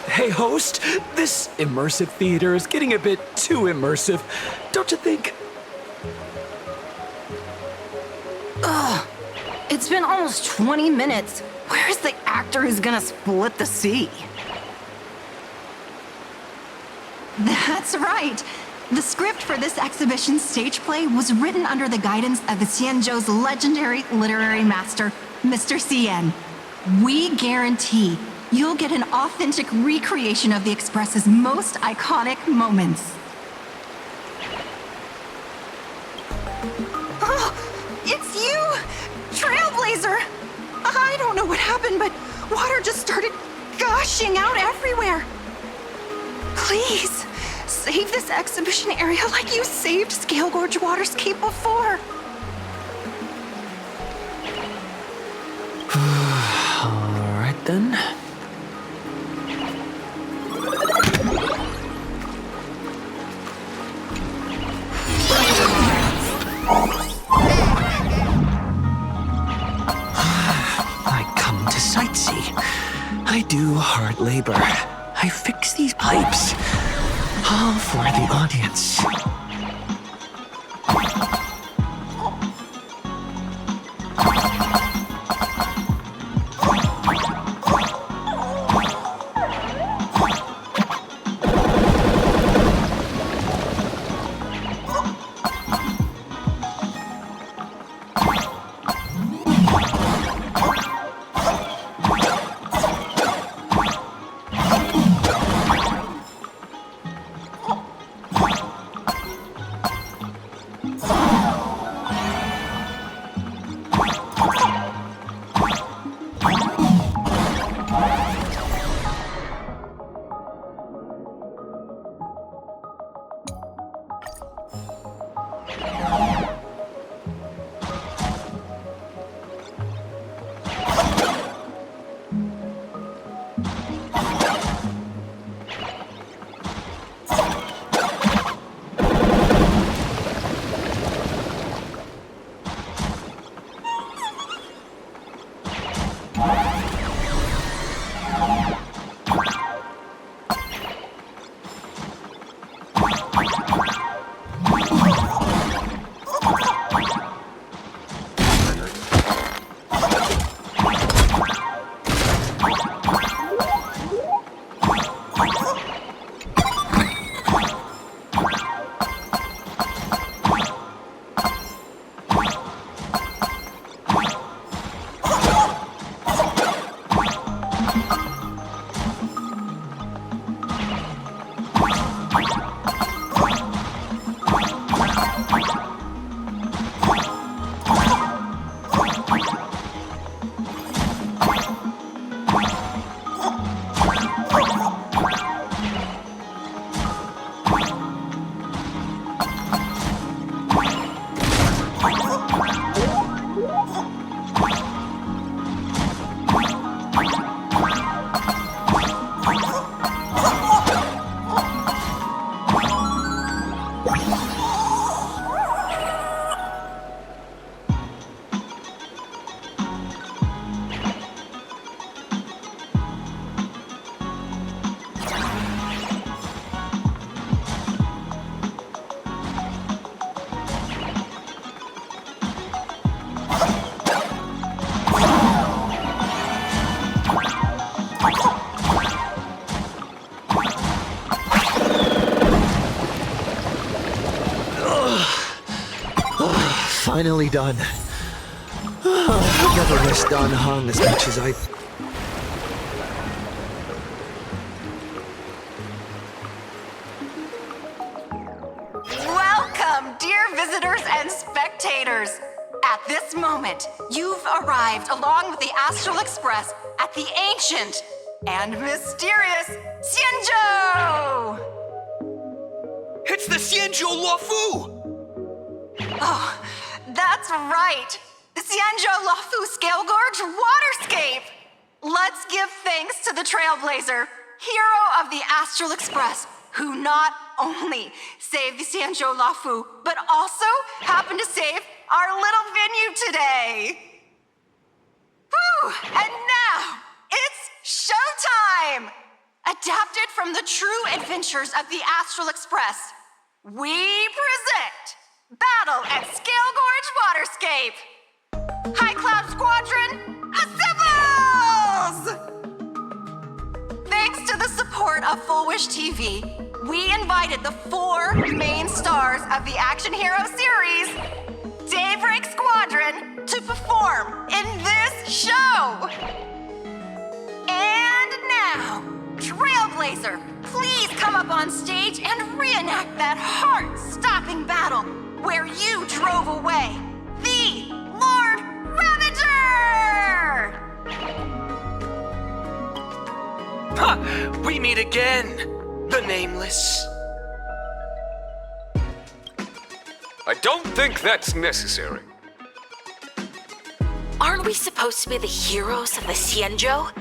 Hey, host, this immersive theater is getting a bit too immersive, don't you think? Ugh. It's been almost 20 minutes. Where's the actor who's gonna split the sea? That's right. The script for this exhibition's stage play was written under the guidance of the Xianzhou's legendary literary master, Mr. Cien. We guarantee you'll get an authentic recreation of the Express's most iconic moments. Oh, it's you! Trailblazer! I don't know what happened, but water just started gushing out everywhere. Please, save this exhibition area like you saved Scale Gorge Waterscape before. All right then. I come to sightsee. I do hard labor. I fix these pipes. All for the audience. Finally done. Never missed Don Hung as much as I... Welcome, dear visitors and spectators. At this moment, you've arrived along with the Astral Express at the ancient and mysterious Xianzhou! It's the Xianzhou Luofu! Oh, that's right. The Xianzhou Luofu Scale Gorge Waterscape! Let's give thanks to the Trailblazer, hero of the Astral Express, who not only saved the Xianzhou Luofu, but also happened to save our little venue today. Whew, and now, it's showtime! Adapted from the true adventures of the Astral Express, we present Battle at Scale Gorge Waterscape! High Cloud Squadron, assembles! Thanks to the support of Full Wish TV, we invited the 4 main stars of the action hero series, Daybreak Squadron, to perform in this show! And now, Trailblazer, please come up on stage and reenact that heart-stopping battle where you drove away the Lord Ravager! Ha! We meet again, the Nameless. I don't think that's necessary. Aren't we supposed to be the heroes of the Xianzhou?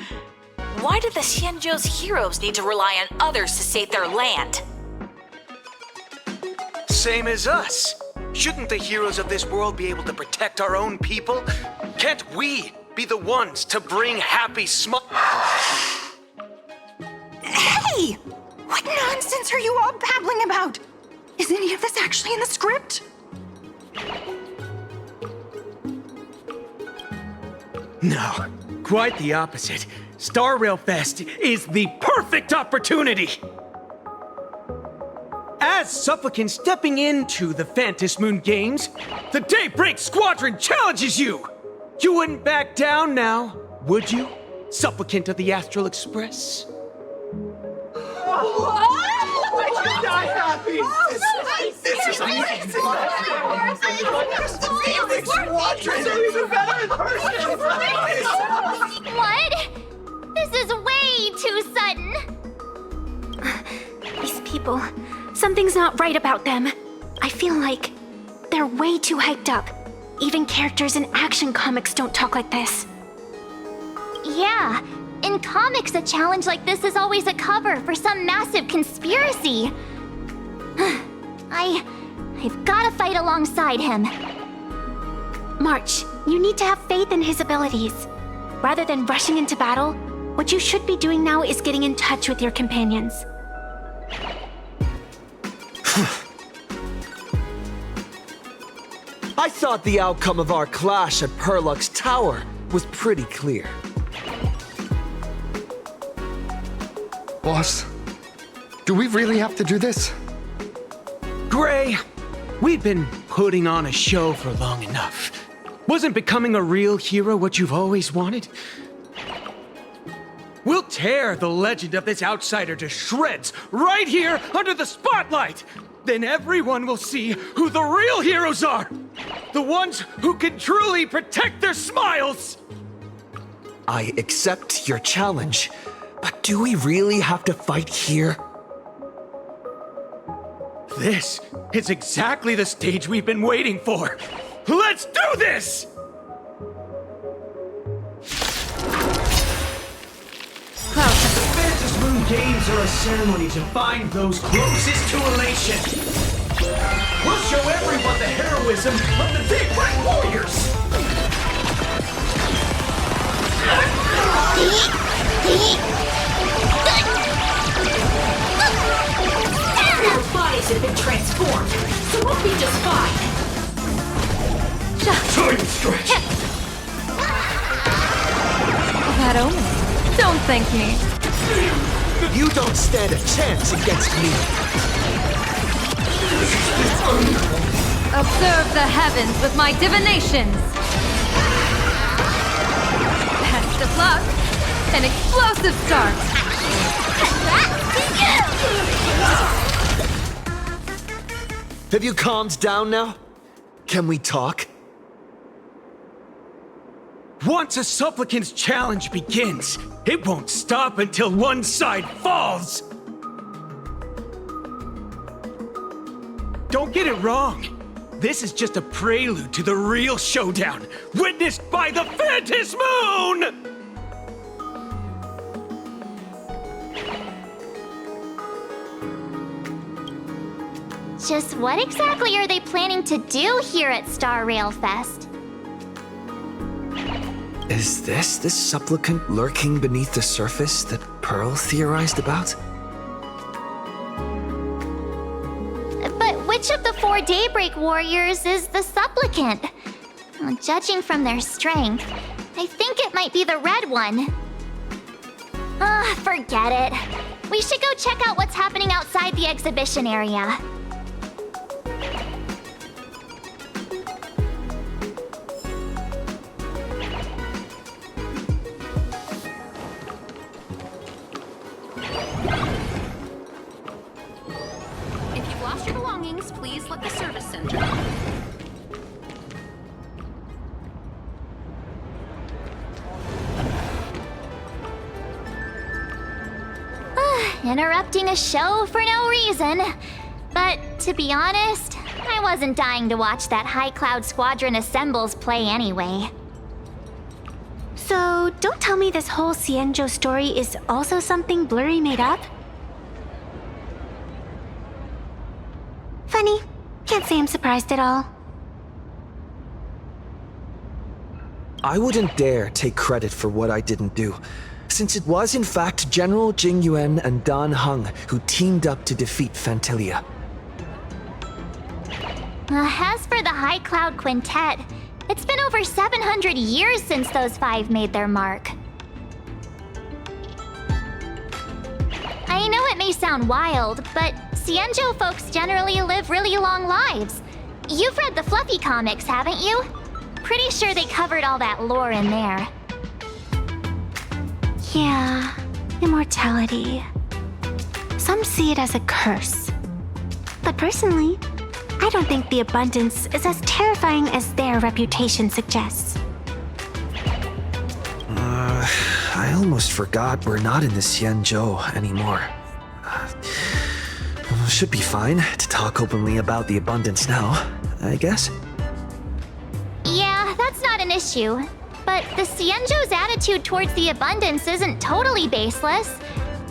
Why do the Xianzhou's heroes need to rely on others to save their land? Same as us. Shouldn't the heroes of this world be able to protect our own people? Can't we be the ones to bring happy Hey! What nonsense are you all babbling about? Is any of this actually in the script? No, quite the opposite. Star Rail Fest is the perfect opportunity! As supplicants stepping into the Phantom Moon Games, the Daybreak Squadron challenges you! You wouldn't back down now, would you, supplicant of the Astral Express? This is amazing! What? This is way too sudden. These people, something's not right about them. I feel like they're way too hyped up. Even characters in action comics don't talk like this. Yeah, in comics, a challenge like this is always a cover for some massive conspiracy. I've gotta fight alongside him. March, you need to have faith in his abilities. Rather than rushing into battle, what you should be doing now is getting in touch with your companions. I thought the outcome of our clash at Perlux Tower was pretty clear. Boss, do we really have to do this? Gray, we've been putting on a show for long enough. Wasn't becoming a real hero what you've always wanted? We'll tear the legend of this outsider to shreds right here under the spotlight! Then everyone will see who the real heroes are! The ones who can truly protect their smiles! I accept your challenge, but do we really have to fight here? This is exactly the stage we've been waiting for! Let's do this! The Phantom Moon Games are a ceremony to find those closest to elation. We'll show everyone the heroism of the Daybreak Warriors! Our bodies have been transformed, so we'll be just fine. Time stretch! That omen. Don't thank me. You don't stand a chance against me. Observe the heavens with my divinations. Best of luck. An explosive start. Have you calmed down now? Can we talk? Once a supplicant's challenge begins, it won't stop until one side falls! Don't get it wrong. This is just a prelude to the real showdown, witnessed by the Phantom Moon! Just what exactly are they planning to do here at Star Rail Fest? Is this the supplicant lurking beneath the surface that Pearl theorized about? But which of the 4 Daybreak Warriors is the supplicant? Well, judging from their strength, I think it might be the red one. Forget it. We should go check out what's happening outside the exhibition area. If you've lost your belongings, please let the service center know. Interrupting a show for no reason. But to be honest, I wasn't dying to watch that High Cloud Squadron Assembles play anyway. So, don't tell me this whole Xianzhou story is also something Blurry made up? Funny. Can't say I'm surprised at all. I wouldn't dare take credit for what I didn't do, since it was in fact General Jing Yuan and Dan Heng who teamed up to defeat Phantilia. As for the High Cloud Quintet, it's been over 700 years since those 5 made their mark. I know it may sound wild, but Xianzhou folks generally live really long lives. You've read the Fluffy comics, haven't you? Pretty sure they covered all that lore in there. Yeah, immortality. Some see it as a curse. But personally, I don't think the abundance is as terrifying as their reputation suggests. I almost forgot we're not in the Xianzhou anymore. Should be fine to talk openly about the abundance now, I guess. Yeah, that's not an issue. But the Xianzhou's attitude towards the abundance isn't totally baseless.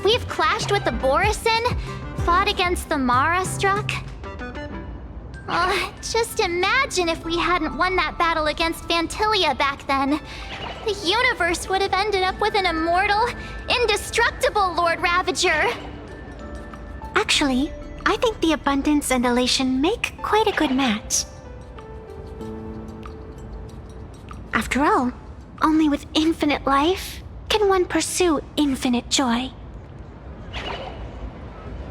We've clashed with the Borisin, fought against the Mara Struck. Just imagine if we hadn't won that battle against Phantilia back then. The universe would have ended up with an immortal, indestructible Lord Ravager. Actually, I think the abundance and elation make quite a good match. After all, only with infinite life can one pursue infinite joy.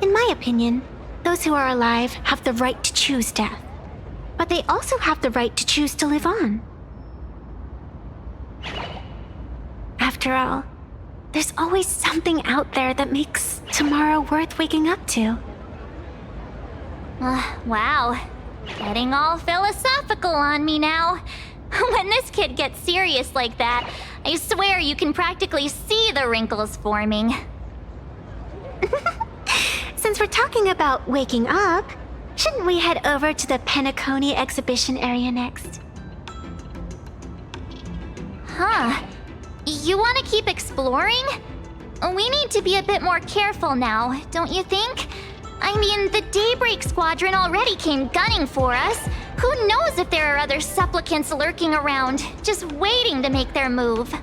In my opinion, those who are alive have the right to choose death, but they also have the right to choose to live on. After all, there's always something out there that makes tomorrow worth waking up to. Wow. Getting all philosophical on me now. When this kid gets serious like that, I swear you can practically see the wrinkles forming. Since we're talking about waking up, shouldn't we head over to the Penacony exhibition area next? Huh. You want to keep exploring? We need to be a bit more careful now, don't you think? I mean, the Daybreak Squadron already came gunning for us. Who knows if there are other supplicants lurking around, just waiting to make their move.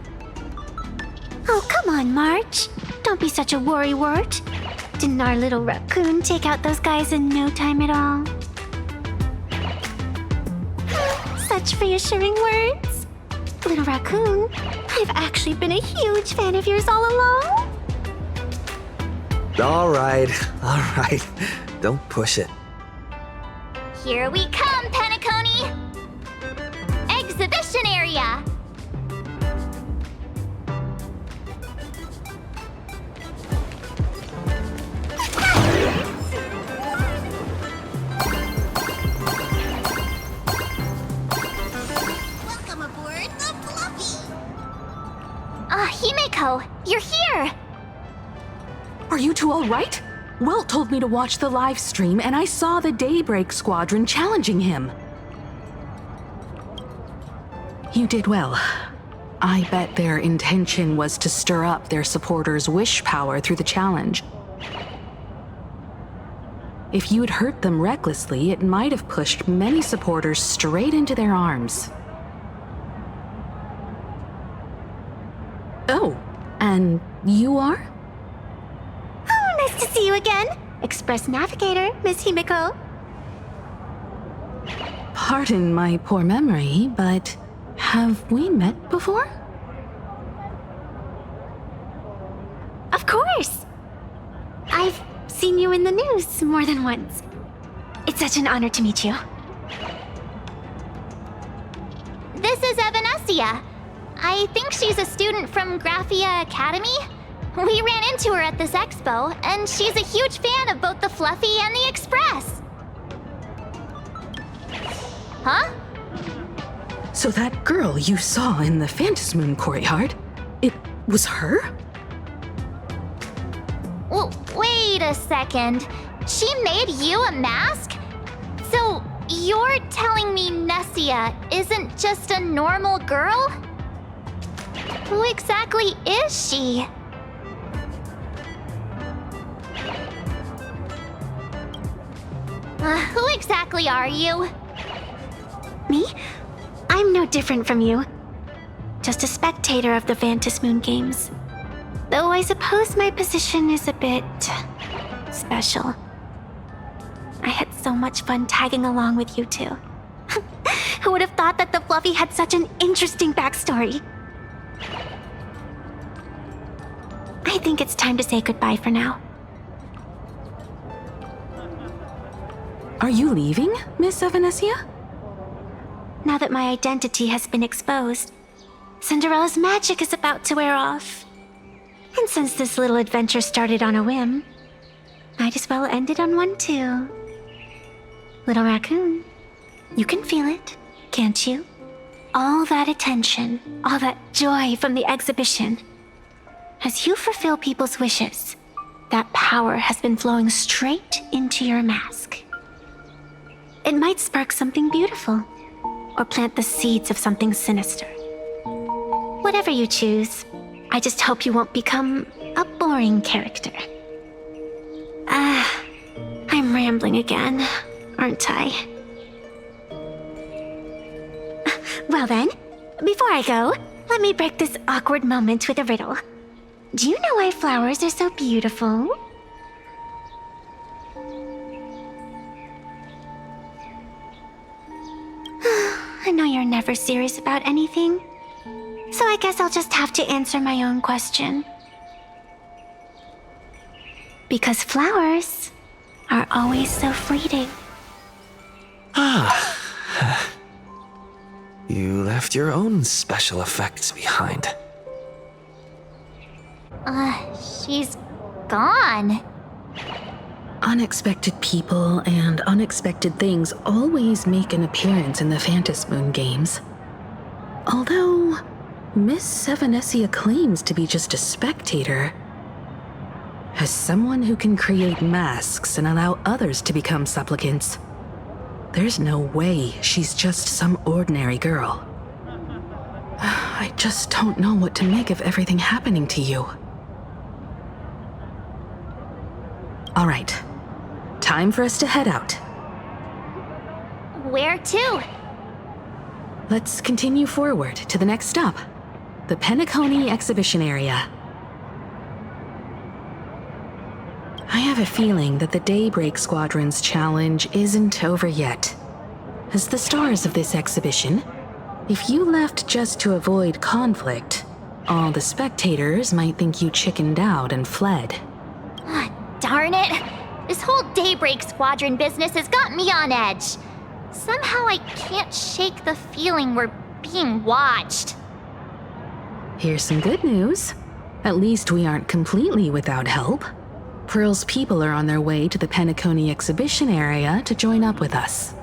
Oh, come on, March. Don't be such a worrywart. Didn't our little raccoon take out those guys in no time at all? Such reassuring words. Little raccoon, I've actually been a huge fan of yours all along. All right. Don't push it. Here we come, Penacony! Himiko, you're here! Are you two all right? Wilt told me to watch the live stream, and I saw the Daybreak Squadron challenging him. You did well. I bet their intention was to stir up their supporters' wish power through the challenge. If you'd hurt them recklessly, it might have pushed many supporters straight into their arms. Oh, and you are? Oh, nice to see you again. Express Navigator, Miss Himiko. Pardon my poor memory, but have we met before? Of course! I've seen you in the news more than once. It's such an honor to meet you. This is Evanesia. I think she's a student from Graphia Academy. We ran into her at this expo, and she's a huge fan of both the Fluffy and the Express. Huh? So that girl you saw in the Phantasmoon courtyard, it was her? Well, wait a second. She made you a mask? So you're telling me Nessia isn't just a normal girl? Who exactly is she? Who exactly are you? Me? I'm no different from you. Just a spectator of the Phantasmoon games. Though I suppose my position is a bit special. I had so much fun tagging along with you two. Who would have thought that the Fluffy had such an interesting backstory? I think it's time to say goodbye for now. Are you leaving, Miss Evanesia? Now that my identity has been exposed, Cinderella's magic is about to wear off. And since this little adventure started on a whim, might as well end it on one too. Little raccoon, you can feel it, can't you? All that attention, all that joy from the exhibition. As you fulfill people's wishes, that power has been flowing straight into your mask. It might spark something beautiful, or plant the seeds of something sinister. Whatever you choose, I just hope you won't become a boring character. I'm rambling again, aren't I? Well then, before I go, let me break this awkward moment with a riddle. Do you know why flowers are so beautiful? I know you're never serious about anything, so I guess I'll just have to answer my own question. Because flowers are always so fleeting. You left your own special effects behind. She's gone. Unexpected people and unexpected things always make an appearance in the Phantasmoon games. Although, Miss Evanesia claims to be just a spectator. As someone who can create masks and allow others to become supplicants, there's no way she's just some ordinary girl. I just don't know what to make of everything happening to you. All right, time for us to head out. Where to? Let's continue forward to the next stop, the Penacony exhibition area. I have a feeling that the Daybreak Squadron's challenge isn't over yet. As the stars of this exhibition, if you left just to avoid conflict, all the spectators might think you chickened out and fled. Darn it! This whole Daybreak Squadron business has got me on edge. Somehow I can't shake the feeling we're being watched. Here's some good news. At least we aren't completely without help. Pearl's people are on their way to the Penacony exhibition area to join up with us.